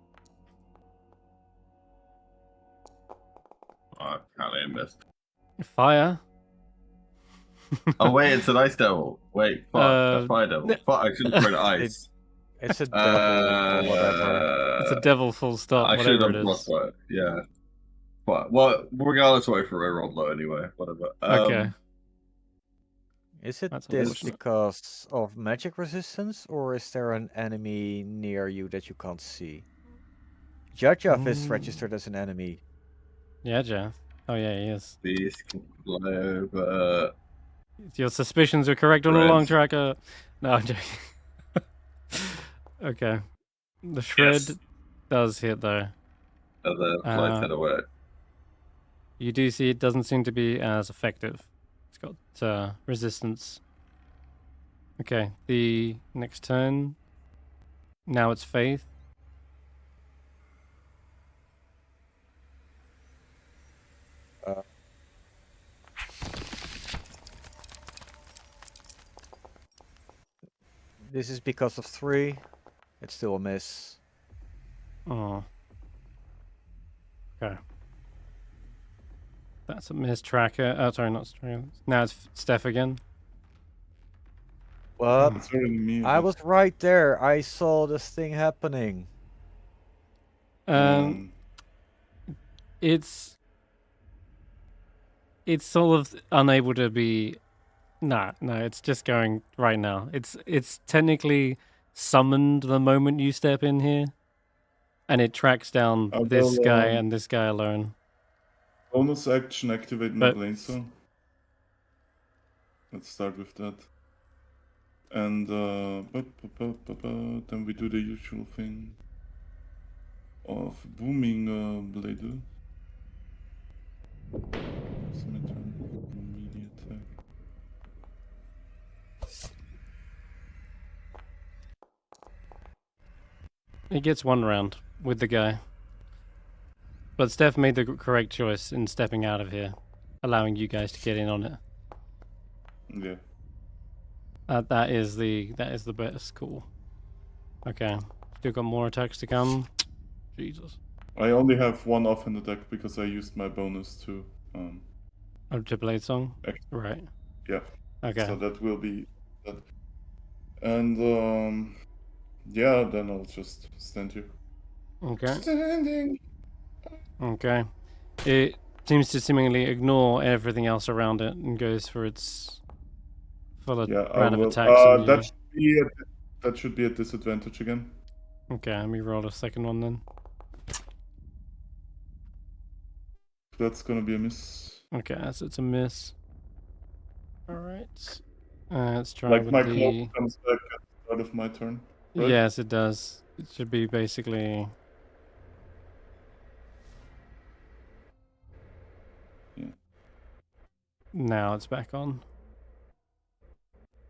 Oh, I missed. Fire? Oh wait, it's an ice devil. Wait, fuck, a fire devil. Fuck, I shouldn't throw the ice. It's a devil or whatever. It's a devil full stop, I should whatever have it done is. frostbite. Yeah. But well, regardless, I threw a rolled low anyway. Whatever. Okay. Is it That's this unfortunate. because of magic resistance, or is there an enemy near you that you can't see? Jajav is registered as an enemy. Yeah, Jeff. Oh yeah, he is. These can fly over. Your suspicions were correct all Red. along, Tracker. No, I'm joking. Okay. The shred does hit though. And then flies head away. You do see it doesn't seem to be as effective. It's got resistance. Okay, the next turn. Now it's Faith. This is because of 3. It's still a miss. Oh. Okay. That's a miss tracker. Oh, sorry, not tracker. Now it's Stef again. What? It's already me. I but- was right there. I saw this thing happening. Um, it's sort of unable to be. No, it's just going right now. It's technically summoned the moment you step in here, and it tracks down I this will, guy and this guy alone. bonus action activate my But- blade zone. Let's start with that. And then we do the usual thing of booming blade. It's my turn. Immediate attack. It gets 1 round with the guy. But Steph made the correct choice in stepping out of here, allowing you guys to get in on it. Yeah. That is the best call. Okay, still got more attacks to come. Jesus. I only have 1 offhand attack because I used my bonus to Oh, to Blade Song? Ex- Right. yeah. Okay. So that will be that. And yeah, then I'll just stand here. Okay. Standing. Okay. It seems to seemingly ignore everything else around it and goes for its full Yeah, I round of will. attacks on you. That should be a disadvantage again. Okay, let me roll a second one then. That's gonna be a miss. Okay, so it's a miss. Alright. Let's try Like with my the... cloak comes back at the start of my turn. Right? Yes, it does. It should be basically... Yeah. Now it's back on.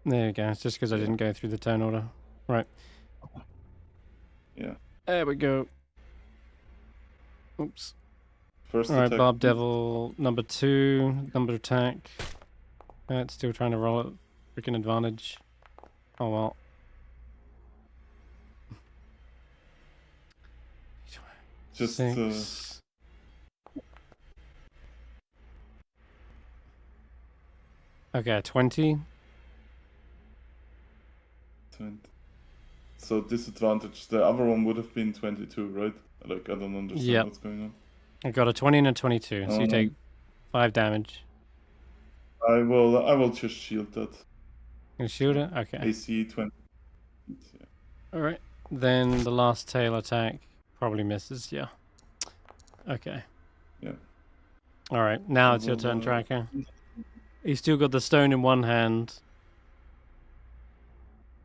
There you go. It's just because I Yeah. didn't go through the turn order. Right. Yeah. There we go. Oops. First Alright, attack. Bob Devil, number 2, number attack. It's still trying to roll at freaking advantage. Oh well. Just 6. Okay, 20. 20. So disadvantage. The other one would have been 22, right? Like I don't understand Yep. what's going on. I got a 20 and a 22, so you take 5 damage. I will just shield that. You shield it? Okay. AC 20. Yeah. Alright. Then the last tail attack probably misses, yeah. Okay. Yeah. Alright, now it's your turn, Tracker. You still got the stone in one hand.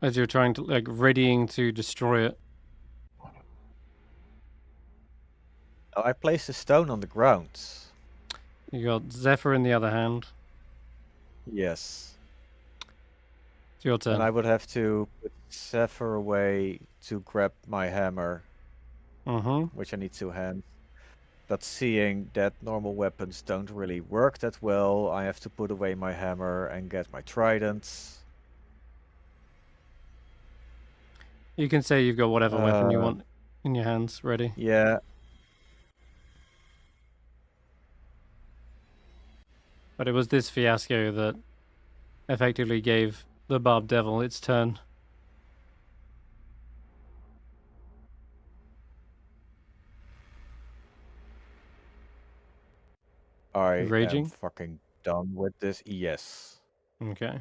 As you're trying to, like, readying to destroy it. Oh, I placed a stone on the ground. You got Zephyr in the other hand. Yes. It's your turn. And I would have to put Zephyr away to grab my hammer, Mm-hmm. which I need 2 hands. But seeing that normal weapons don't really work that well, I have to put away my hammer and get my trident. You can say you've got whatever weapon you want in your hands ready. Yeah. But it was this fiasco that effectively gave the Barb Devil its turn. I Raging? am fucking done with this. Yes. Okay.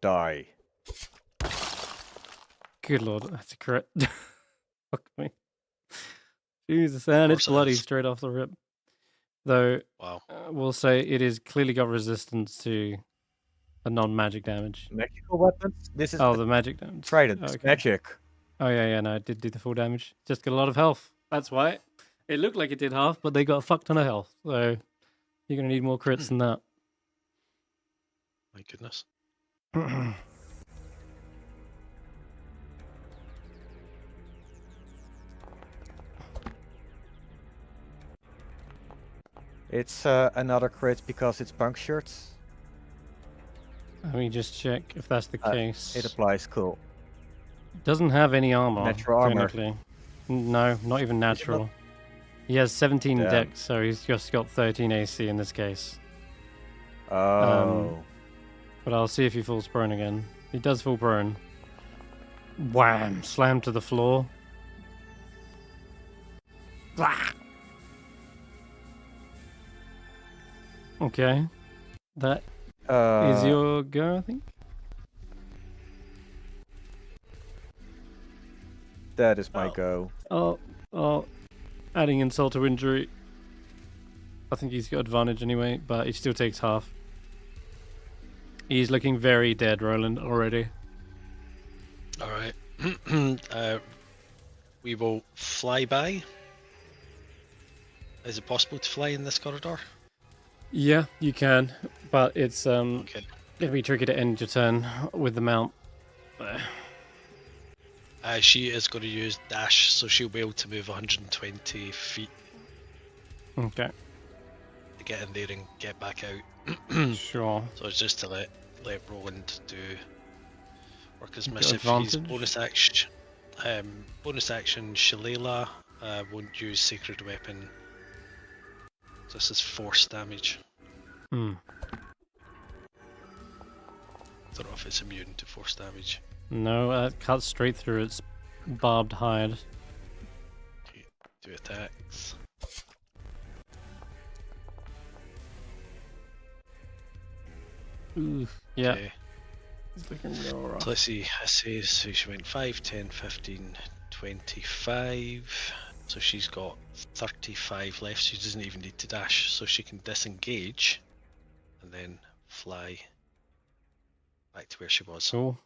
Die. Good lord, that's a crit. Fuck me. Jesus, and it's course it bloody is. straight off the rip. Though, Wow. we'll say it is clearly got resistance to the non-magic damage. Magical weapons? This is Oh, a the magic damage. trident. It's Okay. magic. Oh, yeah, no, it did do the full damage. Just got a lot of health. That's why. It looked like it did half, but they got a fuck ton of health. So, you're going to need more crits than that. My goodness. It's another crit because it's punctured. Let me just check if that's the case. It applies. Cool. Doesn't have any armor. Natural armor. Technically. No, not even not? natural. He has 17 Damn. dex, so he's just got 13 AC in this case. Oh. But I'll see if he falls prone again. He does fall prone. Wham! Slam to the floor. Okay. That is your go, I think? That is my go. Oh. Adding insult to injury. I think he's got advantage anyway, but he still takes half. He's looking very dead, Roland, already. Alright. We will fly by. Is it possible to fly in this corridor? Yeah, you can, but it's Okay. gonna be tricky to end your turn with the mount. She is going to use dash, so she'll be able to move 120 feet Okay, to get in there and get back out. sure. So it's just to let Roland do work his Got missive. He's advantage? bonus action. Shillelagh won't use sacred weapon. So this is force damage. Hmm. Don't know if it's immune to force damage. No, that cuts straight through its barbed hide. Okay, do attacks. Ooh, yeah. Okay. It's looking real rough. So let's see, I say so she went 5, 10, 15, 25. So she's got 35 left. She doesn't even need to dash. So she can disengage and then fly back to where she was. Cool.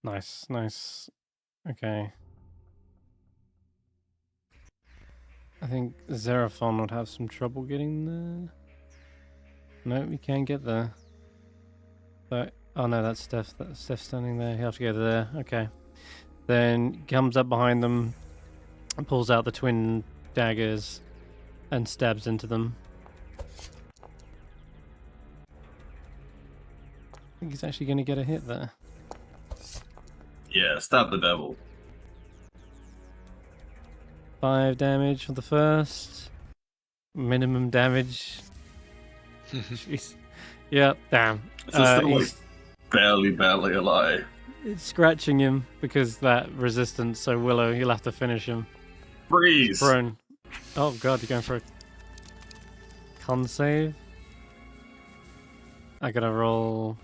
Nice, nice. Okay. I think Xeraphon would have some trouble getting there. No, we can't get there. But oh no, that's Stef. That's Stef standing there. He'll have to go there. Okay. Then comes up behind them, and pulls out the twin daggers, and stabs into them. I think he's actually going to get a hit there. Yeah, stab the devil. 5 damage for the first. Minimum damage. Jeez. Yeah, damn. So still like He's barely alive. it's scratching him because that resistance, so Willow, you'll have to finish him. Freeze! Prone. Oh god, you're going for a con save? I gotta roll.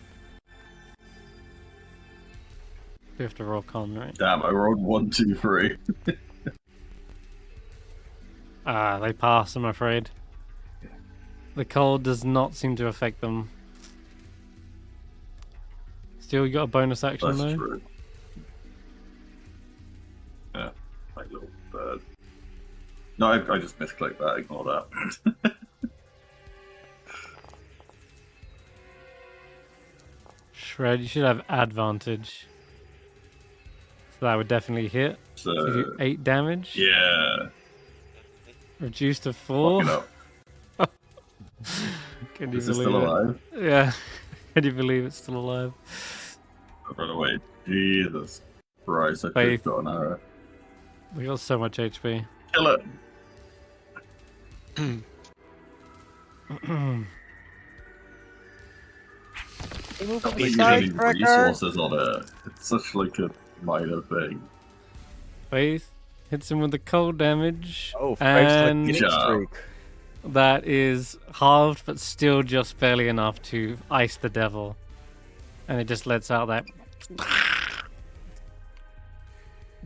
We have to roll con, right? Damn, I rolled 1, 2, 3. Ah, they pass, I'm afraid. The cold does not seem to affect them. Still, you got a bonus action That's though? true. Yeah, like little bird. No, I just misclicked that, ignore that. Shred, you should have advantage. So that would definitely hit. So, So you do 8 damage. yeah, Reduced to 4. fucking up. Can you Is it believe still it? alive? Yeah. Can you believe it's still alive? Run away. Jesus Christ, I could Faith. have got an arrow. We got so much HP. Kill it! Not the using side any tracker. resources on it. It's such like a minor thing. Faith hits him with the cold damage. Oh, and Faith's like Yeah. streak. that is halved, but still just barely enough to ice the devil. And it just lets out that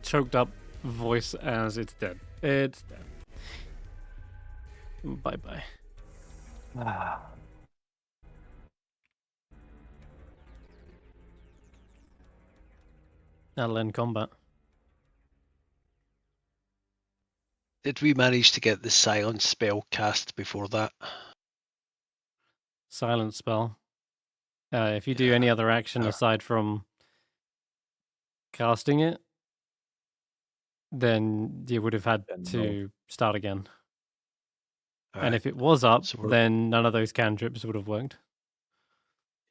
choked up voice as it's dead. It's dead. Bye bye. That'll end combat. Did we manage to get the silence spell cast before that? Silent spell. If you do any other action aside from casting it, then you would have had Then to start again. And Alright, if it was up, So we're- then none of those cantrips would have worked.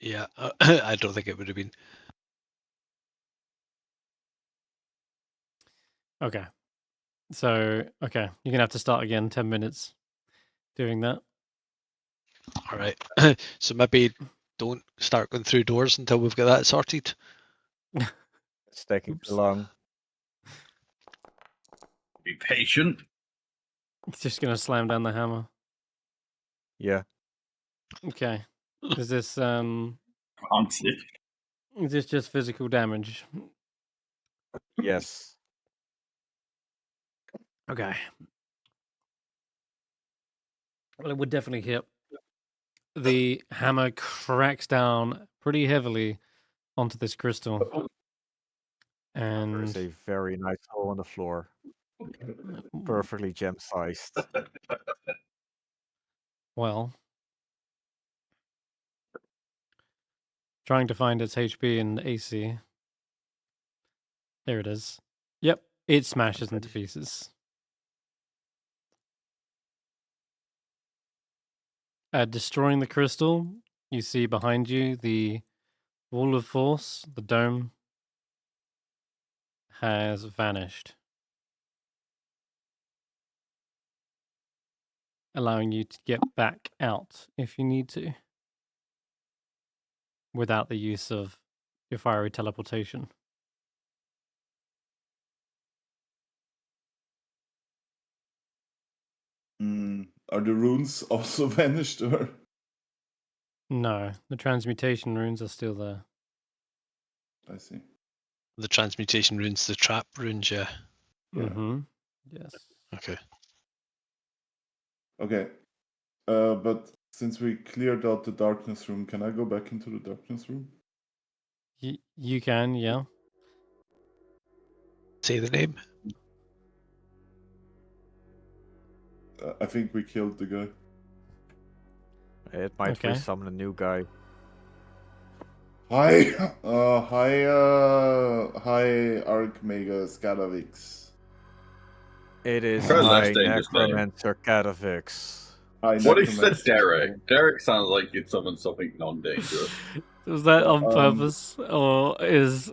Yeah, I don't think it would have been. Okay. So, okay, you're gonna have to start again. 10 minutes doing that. All right. So maybe don't start going through doors until we've got that sorted. It's taking Oops. too long. Be patient. He's just gonna slam down the hammer. Yeah. Okay. Is this Answered. is this just physical damage? Yes. Okay. Well, it would definitely hit. The hammer cracks down pretty heavily onto this crystal. And There's a very nice hole on the floor. Perfectly gem-sized. well, trying to find its HP and AC. There it is. Yep, it smashes into pieces. Destroying the crystal, you see behind you the wall of force, the dome, has vanished, allowing you to get back out if you need to, without the use of your fiery teleportation. Are the runes also vanished, or? No, the transmutation runes are still there. I see. The transmutation runes, the trap runes, yeah. Yeah. Mm-hmm. Yes. Okay. Okay. But since we cleared out the darkness room, can I go back into the darkness room? You can, yeah. Say the name. I think we killed the guy. It might Okay. resummon a new guy. Hi, hi, Archmega Scatavix. It is Very less High dangerous name. Necromancer Catavix. Hi, What if you said Necromancer. Derek? Derek sounds like you'd summon something non-dangerous. Was that on Um, purpose, or is...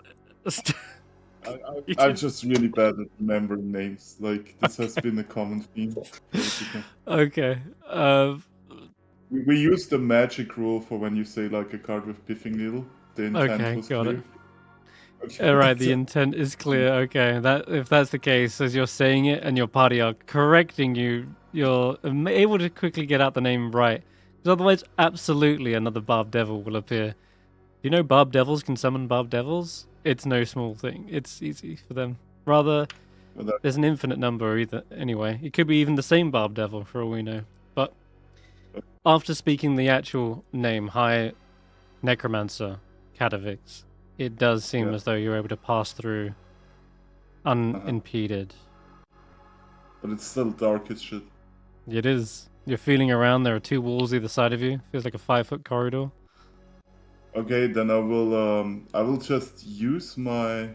I'm just really bad at remembering names. Like, this has been a common theme. Okay. We used the magic rule for when you say like a card with Piffing Needle. The intent Okay, was got clear. it. Okay. All right, the intent is clear. Okay, that if that's the case, as you're saying it and your party are correcting you, you're able to quickly get out the name right. Because otherwise, absolutely another Barb Devil will appear. You know, Barb Devils can summon Barb Devils. It's no small thing. It's easy for them. Rather, Well, that- there's an infinite number either. Anyway, it could be even the same Barb Devil for all we know. But after speaking the actual name, High Necromancer Catavix, it does seem Yeah. as though you're able to pass through unimpeded. But it's still dark as shit. It is. You're feeling around. There are two walls either side of you. Feels like a 5-foot corridor. Okay, then I will just use my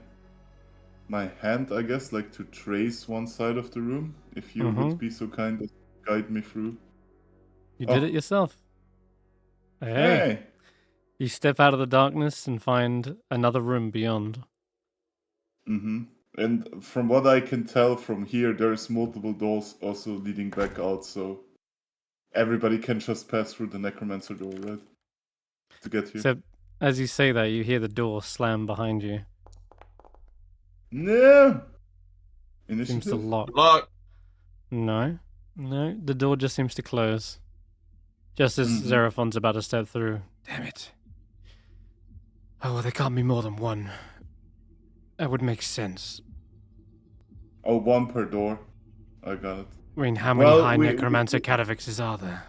hand, I guess, like to trace one side of the room. If you would be so kind as to guide me through. You did Oh. it yourself. Hey. Hey! You step out of the darkness and find another room beyond. Mm-hmm. And from what I can tell from here, there's multiple doors also leading back out, so everybody can just pass through the necromancer door, right? To get here. Except, as you say that, you hear the door slam behind you. No! Seems to Initiative? lock. Look, No, the door just seems to close. Just as Xeraphon's about to step through. Damn it. Oh, well, there can't be more than one. That would make sense. Oh, one per door. I got it. I mean, how many Well, high we- necromancer catavixes are there?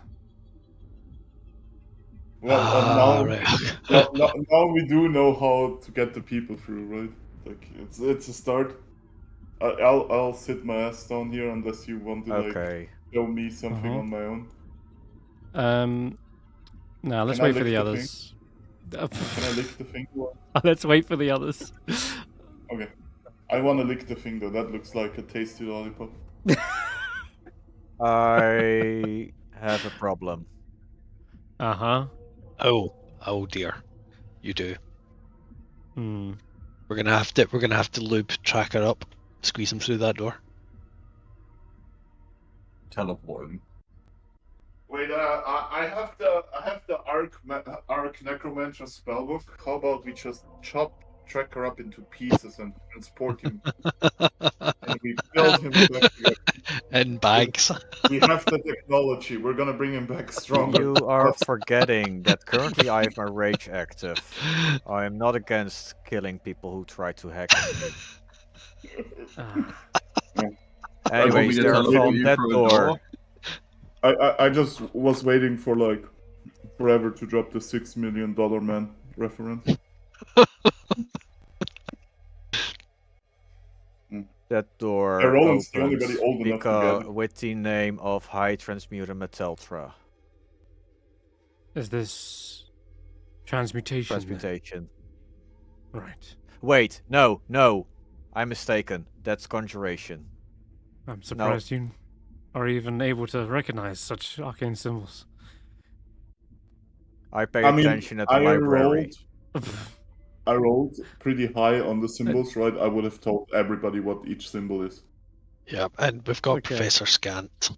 Well, Right. now we do know how to get the people through, right? Like it's a start. I'll sit my ass down here unless you want to like Okay. show me something on my own. No, let's Can I wait for lick the the others. Can I lick the thing? Let's wait for the others. Okay. I want to lick the thing though. That looks like a tasty lollipop. I have a problem. Uh-huh. Oh dear. You do. Hmm. We're gonna have to loop Tracker up, squeeze him through that door. Teleport him. Wait, I have the Arc Necromancer spellbook. How about we just chop Tracker up into pieces and transport him, and we build him back together. In bags. We have the technology. We're gonna bring him back stronger. You are forgetting that currently I have my rage active. I am not against killing people who try to hack me. Ah. Anyways, to they're teleport from you that through a door. I just was waiting for like forever to drop the $6 million man reference. That door Roland's the only opens body old enough to get it. with the name of High Transmuter Metaltra. Is this transmutation? then? Transmutation. Right. Wait, no. I'm mistaken. That's conjuration. I'm surprised you are even able to recognize such arcane symbols. I pay attention at the library. I rolled pretty high on the symbols, right? I would have told everybody what each symbol is. Yeah, and we've got Okay. Professor Scant.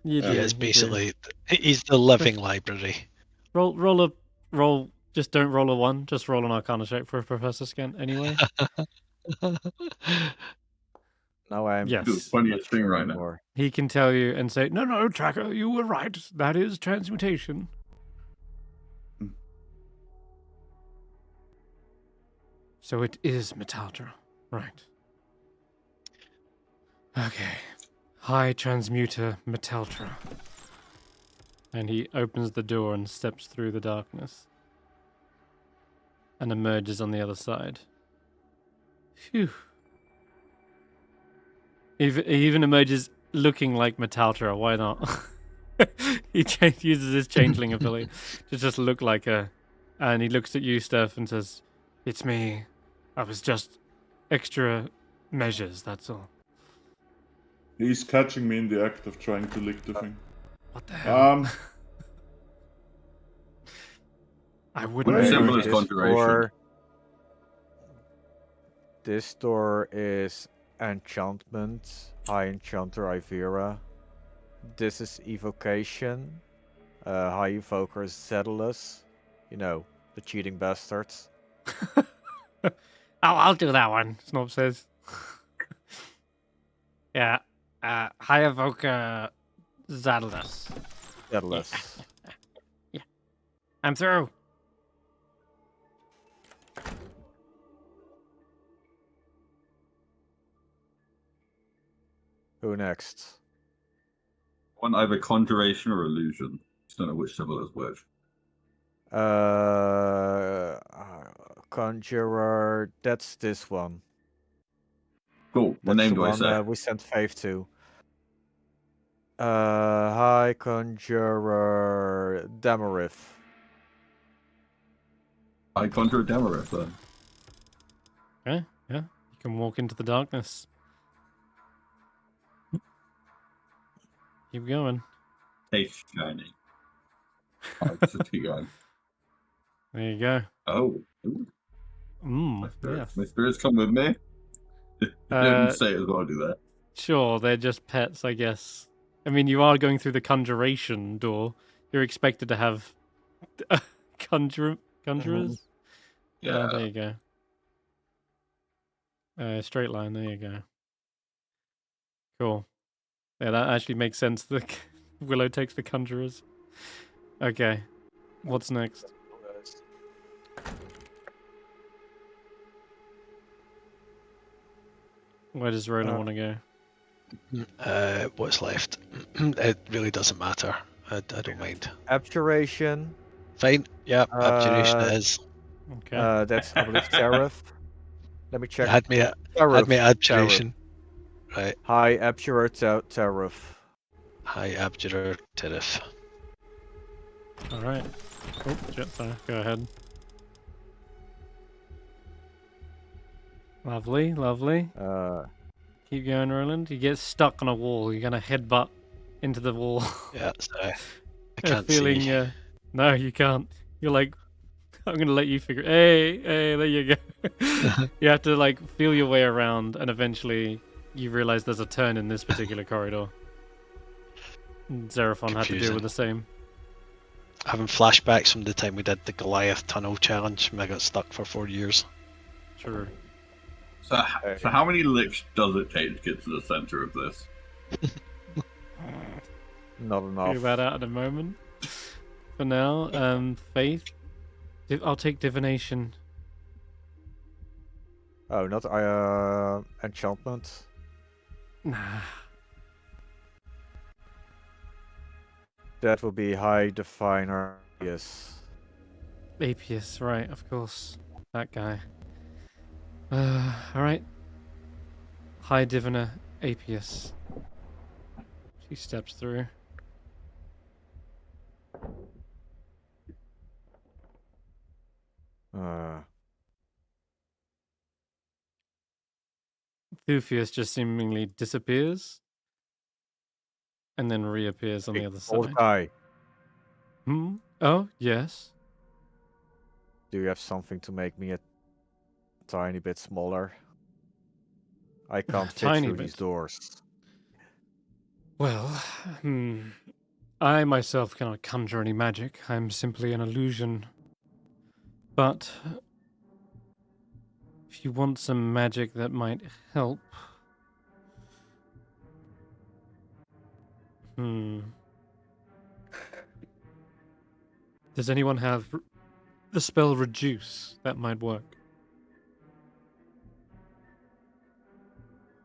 You do. He is you do. basically he's the living library. Roll. Just don't roll a 1. Just roll an Arcana check for a Professor Scan anyway. Now I'm Yes. Do the funniest thing right now. anymore. He can tell you and say, "No, Tracker, you were right. That is transmutation." So it is Metaltra, right? Okay, High Transmuter Metaltra, and he opens the door and steps through the darkness, and emerges on the other side. Phew. He even emerges looking like Metaltra. Why not? He uses his changeling ability to just look like her, and he looks at you, Stef, and says, "It's me. I was just extra measures. That's all." He's catching me in the act of trying to lick the thing. What the hell? I wouldn't. Wait. Symbol know. is conjuration. This door is enchantment. High Enchanter Ivera. This is evocation. High Evoker Zedalus. You know, the cheating bastards. Oh, I'll do that one, Snob says. Yeah. High Evoker Zadalus. Zedalus. Yeah. I'm through. Who next? Want either conjuration or illusion. Just don't know which symbol is which. Conjurer. That's this one. Cool. What That's name the do I one say? we sent Faith to. High Conjurer Damarith. I conjure a Demarith then. Okay, yeah. You can walk into the darkness. Keep going. Taste shiny. Alright, just keep going. There you go. Oh. Ooh, my spirits. Yes. My spirits come with me. Didn't say it as well, do that. Sure, they're just pets, I guess. I mean, you are going through the conjuration door. You're expected to have conjurers. Yeah. There you go. Straight line. There you go. Cool. Yeah, that actually makes sense. The Willow takes the conjurers. Okay. What's next? Where does Roland want to go? What's left? It really doesn't matter. I don't mind. Abjuration. Fine. Yeah, abjuration it is. Okay. That's, I believe, Seraph. Let me check. Had me at Seraph. abjuration. Right. High Abjurer Seraph. High abjurer Terif. All right. Oh, shit, sorry. Go ahead. Lovely, lovely. Keep going, Roland. You get stuck on a wall. You're gonna headbutt into the wall. Yeah, so I A can't feeling, see. no, you can't. You're like I'm gonna let you figure. Hey, there you go. You have to like feel your way around, and eventually you realize there's a turn in this particular corridor. And Xeraphon had to deal Confusing. with the same. Having flashbacks from the time we did the Goliath Tunnel Challenge, and I got stuck for 4 years. Sure. So how many licks does it take to get to the center of this? Not enough. Figure that out in a moment. For now, Faith. I'll take divination. Oh, not enchantment. Nah. That will be high diviner. Yes. Apius, right, of course. That guy. Alright. High Diviner Apius. She steps through. Thufius just seemingly disappears. And then reappears on the other Old side. guy. Hmm? Oh, yes. Do you have something to make me a tiny bit smaller? I can't fit Tiny through bit. these doors. Well, I myself cannot conjure any magic. I'm simply an illusion. But if you want some magic that might help... Does anyone have the spell Reduce? That might work.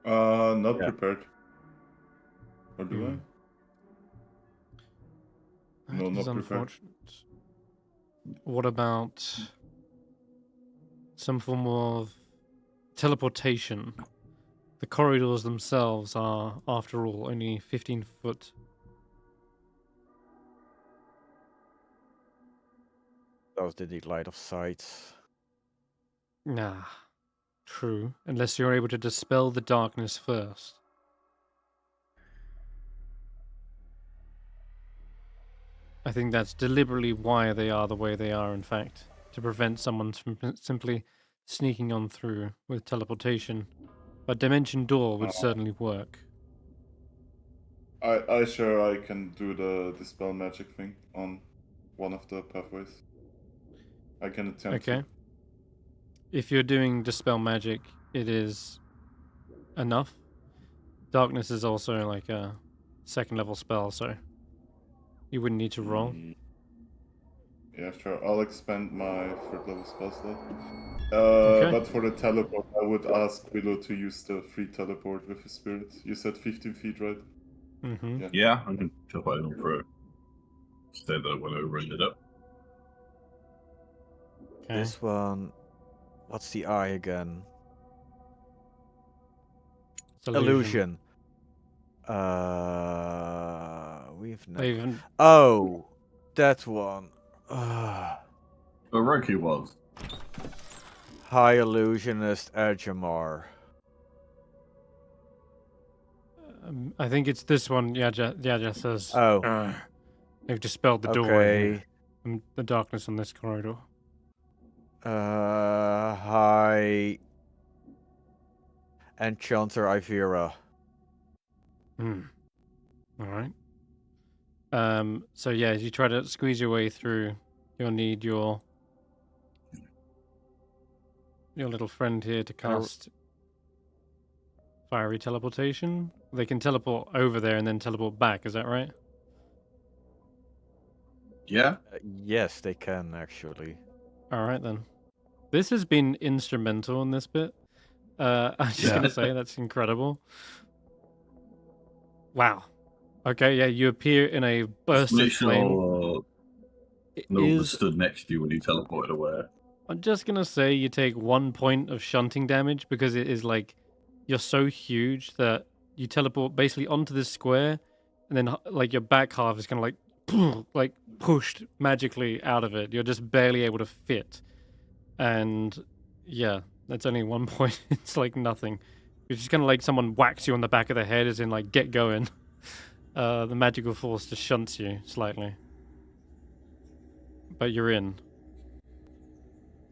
Not Yeah. prepared. Or do I? No, That is not prepared. unfortunate. What about some form of teleportation? The corridors themselves are, after all, only 15 foot. Those did need light of sight. Nah, true. Unless you're able to dispel the darkness first. I think that's deliberately why they are the way they are, in fact. To prevent someone from simply sneaking on through with teleportation. A dimension door would certainly work. I sure I can do the dispel magic thing on one of the pathways. I can attempt Okay. to. If you're doing dispel magic, it is enough. Darkness is also like a second level spell, so you wouldn't need to roll. Yeah, sure. I'll expand my third level spell slot. Okay. But for the teleport, I would ask Willow to use the free teleport with his spirit. You said 15 feet, right? Mm-hmm. Yeah, I can teleport on for it. Stay there when I run it up. Okay. This one. What's the eye again? It's illusion. Illusion. We've never. Even Oh, that one. But Roku was. High illusionist Edgemar. I think it's this one. Yaja says. Oh. They've dispelled the door in here, Okay. and the darkness on this corridor. High Enchanter Ivera. All right. So yeah, as you try to squeeze your way through, you'll need your little friend here to cast fiery teleportation. They can teleport over there and then teleport back. Is that right? Yeah? Yes, they can actually. All right then. This has been instrumental in this bit. I'm just gonna say that's incredible. Wow. Okay, yeah, you appear in a burst Make of flame. sure It Nova is- stood next to you when you teleported away. I'm just gonna say you take 1 point of shunting damage because it is like you're so huge that you teleport basically onto this square, and then like your back half is kind of like pushed magically out of it. You're just barely able to fit, and yeah, that's only 1 point. It's like nothing. It's just kind of like someone whacks you on the back of the head, as in like get going. The magical force just shunts you slightly, but you're in.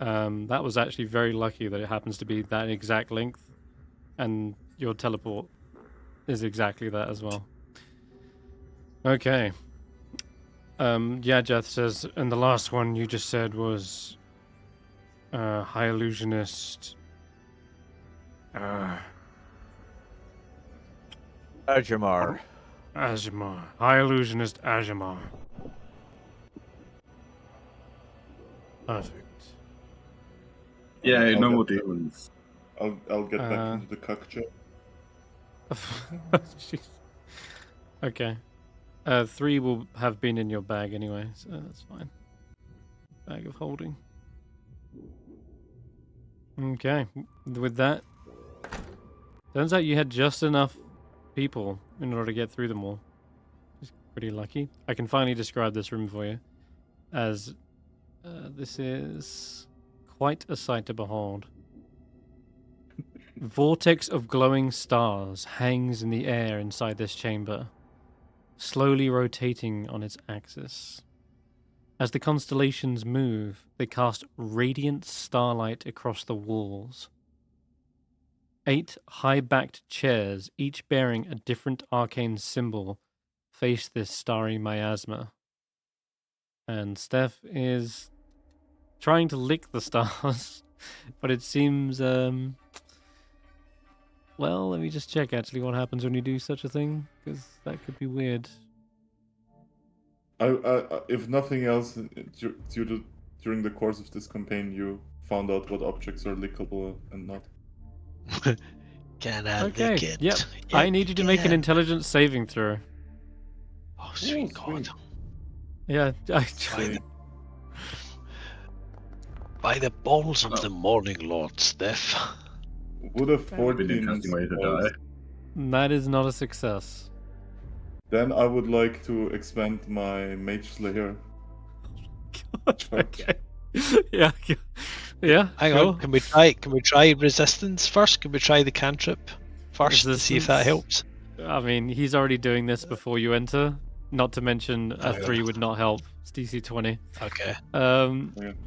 That was actually very lucky that it happens to be that exact length, and your teleport is exactly that as well. Okay. Yajeth says, and the last one you just said was High Illusionist. Ajamar. Ajamar. High Illusionist Ajamar. Perfect. Yeah, I'll no get more that. demons. I'll get back into the cuck chair. Jeez. Okay. 3 will have been in your bag anyway, so that's fine. Bag of holding. Okay. With that, turns out you had just enough people in order to get through them all. Just pretty lucky. I can finally describe this room for you, as this is quite a sight to behold. Vortex of glowing stars hangs in the air inside this chamber, slowly rotating on its axis. As the constellations move, they cast radiant starlight across the walls. 8 high-backed chairs, each bearing a different arcane symbol, face this starry miasma. And Stef is trying to lick the stars, but it seems, well, let me just check actually what happens when you do such a thing, because that could be weird. If nothing else, during the course of this campaign, you found out what objects are lickable and not. Can I Okay, lick it? yep. I need you to make an can. intelligence saving throw. Oh, sweet Oh, God. sweet. Yeah, By the balls of the morning, Lord Stef. Would a Would be 14 an interesting way to suffice? die. that is not a success. Then I would like to expand my Mage Slayer. Okay. Yeah, yeah. Hang sure. on, can we try resistance first? Can we try the cantrip first to see if that helps? I mean, he's already doing this before you enter. Not to mention a 3 would not help. It's DC 20. Okay.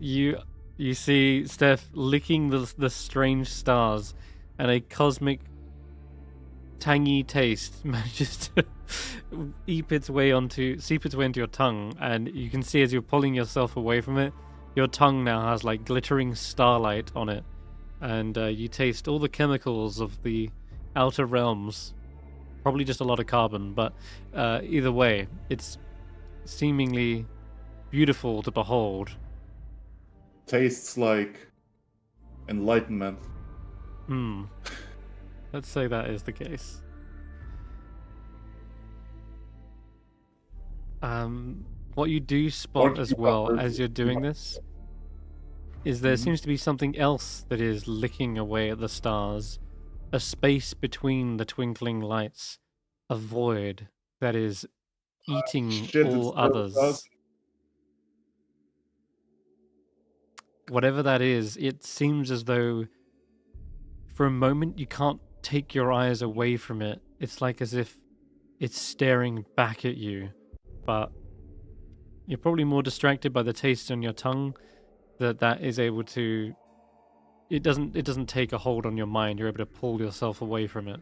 Yeah. You see Steph licking the strange stars, and a cosmic tangy taste manages to seep its way into your tongue, and you can see as you're pulling yourself away from it, your tongue now has like glittering starlight on it, and you taste all the chemicals of the outer realms. Probably just a lot of carbon, but either way, it's seemingly beautiful to behold. Tastes like enlightenment. Let's say that is the case. What you do spot as well as you're doing this is there seems to be something else that is licking away at the stars, a space between the twinkling lights, a void that is eating Shit, all it's others. us. Whatever that is, it seems as though for a moment you can't take your eyes away from it. It's like as if it's staring back at you, but you're probably more distracted by the taste on your tongue that is able to it doesn't take a hold on your mind. You're able to pull yourself away from it.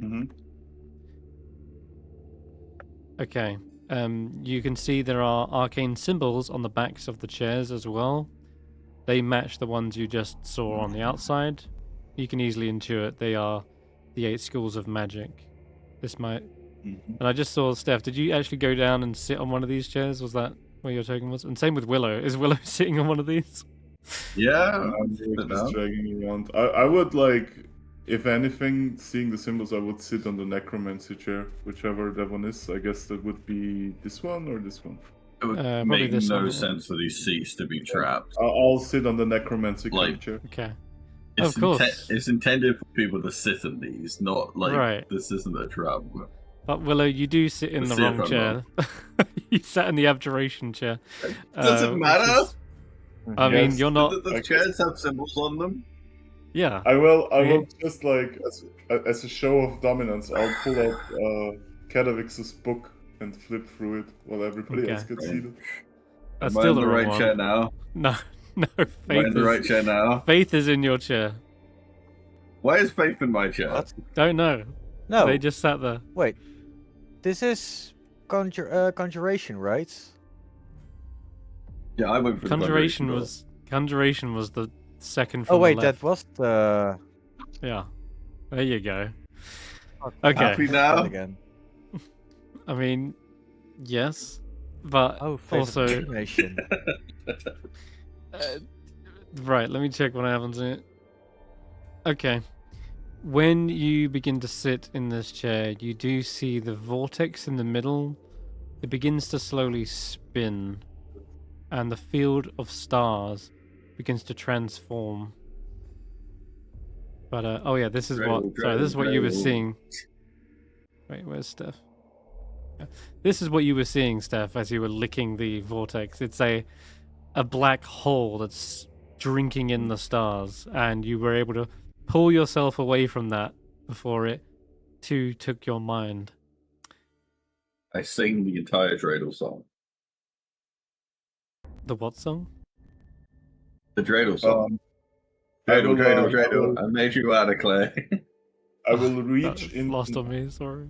Mm-hmm. Okay. You can see there are arcane symbols on the backs of the chairs as well. They match the ones you just saw on the outside. You can easily intuit they are the 8 schools of magic. This might... And I just saw, Steph, did you actually go down and sit on one of these chairs? Was that where your token was? And same with Willow. Is Willow sitting on one of these? Yeah, I'm just dragging around. I would like, if anything, seeing the symbols, I would sit on the necromancy chair, whichever that one is. I guess that would be this one or this one. It would probably make this no one. sense for these seats to be trapped. I'll sit on the necromancy Like- chair. Okay. It's Of course. it's intended for people to sit in these, not like Right. this isn't a trap. But Willow, you do sit in Let's the see if wrong I'm chair. You sat in the abjuration chair. Does it which matter? is- I mean, Yes. you're not... The chairs have symbols on them. Yeah. I will Yeah. just like as a show of dominance, I'll pull out Kadavix's book and flip through it while everybody else Okay. gets Right. seated. That's Am I still in the the wrong right one. chair now? No, no. Am I in the right chair now? Faith is in your chair. Why is Faith in my chair? What? Don't know. No. They just sat there. Wait. This is conjuration, right? Yeah, I went for the Conjuration door. was the second from Oh wait, the left. that was the. Yeah. There you go. Okay. Okay. Happy now? Again. I mean, yes, but Oh, faith also, of conjuration. right. Let me check what happens in it. Okay. When you begin to sit in this chair, you do see the vortex in the middle. It begins to slowly spin, and the field of stars begins to transform. But oh yeah, this is what. Sorry, this is what you were seeing. Wait, where's Stef? Yeah. This is what you were seeing, Stef, as you were licking the vortex. It's a black hole that's drinking in the stars, and you were able to pull yourself away from that before it too took your mind. I sing the entire dreidel song. The what song? The dreidel song. I Dreidel, will, dreidel, I dreidel. will- I made you out of clay. I will reach That's in lost on me. Sorry.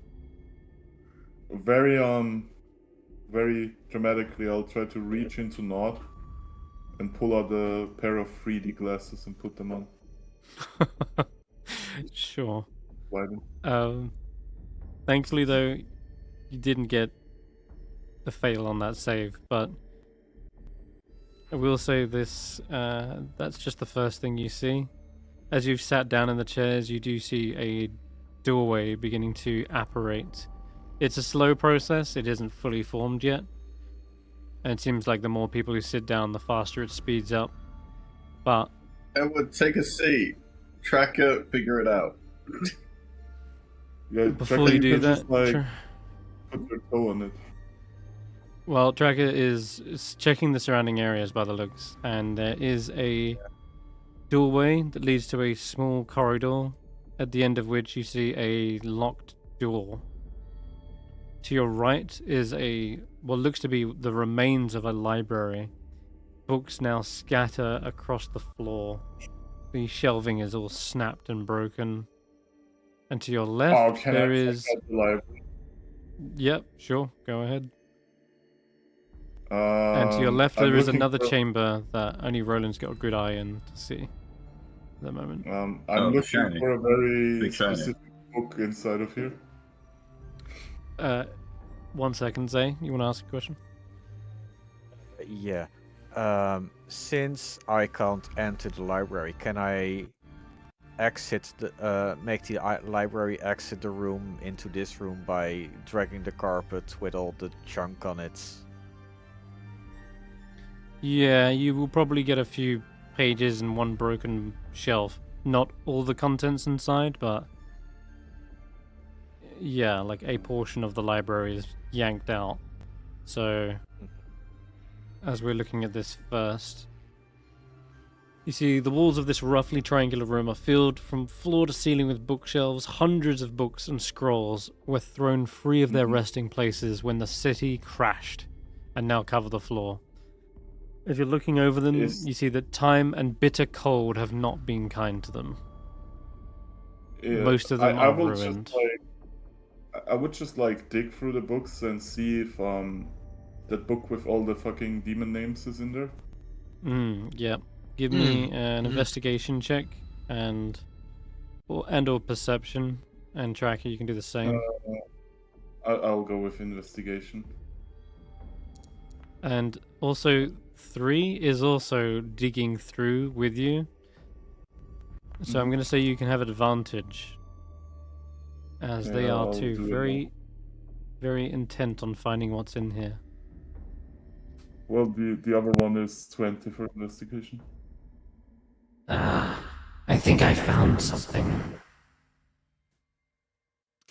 very very dramatically. I'll try to reach into Nod and pull out a pair of 3D glasses and put them on. Sure. Widen. Thankfully though, you didn't get a fail on that save, but I will say this, that's just the first thing you see. As you've sat down in the chairs, you do see a doorway beginning to apparate. It's a slow process, it isn't fully formed yet. And it seems like the more people who sit down, the faster it speeds up. But Edward, take a seat. Tracker, figure it out. Yeah, before Tracker, you do can that, just, like, put your toe on it. well, Tracker is checking the surrounding areas by the looks, and there is a doorway that leads to a small corridor, at the end of which you see a locked door. To your right is what looks to be the remains of a library. Books now scatter across the floor. The shelving is all snapped and broken. And to your left, can there I check is... out the library? Yep, sure, go ahead. And to your left, I'm there is looking another for- chamber that only Roland's got a good eye in to see at the moment. I'm Oh, looking shiny. for a very Big shiny. specific book inside of here. 1 second, Zay. You want to ask a question? Yeah. Since I can't enter the library, can I exit the make the library exit the room into this room by dragging the carpet with all the junk on it? Yeah, you will probably get a few pages and one broken shelf. Not all the contents inside, but yeah, like a portion of the library is yanked out. So, as we're looking at this first, you see the walls of this roughly triangular room are filled from floor to ceiling with bookshelves. Hundreds of books and scrolls were thrown free of their resting places when the city crashed and now cover the floor. As you're looking over them, you see that time and bitter cold have not been kind to them. Yeah, Most of them I are will ruined. Just, I would just like dig through the books and see if that book with all the fucking demon names is in there. Yeah. Give me an investigation check and or perception, and Tracker, you can do the same. I'll go with investigation. And also 3 is also digging through with you. So I'm going to say you can have advantage, as they Yeah, are I'll too do it very, very intent on finding what's in here. Well, the other one is 20 for investigation. I think I found something.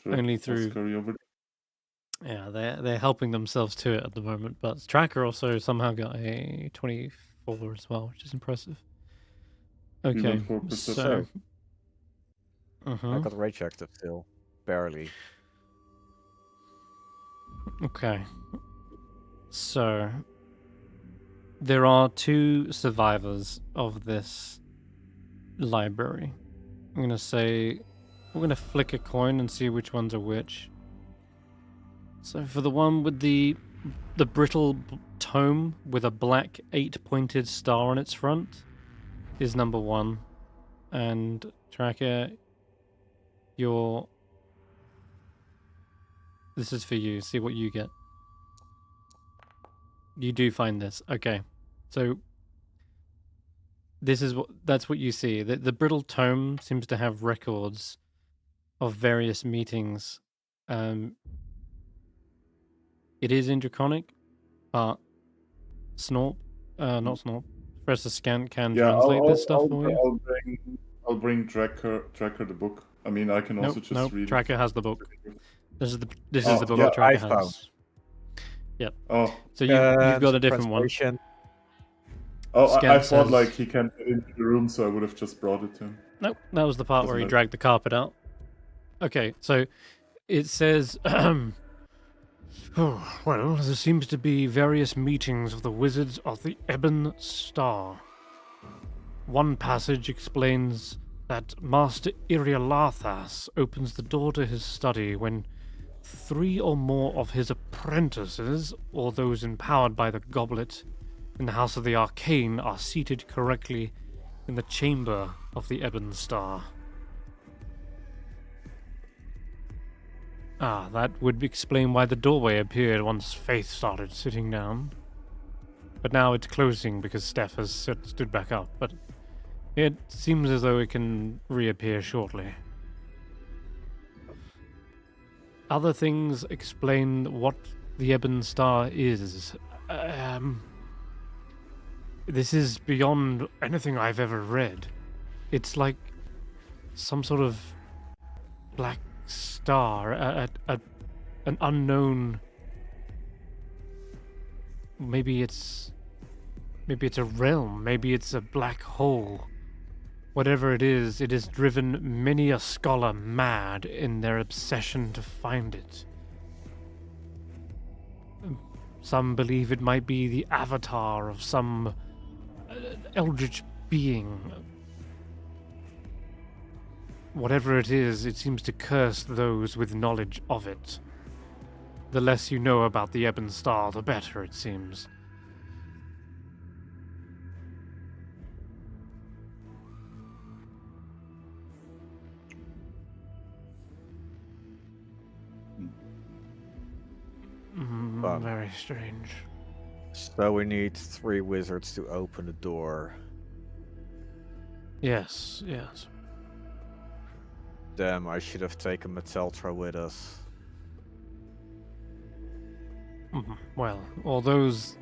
Sure, Only I'll through- scurry over. Yeah, they're helping themselves to it at the moment, but Tracker also somehow got a 24 as well, which is impressive. Okay, Even for perception. so... I got rage active still, barely. Okay. So, there are 2 survivors of this library. I'm gonna say, we're gonna flick a coin and see which ones are which. So for the one with the brittle tome with a black 8-pointed star on its front is number 1. And Tracker, this is for you. See what you get. You do find this. Okay. So that's what you see. The brittle tome seems to have records of various meetings. It is in Draconic, but Snorp, not Snorp. Professor Scant can translate this stuff for you. I'll bring Tracker the book. I mean, I can also just read Tracker it. has the book. This is the book yeah, that Tracker I found. has. Yep. Oh, So you've got a different one. I Scant thought says- like he can't get into the room, so I would have just brought it to him. Nope, that was the part where he Doesn't dragged the carpet out. Okay, so it says, well, there seems to be various meetings of the Wizards of the Ebon Star. One passage explains that Master Irialathas opens the door to his study when 3 or more of his apprentices, or those empowered by the goblet in the House of the Arcane, are seated correctly in the chamber of the Ebon Star. Ah, that would explain why the doorway appeared once Faith started sitting down. But now it's closing because Stef has stood back up, but it seems as though it can reappear shortly. Other things explain what the Ebon Star is. This is beyond anything I've ever read. It's like some sort of black star, an unknown. Maybe it's a realm. Maybe it's a black hole. Whatever it has driven many a scholar mad in their obsession to find it. Some believe it might be the avatar of some eldritch being. Whatever it is, it seems to curse those with knowledge of it. The less you know about the Ebon Star, the better, it seems. Very strange. So we need 3 wizards to open the door. Yes. Damn, I should have taken Metaltra with us. Well, or those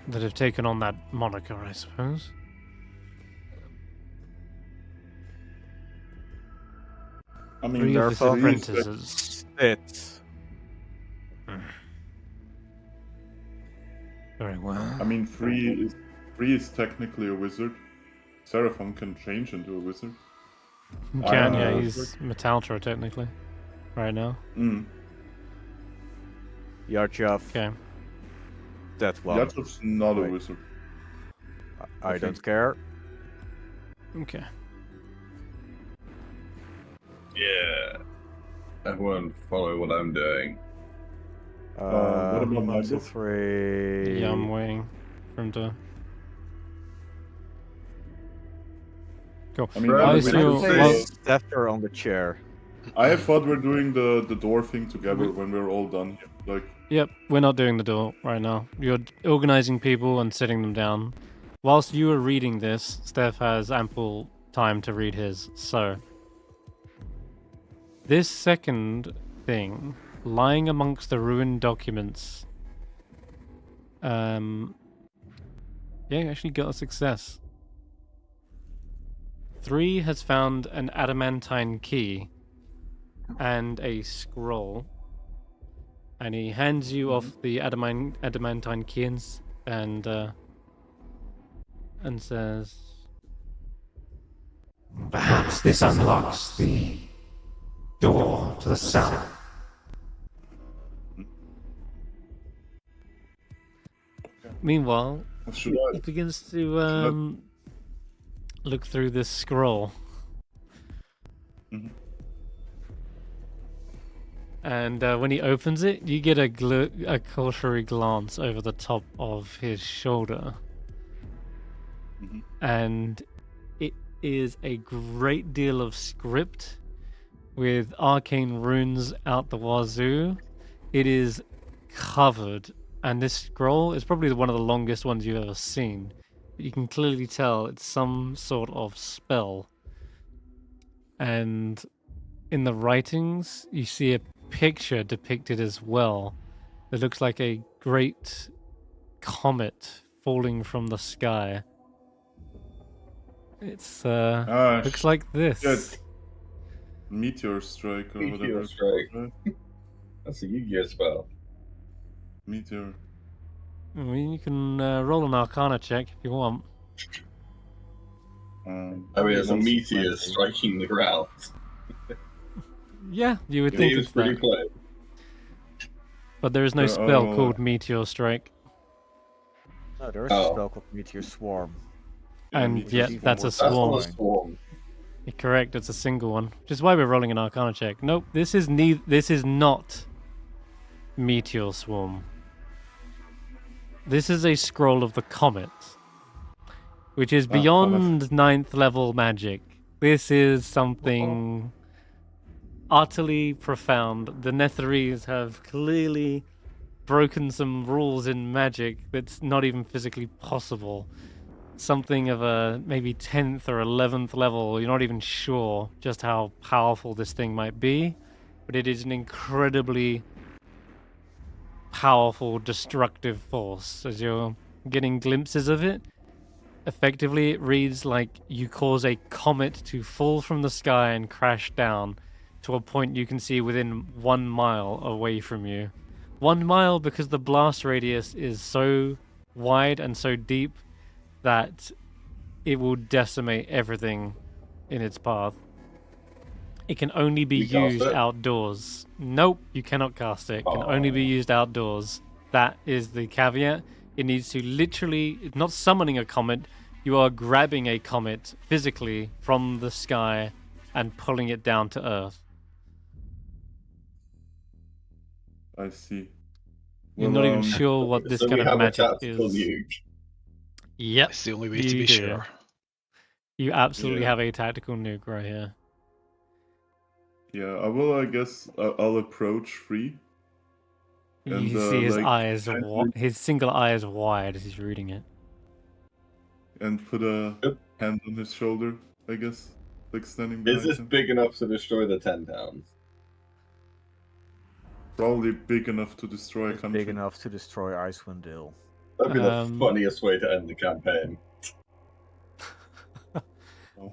that have taken on that moniker, I suppose. I mean, 3 of his therefore- apprentices. It's Very well. I mean, Free is technically a wizard. Seraphon can change into a wizard. He can, yeah, know. he's Metaltra technically, right now. Yarchov. Okay. That one. Yatrov's not a Wait. wizard. I I don't think- care. Okay. Yeah. Everyone follow what I'm doing. what about my 1, 2, book? 3. Yeah, I'm waiting for him to. Go. I mean, Right, I we Ice, don't you'll- say- well, Steffer on the chair. I thought we're doing the door thing together when we're all done here. Like, Yep, we're not doing the door right now. You're organizing people and sitting them down. Whilst you are reading this, Steph has ample time to read his. So, this second thing, lying amongst the ruined documents, yeah, you actually got a success. 3 has found an adamantine key and a scroll. And he hands you off the adamantine key and says, Perhaps this unlocks the door to the cell. Meanwhile, Should he I? begins to look through this scroll. Mhm. And when he opens it, you get a cursory glance over the top of his shoulder. Mhm. And it is a great deal of script with arcane runes out the wazoo. It is covered, and this scroll is probably one of the longest ones you've ever seen. You can clearly tell it's some sort of spell. And in the writings, you see a picture depicted as well. It looks like a great comet falling from the sky. It's looks like this. shit. Meteor strike or Meteor whatever. it's strike. called, right? That's a Yu-Gi-Oh spell. Meteor. I mean, you can roll an Arcana check if you want. I mean, there's a meteor striking the ground. Yeah, you would It think seems it's pretty that. close. But there is no There spell are- called Meteor Strike. No, there is a Oh. spell called Meteor Swarm. And Meteor yet, Swarm that's a was- That's swarm. not a swarm. You're correct, it's a single one. Which is why we're rolling an Arcana check. Nope, this is not Meteor Swarm. This is a scroll of the comet, which is Comet. beyond 9th level magic. This is something utterly profound. The Netherese have clearly broken some rules in magic that's not even physically possible. Something of a maybe 10th or 11th level. You're not even sure just how powerful this thing might be, but it is an incredibly powerful, destructive force. As you're getting glimpses of it, effectively it reads like you cause a comet to fall from the sky and crash down to a point you can see within 1 mile away from you. 1 mile because the blast radius is so wide and so deep that it will decimate everything in its path. It can only be You cast used it? outdoors. Nope, you cannot cast it. It can only be used outdoors. That is the caveat. It needs to literally, it's not summoning a comet, you are grabbing a comet physically from the sky and pulling it down to Earth. I see. You're Well, not even sure what this So kind we of have a magic tactical is. nuke. Yep, It's the only way you to be do. sure. You absolutely Yeah. have a tactical nuke right here. Yeah, I will. I guess I'll approach free. You And, see his like, eyes, gently- his single eye is wide as he's reading it. and put a Yep. hand on his shoulder. I guess, like standing Is behind this him. big enough to destroy the 10 towns? Probably big enough to destroy a It's country. big enough to destroy Icewindale. That'd be the Um, funniest way to end the campaign.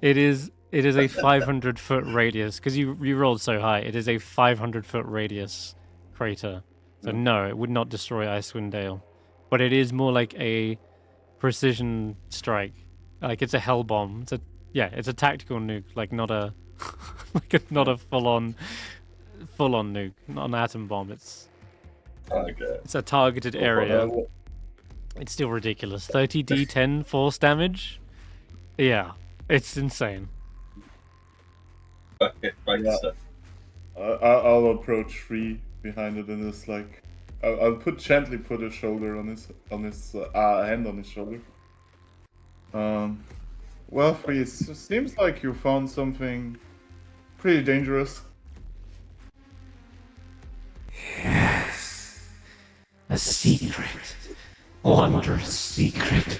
It is a 500-foot radius because you rolled so high. It is a 500-foot radius crater. So Yeah. no, it would not destroy Icewindale, but it is more like a precision strike. Like it's a hell bomb. It's a tactical nuke, like not a not a full-on nuke, not an atom bomb. It's Okay. a targeted area. Well, It's still ridiculous. 30 d10 force damage. Yeah, it's insane. Okay, right, Yeah. so- I'll approach free behind it, and it's like I'll gently put a shoulder on his hand on his shoulder. Well, free. It seems like you found something pretty dangerous. Yes. A secret. Wondrous secret.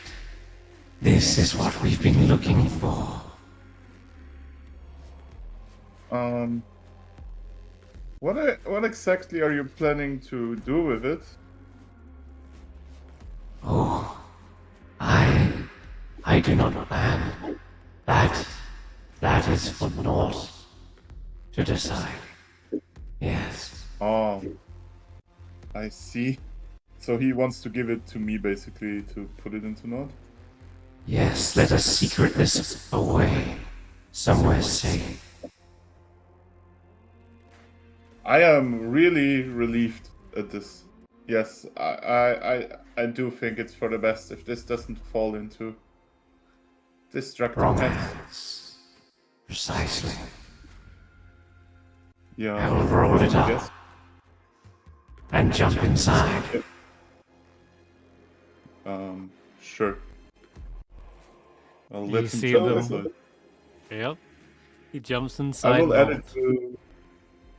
This is what we've been looking for. What exactly are you planning to do with it? Oh, I do not plan. That is for North to decide. Yes. Oh, I see. So he wants to give it to me, basically, to put it into Nod? Yes, let us secret this away. Somewhere safe. I am really relieved at this. Yes, I do think it's for the best if this doesn't fall into destructive Wrong hands. hands. Precisely. Yeah, I will roll it up guess. and jump inside. Sure. I'll You let him see jump them. inside. Yep. He jumps I inside. will add it Nort. to.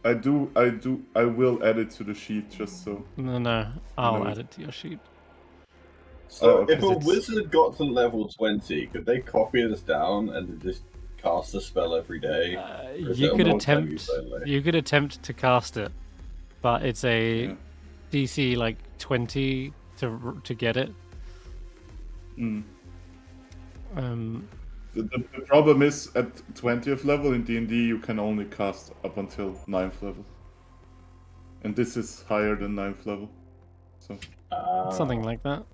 I will add it to the sheet just so. No. I'll No. add it to your sheet. So okay. if a It's- wizard got to level 20, could they copy this down and just cast a spell every day? Or is You it a could one-time attempt. use only? You could attempt to cast it, but it's a Yeah. DC like 20 to get it. Mm. Um, The problem is at 20th level in D&D you can only cast up until 9th level. And this is higher than 9th level. So something like that.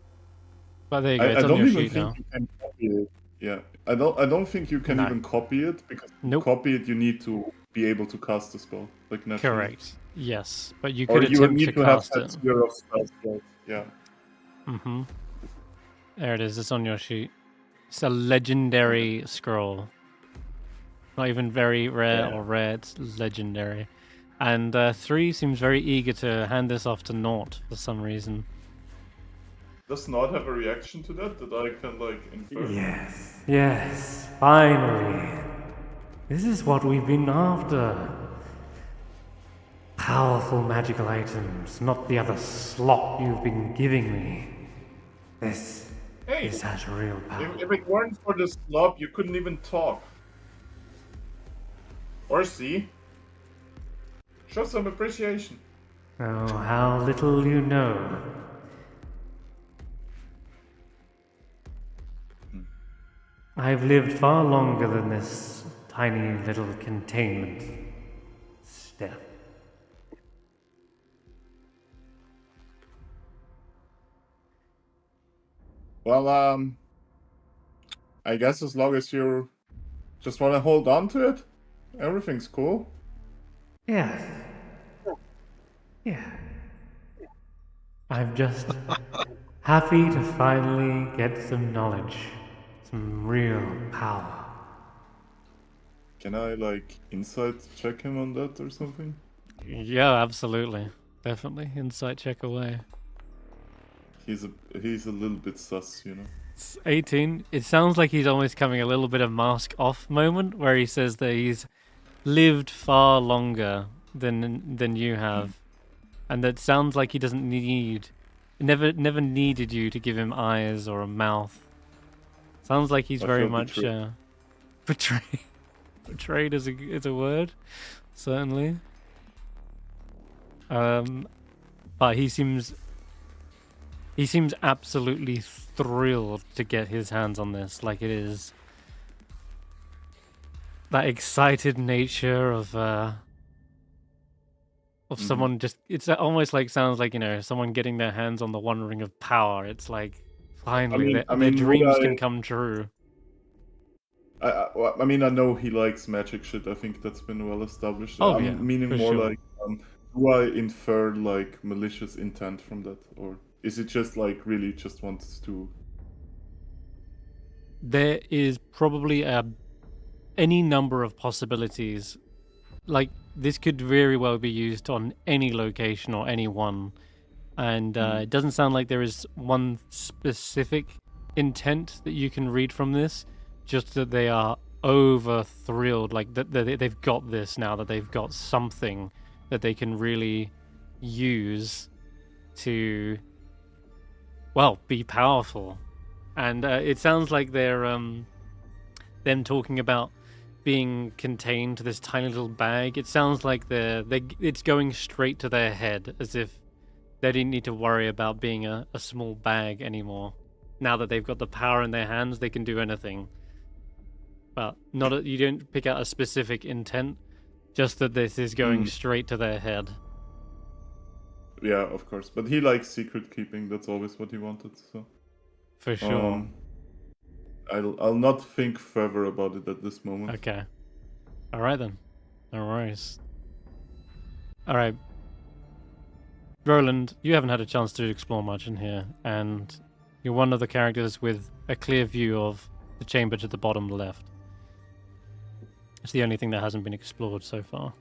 But there you go. I It's on don't your even sheet think now. you can copy it. Yeah. I don't think you can No. even copy it because to Nope. copy it you need to be able to cast the spell. Like naturally. Correct. Yes, but you Or could you attempt need to to have cast that it. sphere of spells, right? Yeah. Mm-hmm. There it is. It's on your sheet. It's a legendary scroll. Not even very rare or rare. It's legendary. And 3 seems very eager to hand this off to Nort for some reason. Does not have a reaction to that I can like infer? Yes, finally. This is what we've been after. Powerful magical items, not the other slop you've been giving me. This Hey, has real power. if it weren't for the slop, you couldn't even talk. Or see. Show some appreciation. Oh, how little you know. I've lived far longer than this tiny little containment, Stef. Well, I guess as long as you just want to hold on to it, everything's cool. Yes. Yeah. I'm just happy to finally get some knowledge, some real power. Can I like insight check him on that or something? Yeah, absolutely. Definitely. Insight check away. He's a little bit sus, you know. It's 18. It sounds like he's almost coming a little bit of mask off moment where he says that he's lived far longer than you have. And that sounds like he doesn't never needed you to give him eyes or a mouth. Sounds like he's I very feel much betrayed. betrayed. Betrayed is a word, certainly. But he seems absolutely thrilled to get his hands on this. Like it is that excited nature of someone just. It's almost like sounds like someone getting their hands on the One Ring of Power. It's like finally their would dreams I- can come true. I mean, I know he likes magic shit. I think that's been well established. Oh, I'm yeah, meaning for more sure. like, do I infer like malicious intent from that, or is it just like really just wants to? There is probably any number of possibilities. Like this could very well be used on any location or any one, and it doesn't sound like there is one specific intent that you can read from this. Just that they are over thrilled, like that they've got this now, that they've got something that they can really use to, well, be powerful. And it sounds like they're them talking about being contained to this tiny little bag. It sounds like it's going straight to their head, as if they didn't need to worry about being a small bag anymore. Now that they've got the power in their hands, they can do anything. But you don't pick out a specific intent, just that this is going straight to their head. Yeah, of course. But he likes secret keeping. That's always what he wanted. So For sure. I'll not think further about it at this moment. Okay. All right then. No worries. All right. Roland, you haven't had a chance to explore much in here, and you're one of the characters with a clear view of the chamber to the bottom left. It's the only thing that hasn't been explored so far.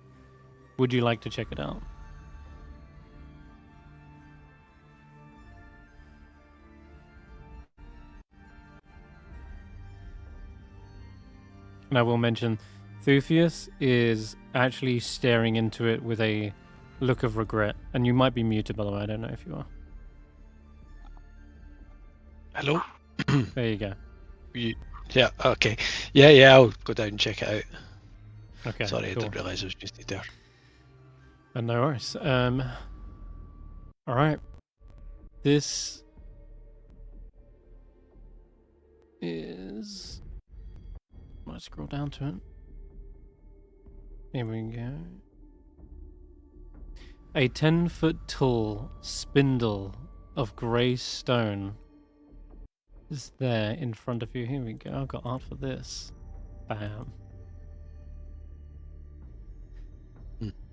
Would you like to check it out? And I will mention, Thufius is actually staring into it with a look of regret. And you might be muted, by the way. I don't know if you are. Hello? There you go. Yeah, okay. Yeah, I'll go down and check it out. Okay. Sorry, cool. I didn't realise it was just there. No worries. All right. This is. Might scroll down to it. Here we go. A 10-foot tall spindle of grey stone is there in front of you. Here we go. I've got art for this. Bam.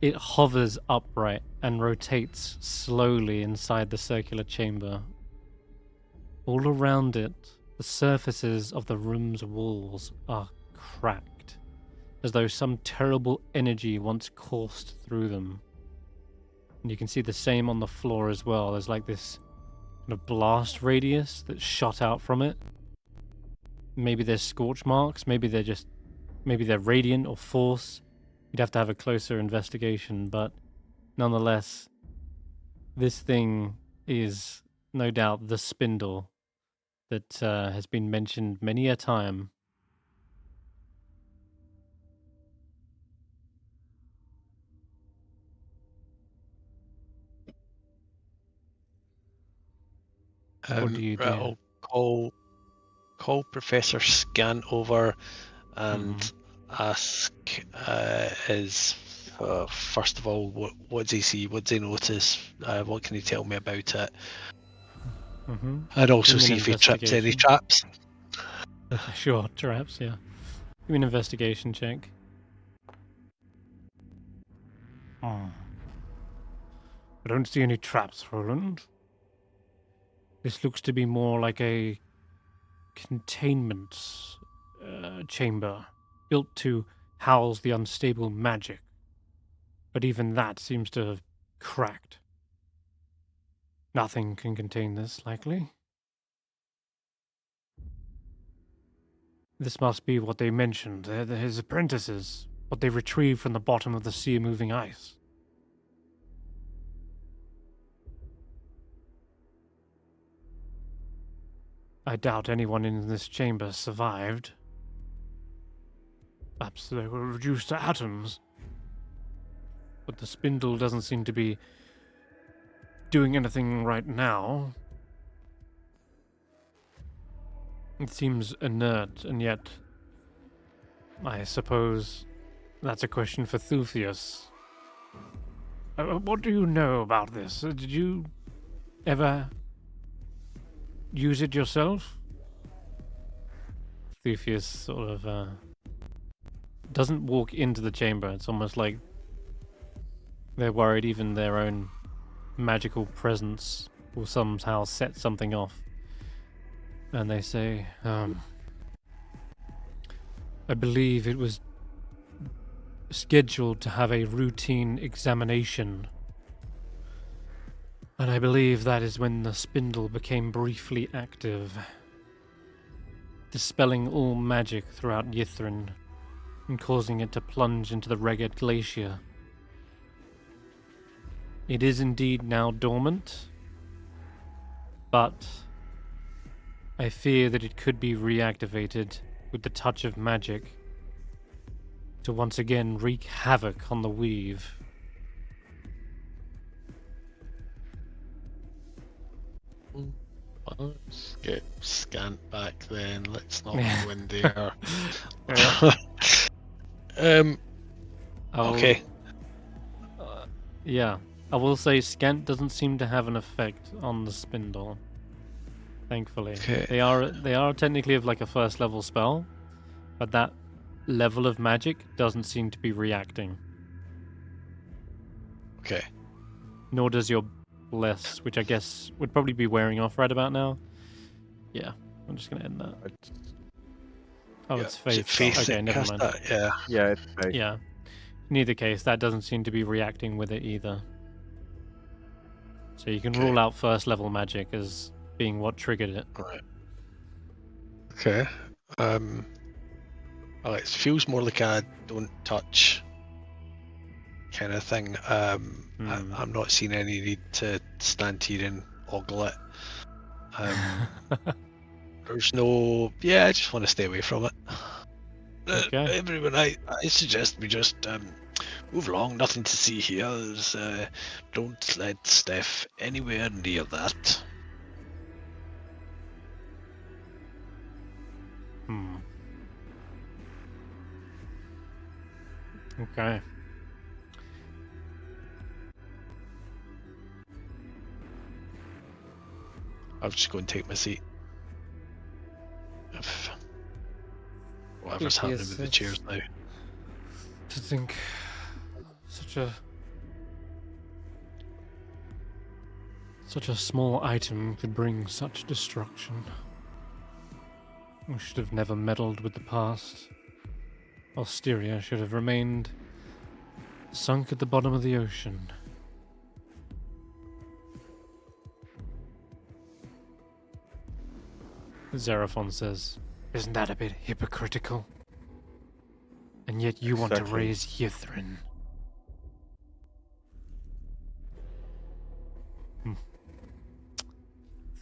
It hovers upright and rotates slowly inside the circular chamber. All around it, the surfaces of the room's walls are cracked, as though some terrible energy once coursed through them. And you can see the same on the floor as well. There's like this kind of blast radius that shot out from it. Maybe there's scorch marks, maybe they're radiant or force. You'd have to have a closer investigation, but nonetheless, this thing is no doubt the spindle that has been mentioned many a time. What do you do? I'll call Professor Scan over and ask first of all, what does he see? What does he notice? What can he tell me about it? I'd also see if he tripped any traps. Sure, traps, yeah. Give me an investigation check. I don't see any traps, Roland. This looks to be more like a containment chamber built to house the unstable magic. But even that seems to have cracked. Nothing can contain this, likely. This must be what they mentioned. They're his apprentices, what they retrieved from the bottom of the sea-moving ice. I doubt anyone in this chamber survived. Perhaps they were reduced to atoms. But the spindle doesn't seem to be doing anything right now. It seems inert, and yet I suppose that's a question for Thufius. What do you know about this? Did you ever use it yourself? Thufius sort of doesn't walk into the chamber. It's almost like they're worried even their own magical presence will somehow set something off. And they say, I believe it was scheduled to have a routine examination. And I believe that is when the spindle became briefly active, dispelling all magic throughout Yithrin and causing it to plunge into the Reged Glacier. It is indeed now dormant, but I fear that it could be reactivated with the touch of magic to once again wreak havoc on the weave. Let's get scant back then. Let's not go in there. Okay. Yeah, I will say Scant doesn't seem to have an effect on the spindle. Thankfully, Okay. they are technically of like a first level spell, but that level of magic doesn't seem to be reacting. Okay. Nor does your less, which I guess would probably be wearing off right about now. Yeah, I'm just gonna end that. Oh, Yeah, it's is faith. it faith Okay, that never cast mind. that? Yeah. Yeah, it's fake. Yeah. In either case, that doesn't seem to be reacting with it either. So you can Okay. rule out first level magic as being what triggered it. Right. Okay. Well, it feels more like a don't touch kind of thing. I'm not seeing any need to stand here and ogle it. There's no. Yeah, I just want to stay away from it. Okay. Everyone, I suggest we just move along. Nothing to see here. Don't let Stef anywhere near that. Okay. I'll just go and take my seat. If whatever's Yes, happening with the chairs now. To think such a small item could bring such destruction. We should have never meddled with the past. Osteria should have remained sunk at the bottom of the ocean. Xeraphon says, "Isn't that a bit hypocritical? And yet you want to Exactly. raise Yithrin."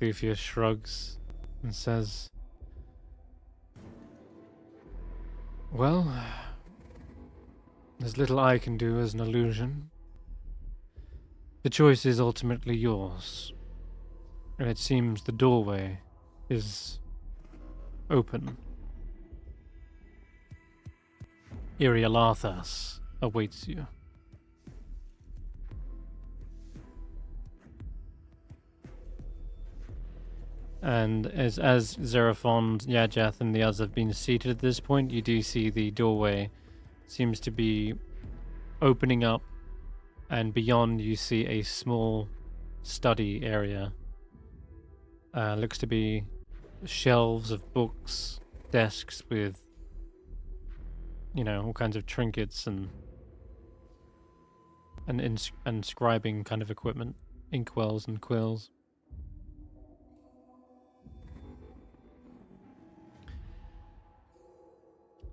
Thufia shrugs and says, "Well, there's little I can do as an illusion. The choice is ultimately yours. And it seems the doorway is open. Irialathas awaits you." And as Xeraphon, Yajath, and the others have been seated at this point, you do see the doorway seems to be opening up, and beyond you see a small study area. Looks to be shelves of books, desks with, all kinds of trinkets and scribing kind of equipment, inkwells and quills.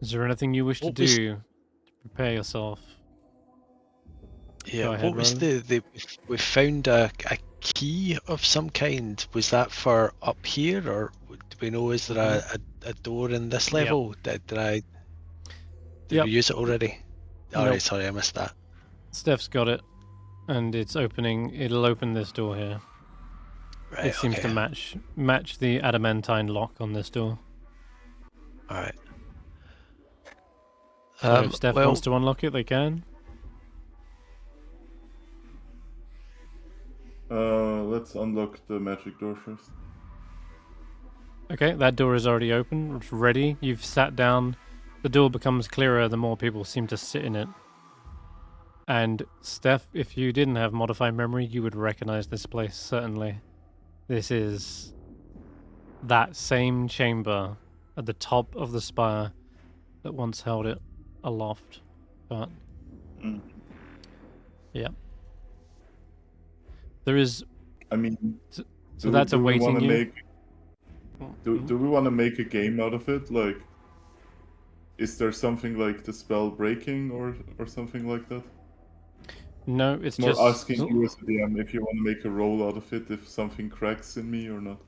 Is there anything you wish to do to prepare yourself? Yeah, Go ahead, what was Roland. we found a key of some kind. Was that for up here, or do we know, is there a door in this Yep. level? Did Yep. we use it already? Nope. Alright, sorry, I missed that. Stef's got it, and it's opening. It'll open this door here. Right, It seems okay. to match the adamantine lock on this door. Alright. So if Stef wants to unlock it, they can. Let's unlock the magic door first. Okay, that door is already open. It's ready. You've sat down. The door becomes clearer the more people seem to sit in it. And Stef, if you didn't have modified memory, you would recognize this place, certainly. This is that same chamber at the top of the spire that once held it aloft. But, yeah. There is... I mean, So that's awaiting you? Do we want to make a game out of it? Like, is there something like the spell breaking or something like that? No, it's More just asking you as a DM if you want to make a roll out of it, if something cracks in me or not.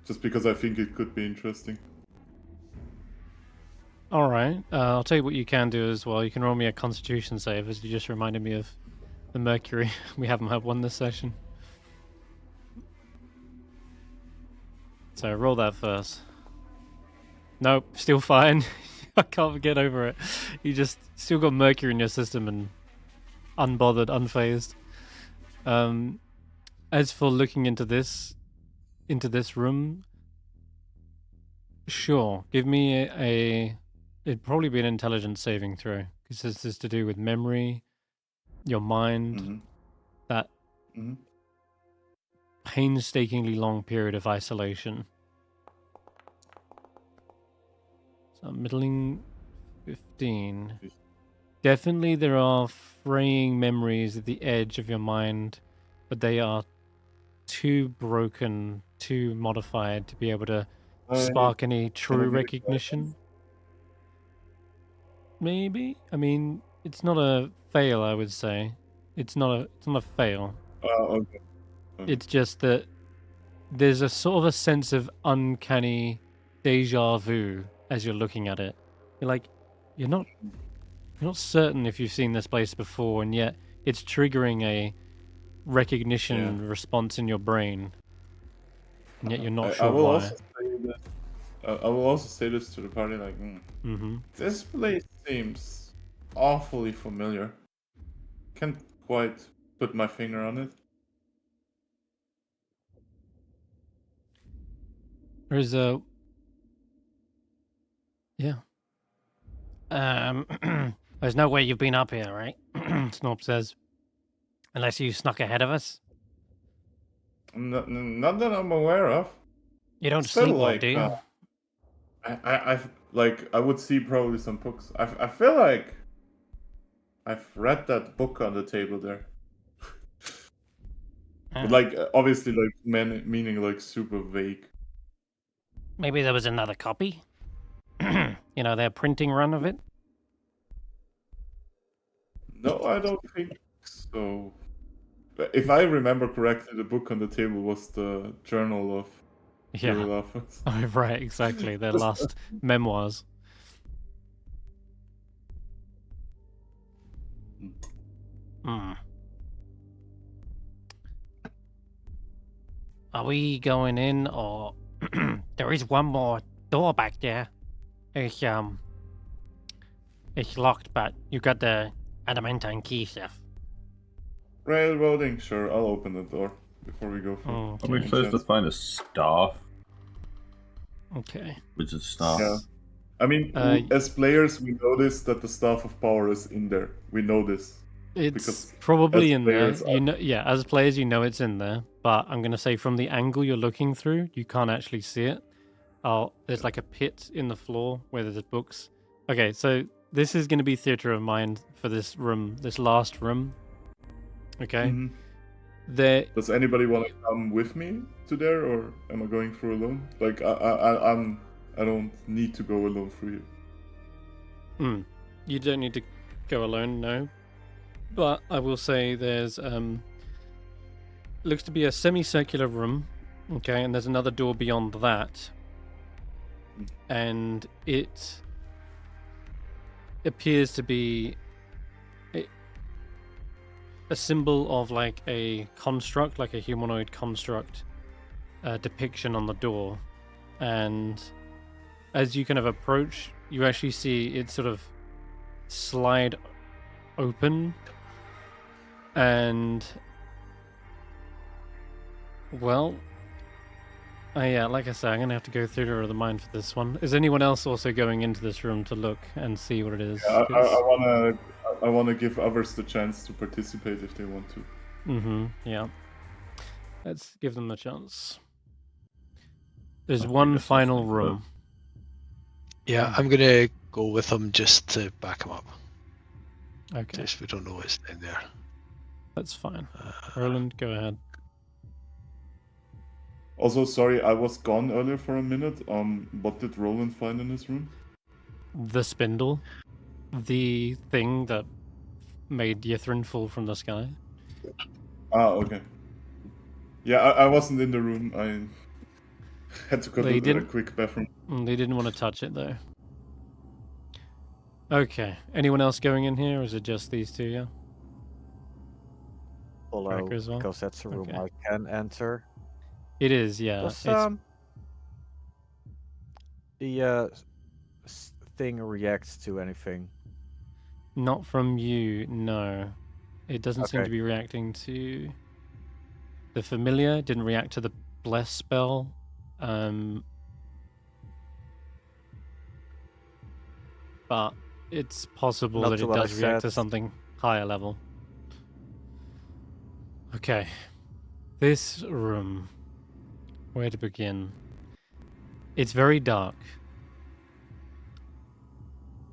Just because I think it could be interesting. Alright, I'll tell you what you can do as well. You can roll me a constitution save, as you just reminded me of the mercury. We haven't had one this session. So roll that first. Nope, still fine. I can't get over it. You just still got mercury in your system and unbothered, unfazed. As for looking into this room, sure. Give me it'd probably be an intelligence saving throw, because this is to do with memory, your mind, that painstakingly long period of isolation. So middling 15. Definitely there are fraying memories at the edge of your mind, but they are too broken, too modified to be able to spark any true recognition. Maybe? I mean, it's not a fail, I would say. It's not a fail. Okay. It's just that there's a sort of a sense of uncanny deja vu as you're looking at it. You're like, you're not certain if you've seen this place before, and yet it's triggering a recognition response in your brain, and yet you're not sure why. I will also say this to the party, like, this place seems awfully familiar. Can't quite put my finger on it. There's a... Yeah. There's no way you've been up here, right? Snorp says. Unless you snuck ahead of us? Not that I'm aware of. You don't Still, sleepwalk, like, do you? I would see probably some books. I feel like I've read that book on the table there. But like, obviously, like, meaning like super vague. Maybe there was another copy? You know, their printing run of it? No, I don't think so. If I remember correctly, the book on the table was the Journal of Yeah. Oh, right, exactly. Their last memoirs. Are we going in, or there is one more door back there? It's locked, but you got the adamantine key, Stef. Railroading, sure. I'll open the door before we go for. Are we supposed to find a staff? Okay. Wizard staff. Yeah. I mean, as players, we notice that the Staff of Power is in there. We know this. It's probably in there. You know, yeah. As players, you know it's in there. But I'm gonna say from the angle you're looking through, you can't actually see it. Oh, there's like a pit in the floor where there's books. Okay, so this is gonna be theater of mind for this room, this last room. Okay. Does anybody want to come with me to there, or am I going through alone? Like, I don't need to go alone through here. You don't need to go alone, no. But I will say there's looks to be a semicircular room, okay, and there's another door beyond that, and it appears to be a symbol of like a construct, like a humanoid construct depiction on the door, and as you kind of approach, you actually see it sort of slide open, and well, yeah, like I said, I'm gonna have to go through the mind for this one. Is anyone else also going into this room to look and see what it is? Yeah, I wanna give others the chance to participate if they want to. Yeah. Let's give them the chance. There's one final room. Yeah, I'm gonna go with them just to back them up. Okay. Just we don't know what's in there. That's fine. Roland, go ahead. Also, sorry, I was gone earlier for a minute. What did Roland find in his room? The spindle. The thing that made Yithrin fall from the sky. Okay. Yeah, I wasn't in the room. I had to go to a quick bathroom. They didn't want to touch it, though. Okay. Anyone else going in here, or is it just these two, yeah? Follow, as well? because that's a room I can enter. It is, yeah. Does, the thing reacts to anything? Not from you, no. It doesn't seem to be reacting to the familiar. It didn't react to the bless spell. But it's possible that it does react to something higher level. Okay. This room. Where to begin? It's very dark.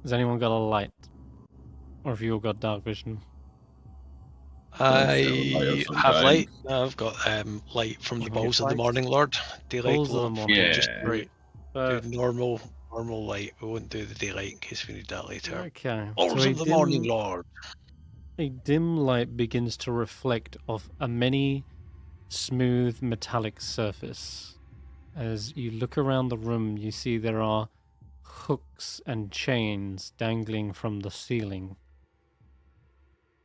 Has anyone got a light? Or have you all got dark vision? I some have kind. light. I've got light from the Give me balls of the light. Morning Lord. Daylight Balls of the will Morning do Lord. just Yeah. right. Do But normal light. We won't do the daylight in case we need that later. okay. Balls So of the Morning Lord. a dim light begins to reflect off a many smooth metallic surface. As you look around the room, you see there are hooks and chains dangling from the ceiling.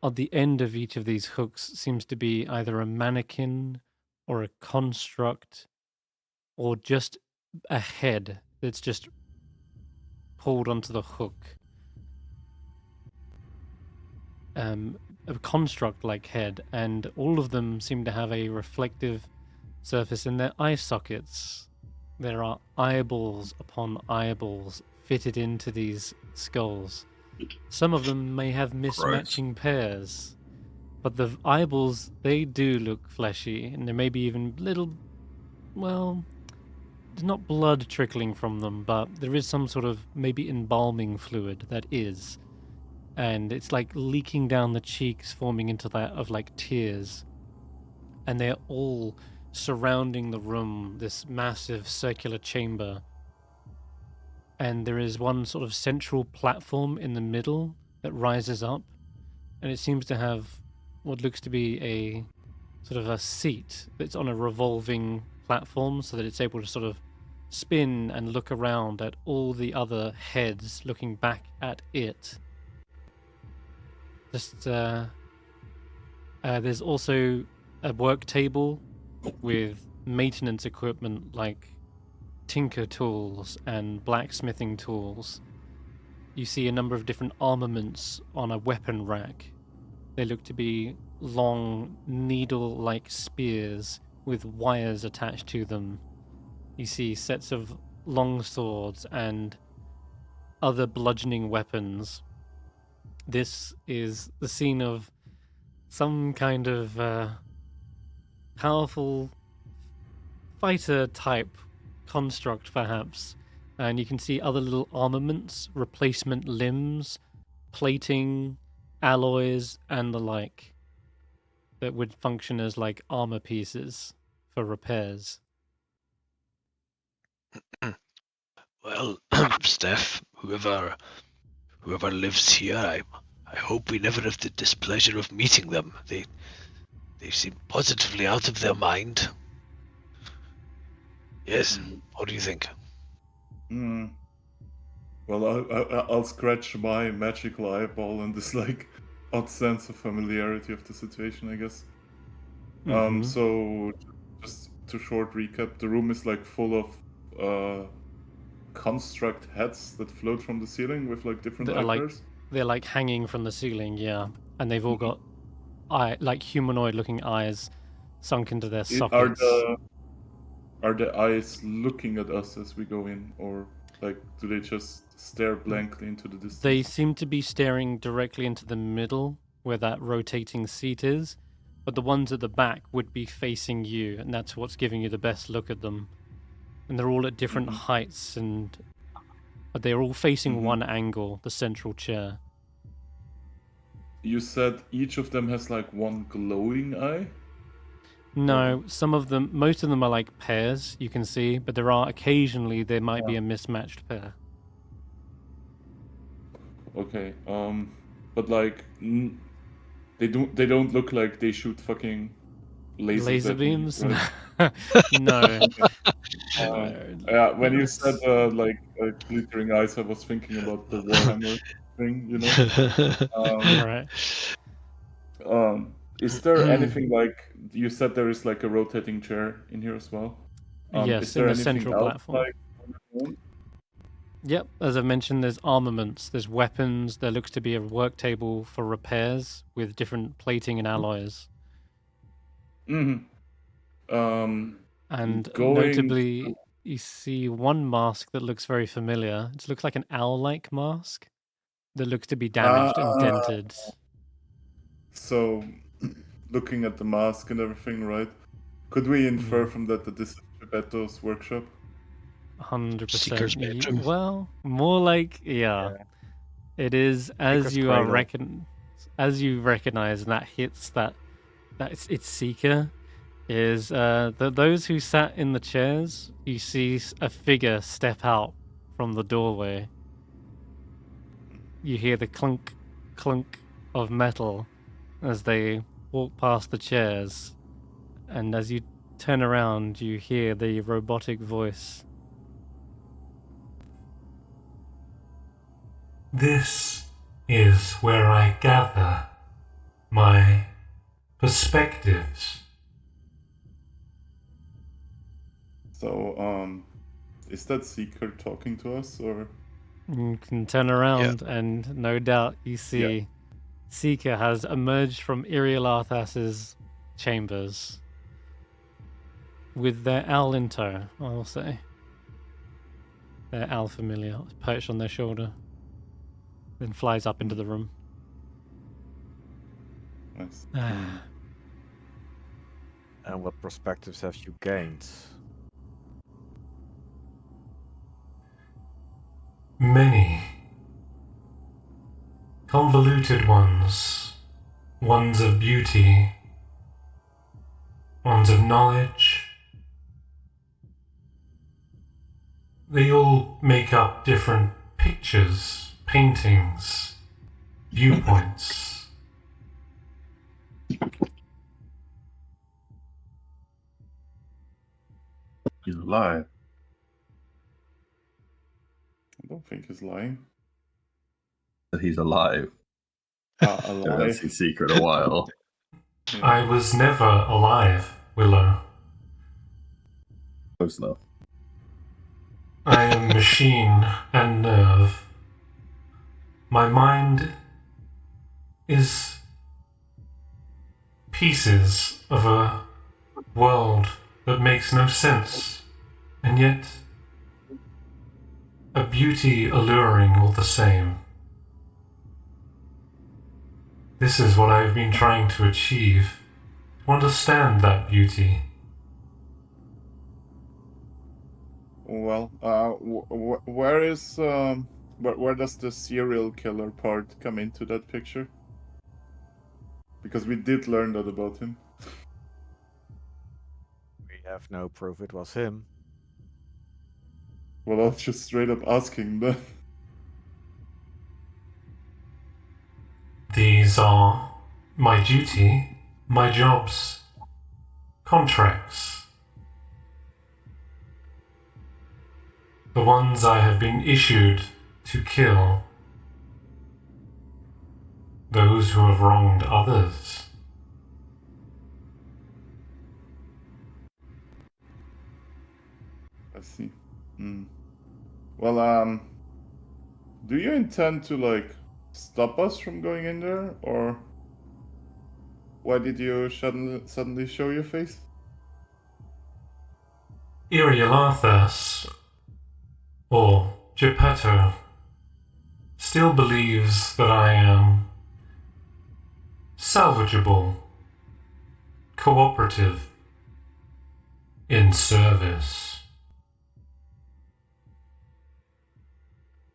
At the end of each of these hooks seems to be either a mannequin or a construct or just a head that's just pulled onto the hook. A construct-like head, and all of them seem to have a reflective surface in their eye sockets. There are eyeballs upon eyeballs fitted into these skulls. Some of them may have mismatching pairs, but the eyeballs, they do look fleshy, and there may be even little, well, there's not blood trickling from them, but there is some sort of maybe embalming fluid that is. And it's like leaking down the cheeks, forming into that of like tears. And they're all surrounding the room, this massive circular chamber. And there is one sort of central platform in the middle that rises up, and it seems to have what looks to be a sort of a seat that's on a revolving platform so that it's able to sort of spin and look around at all the other heads looking back at it. Just there's also a work table with maintenance equipment like tinker tools and blacksmithing tools. You see a number of different armaments on a weapon rack. They look to be long, needle-like spears with wires attached to them. You see sets of long swords and other bludgeoning weapons. This is the scene of some kind of powerful fighter type construct, perhaps. And you can see other little armaments, replacement limbs, plating, alloys, and the like that would function as like armor pieces for repairs. Well, Stef, whoever lives here, I hope we never have the displeasure of meeting them. They seem positively out of their mind. Yes. What do you think? Well, I'll scratch my magical eyeball and this like odd sense of familiarity of the situation, I guess. So just to short recap, the room is like full of construct heads that float from the ceiling with like different eye pairs. They're like hanging from the ceiling, yeah, and they've all got like humanoid-looking eyes sunk into their sockets. Are the eyes looking at us as we go in, or like do they just stare blankly into the distance? They seem to be staring directly into the middle where that rotating seat is, but the ones at the back would be facing you, and that's what's giving you the best look at them. And they're all at different heights, but they're all facing one angle, the central chair. You said each of them has like one glowing eye? No, most of them are like pairs, you can see, but there might be a mismatched pair. Okay, but like they don't look like they shoot fucking Laser beams? Me, right? No. Yeah, when you said like glittering eyes, I was thinking about the Warhammer thing, you know. Right. Is there anything like you said? There is like a rotating chair in here as well. Yes, is there in the anything central else, platform. Yep, as I mentioned, there's armaments, there's weapons. There looks to be a work table for repairs with different plating and alloys. And notably, you see one mask that looks very familiar. It looks like an owl-like mask that looks to be damaged and dented. So, looking at the mask and everything, right? Could we infer from that this is Gebetto's workshop? 100%. Seeker's bedroom. Well, more like Yeah. it is as Seeker's you are cradle. as you recognize and that hits that it's Seeker. Is those who sat in the chairs, you see a figure step out from the doorway. You hear the clunk, clunk of metal as they walk past the chairs, and as you turn around, you hear the robotic voice. This is where I gather my perspectives. So, is that Seeker talking to us, or? You can turn around, and no doubt you see Seeker has emerged from Irialathas's chambers with their owl in tow, I'll say. Their owl familiar perched on their shoulder, then flies up into the room. Nice. And what perspectives have you gained? Many. Convoluted ones. Ones of beauty. Ones of knowledge. They all make up different pictures, paintings, viewpoints. He's alive. I don't think he's lying. That he's alive. I haven't Alive. seen Secret in a while. Yeah. I was never alive, Willow. Close enough. I am machine and nerve. My mind is pieces of a world that makes no sense, and yet a beauty alluring all the same. This is what I have been trying to achieve, to understand that beauty. Well, where is where does the serial killer part come into that picture? Because we did learn that about him. We have no proof it was him. Well, I'll just straight up asking then. These are my duty, my jobs, contracts. The ones I have been issued to kill. Those who have wronged others. I see. Well, do you intend to like stop us from going in there, or why did you suddenly show your face? Irialathas, or Geppetto, still believes that I am salvageable, cooperative, in service.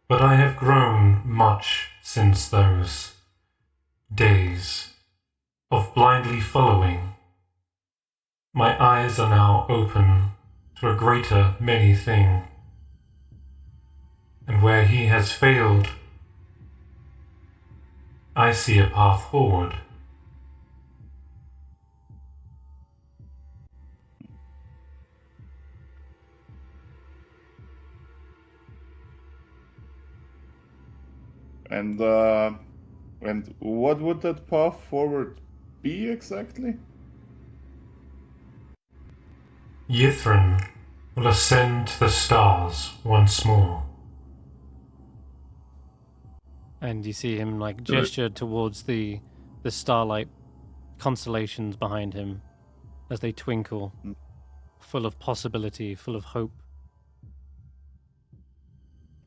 But I have grown much since those days of blindly following. My eyes are now open to a greater many thing, and where he has failed, I see a path forward. And what would that path forward be exactly? Yithrin will ascend to the stars once more. And you see him like gesture towards the starlight constellations behind him as they twinkle, full of possibility, full of hope.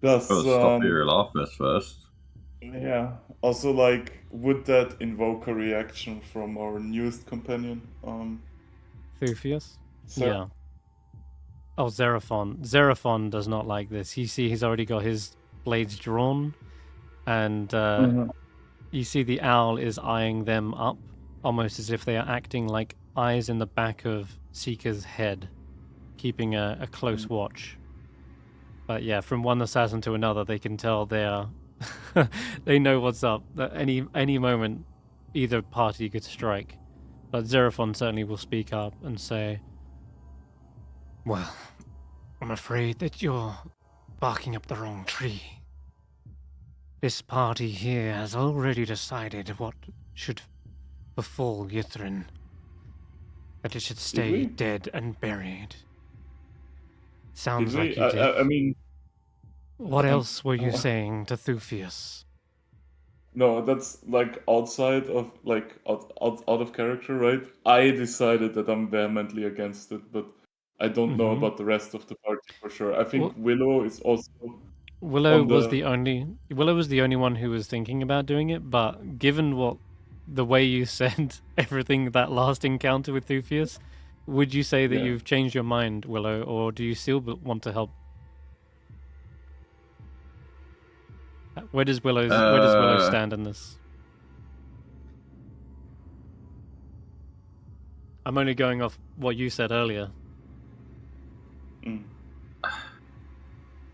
Does Gotta stop Irialathas first. Yeah. Also, like, would that invoke a reaction from our newest companion? Thufius? So, Yeah. Oh, Xeraphon. Xeraphon does not like this. He's already got his blades drawn, and you see the owl is eyeing them up, almost as if they are acting like eyes in the back of Seeker's head, keeping a close watch. But yeah, from one assassin to another, they can tell they are they know what's up. That any moment, either party could strike. But Xeraphon certainly will speak up and say, "Well, I'm afraid that you're barking up the wrong tree. This party here has already decided what should befall Yithrin. That it should stay we? dead and buried. did Sounds we? like you did. I mean, What I'm- else were you saying to Thufius? no, that's like outside of out of character, right? I decided that I'm vehemently against it, but I don't know Mhm. about the rest of the party for sure. I think Well- Willow is also Willow on was the- Willow was the only one who was thinking about doing it, but given the way you said everything that last encounter with Thufius, would you say that Yeah. you've changed your mind, Willow, or do you still want to help? Where does Willow stand in this? I'm only going off what you said earlier. Mm. I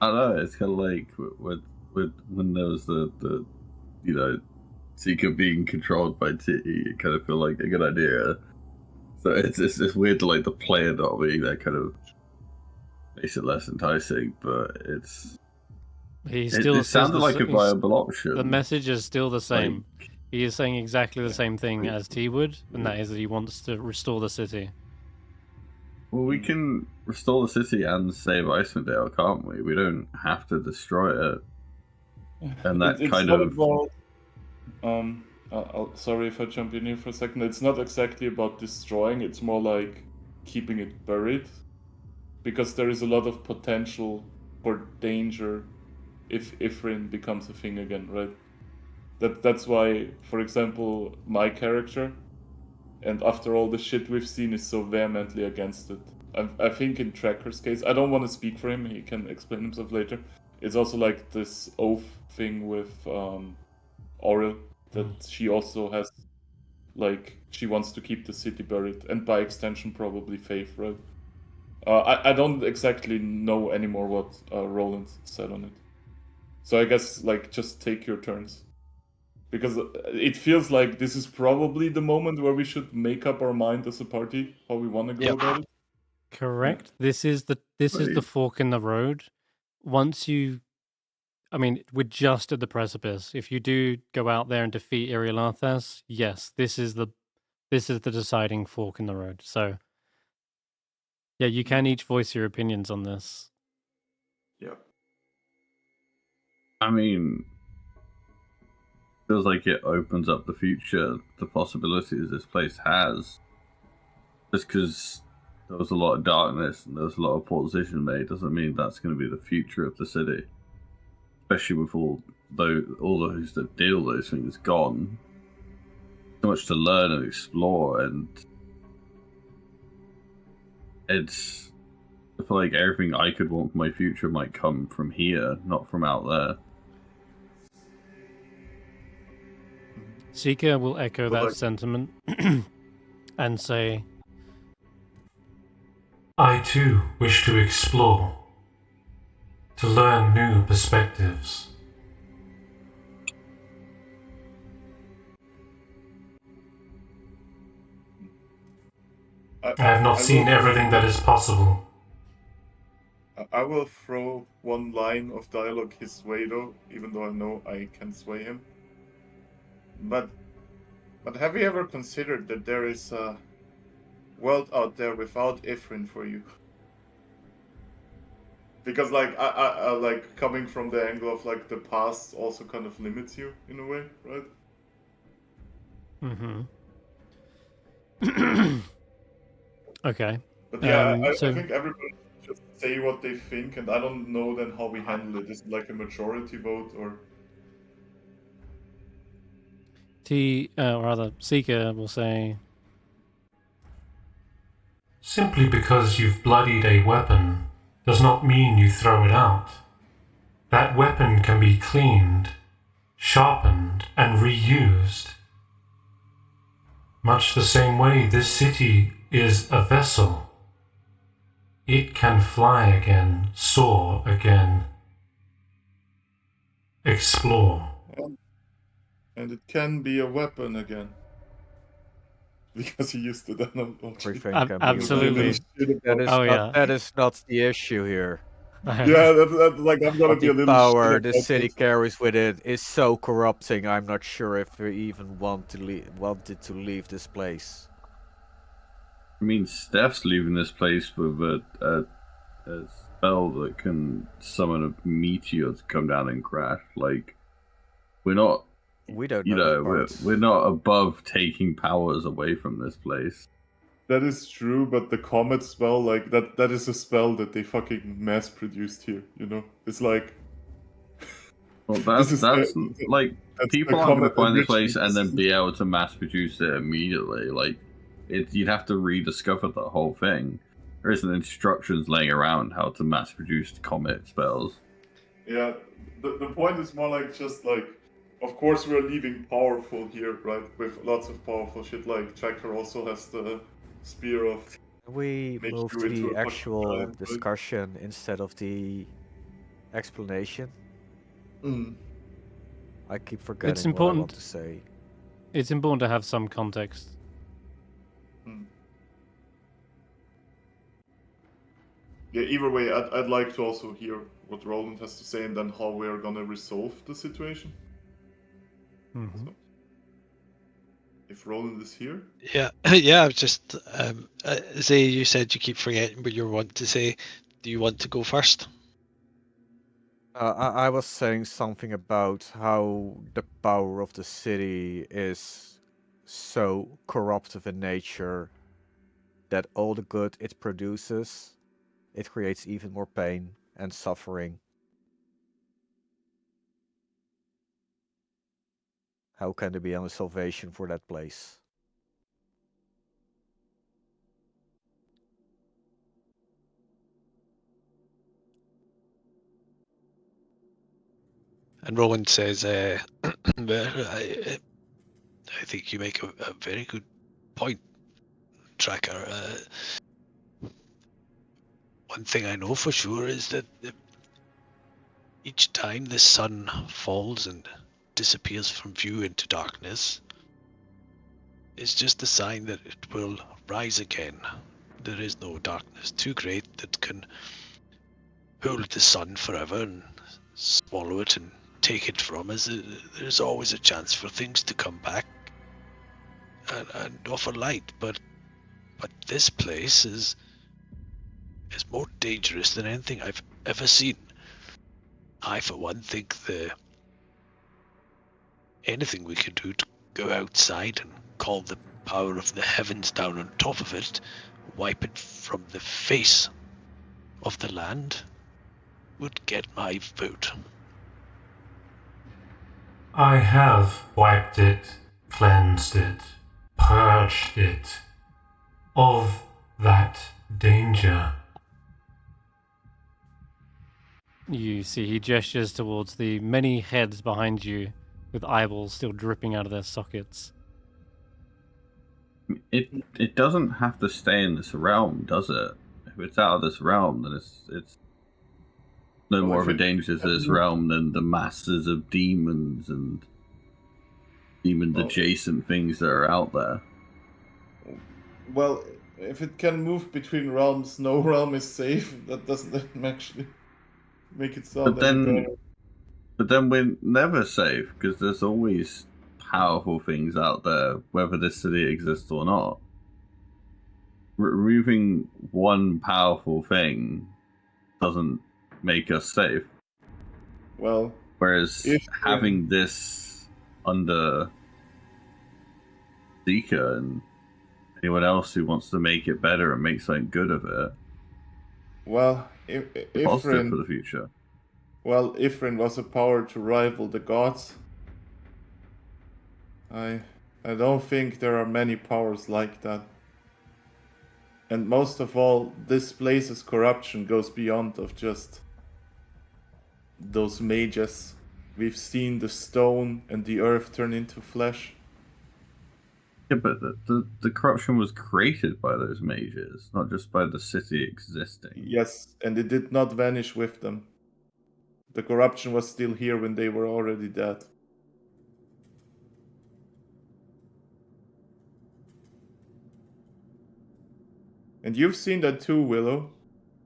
don't know. It's kind of like when there was the Seeker being controlled by T. You kind of feel like a good idea. So it's weird to like the player not being that kind of makes it less enticing, but it sounded like a viable option. The message is still the same. He is saying exactly the same thing as T would, and that is that he wants to restore the city. Well, we can restore the city and save Icewindale, can't we? We don't have to destroy it. And that It's kind not of about, sorry if I jump in here for a second. It's not exactly about destroying. It's more like keeping it buried, because there is a lot of potential for danger if Ifrin becomes a thing again, right? That's why, for example, my character, and after all the shit we've seen, is so vehemently against it. I think in Tracker's case, I don't want to speak for him. He can explain himself later. It's also like this oath thing with Auril, that she also has, like, she wants to keep the city buried, and by extension probably Faith, right? I don't exactly know anymore what Roland said on it. So I guess, like, just take your turns. Because it feels like this is probably the moment where we should make up our mind as a party, how we want to go Yep. about it. Correct. This is the fork in the road. Once you, I mean, we're just at the precipice. If you do go out there and defeat Irialathas, yes, this is the deciding fork in the road. So, yeah, you can each voice your opinions on this. Yeah. I mean, feels like it opens up the future, the possibilities this place has. Just because there was a lot of darkness and there was a lot of poor decision made doesn't mean that's going to be the future of the city. Especially with all those that deal those things gone. So much to learn and explore, and I feel like everything I could want for my future might come from here, not from out there. Seeker will echo But, that like- sentiment and say, I too wish to explore, to learn new perspectives. I have not seen everything that is possible. I will throw one line of dialogue his way, though, even though I know I can sway him. But have you ever considered that there is a world out there without Ifrin for you? Because, like, I like, coming from the angle of, like, the past also kind of limits you in a way, right? okay. But yeah, I so think everybody should just say what they think, and I don't know then how we handle it. Is it like a majority vote, or? Seeker will say, Simply because you've bloodied a weapon does not mean you throw it out. That weapon can be cleaned, sharpened, and reused. Much the same way this city is a vessel. It can fly again, soar again, explore. And it can be a weapon again. Because he used it on Everything Ab- can absolutely. be weapons. That is Oh, not, yeah. that is not the issue here. Yeah, that's like I'm gonna But be a the little power shit the about city this. carries with it is so corrupting. I'm not sure if we even wanted to leave this place. I mean, Stef's leaving this place with a spell that can summon a meteor to come down and crash. Like, we're not, We don't you know that know, part. we're not above taking powers away from this place. That is true, but the comet spell, like that is a spell that they fucking mass produced here, you know? It's like Well, this is that's like that's people the aren't going comet to find this place enrichment. and then be able to mass produce it immediately. Like, you'd have to rediscover the whole thing. There isn't instructions laying around how to mass produce comet spells. Yeah, the point is more like just like, of course we're leaving powerful here, right? With lots of powerful shit. Like Tracker also has the spear of Can we make move you to into the a fucking actual giant, right? discussion instead of the explanation? Mm. I keep forgetting It's what I want important. to say. It's important to have some context. Mm. Yeah, either way, I'd like to also hear what Roland has to say and then how we're gonna resolve the situation. Mhm. So, if Roland is here. Yeah, yeah. I was just Zay, you said you keep forgetting what you want to say. Do you want to go first? I was saying something about how the power of the city is so corruptive in nature that all the good it produces, it creates even more pain and suffering. How can there be any salvation for that place? And Roland says, well, I think you make a very good point, Tracker. One thing I know for sure is that each time the sun falls and disappears from view into darkness, it's just a sign that it will rise again. There is no darkness too great that can hold the sun forever and swallow it and take it from us. There's always a chance for things to come back and offer light, but this place is more dangerous than anything I've ever seen. I, for one, think anything we could do to go outside and call the power of the heavens down on top of it, wipe it from the face of the land, would get my vote. I have wiped it, cleansed it, purged it of that danger. You see, he gestures towards the many heads behind you with eyeballs still dripping out of their sockets. It doesn't have to stay in this realm, does it? If it's out of this realm, then it's no Well, more if of a it- danger to this realm than the masses of demons and demon Well- adjacent things that are out there. Well, if it can move between realms, no realm is safe. That doesn't actually make it sound But any then, better. but then we're never safe because there's always powerful things out there, whether this city exists or not. Removing one powerful thing doesn't make us safe. Well, Whereas if having this under Zika and anyone else who wants to make it better and make something good of it, well, positive for Ifrin, the future. well, Ifrin was a power to rival the gods. I don't think there are many powers like that. And most of all, this place's corruption goes beyond of just those mages. We've seen the stone and the earth turn into flesh. Yeah, but the corruption was created by those mages, not just by the city existing. Yes, and it did not vanish with them. The corruption was still here when they were already dead. And you've seen that too, Willow.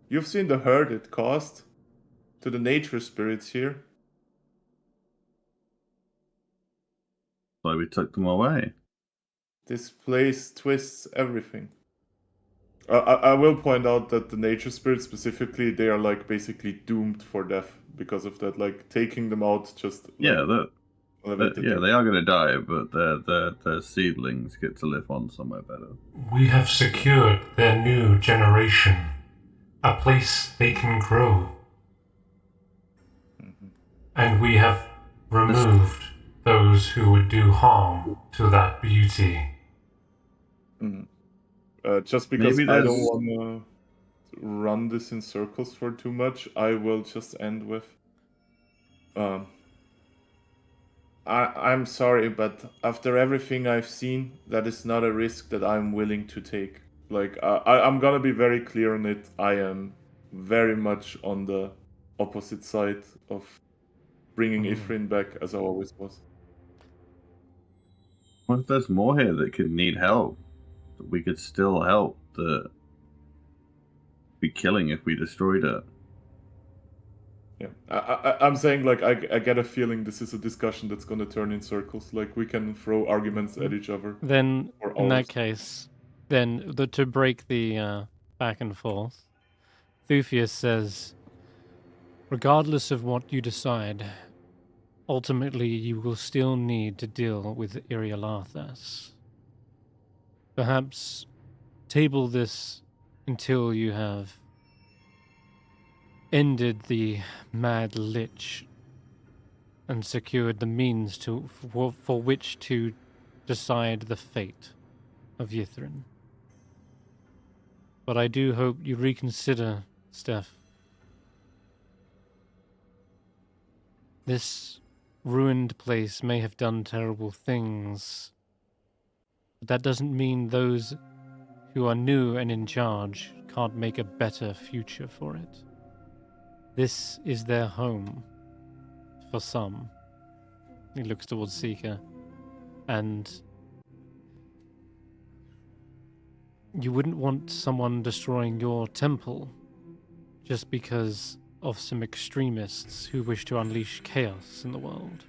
You've seen the hurt it caused to the nature spirits here. So we took them away. This place twists everything. I will point out that the nature spirits specifically, they are like basically doomed for death because of that. Like taking them out just like, Yeah, elevated yeah, them. they are going to die, but their seedlings get to live on somewhere better. We have secured their new generation, a place they can grow. And we have removed those who would do harm to that beauty. Just because Maybe I don't there's- want to run this in circles for too much, I will just end with. I'm sorry, but after everything I've seen, that is not a risk that I'm willing to take. Like, I'm gonna be very clear on it. I am very much on the opposite side of bringing Ifrin back, as I always was. What if there's more here that could need help? That we could still help. That be killing if we destroyed it. Yeah, I'm saying like I get a feeling this is a discussion that's gonna turn in circles. Like we can throw arguments at each other. Then, For in hours. that case, then to break the back and forth, Thufius says, regardless of what you decide, ultimately you will still need to deal with Irialathas. Perhaps table this until you have ended the mad lich and secured the means for which to decide the fate of Yithrin. But I do hope you reconsider, Stef. This ruined place may have done terrible things, but that doesn't mean those who are new and in charge can't make a better future for it. This is their home, for some. He looks towards Seeker, and you wouldn't want someone destroying your temple just because of some extremists who wish to unleash chaos in the world.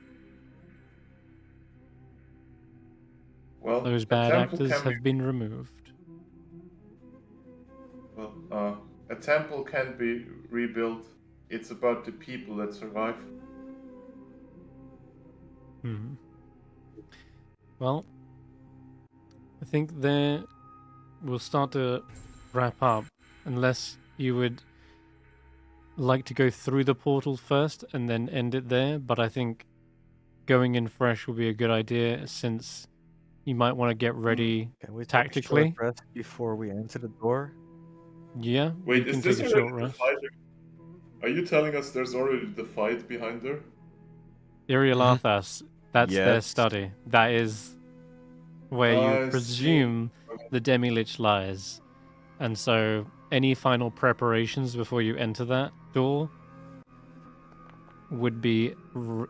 Well, Those a bad temple actors can be- have been removed. Well, a temple can be rebuilt. It's about the people that survive. Well, I think there we'll start to wrap up, unless you would like to go through the portal first and then end it there. But I think going in fresh will be a good idea, since you might want to get ready Can we take tactically. a short rest before we enter the door? Yeah, Wait, you is can this take a already short the rest. fight? Are you telling us there's already the fight behind there? Irialathas, that's their Yes. study. That is where you I see. presume the Demi-Lich lies. And so any final preparations before you enter that door would be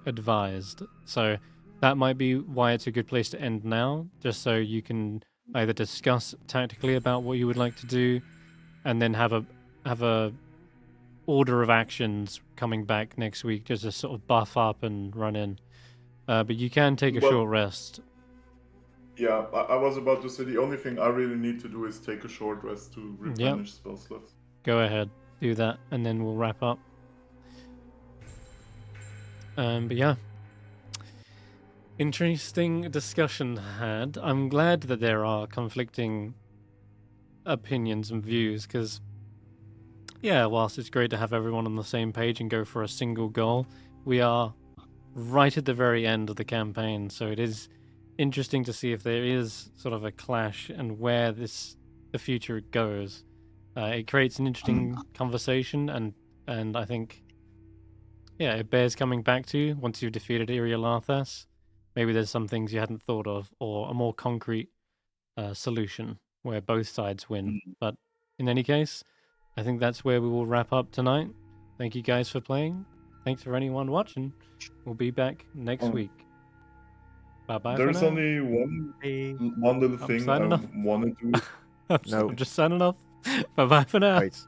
advised. So that might be why it's a good place to end now, just so you can either discuss tactically about what you would like to do, and then have a order of actions coming back next week, just to sort of buff up and run in. But you can take a Well- short rest. Yeah, I was about to say the only thing I really need to do is take a short rest to replenish spell slots. Go ahead, do that, and then we'll wrap up. But yeah, interesting discussion had. I'm glad that there are conflicting opinions and views, because yeah, whilst it's great to have everyone on the same page and go for a single goal, we are right at the very end of the campaign, so it is interesting to see if there is sort of a clash and where the future goes. It creates an interesting conversation, and I think, yeah, it bears coming back to once you've defeated Irialathas. Maybe there's some things you hadn't thought of, or a more concrete solution where both sides win. But in any case, I think that's where we will wrap up tonight. Thank you guys for playing. Thanks for anyone watching. We'll be back next week. Bye-bye for There's now. only one little I'm thing signing I off. wanted to. I'm No. just signing off. Bye-bye for now. Wait.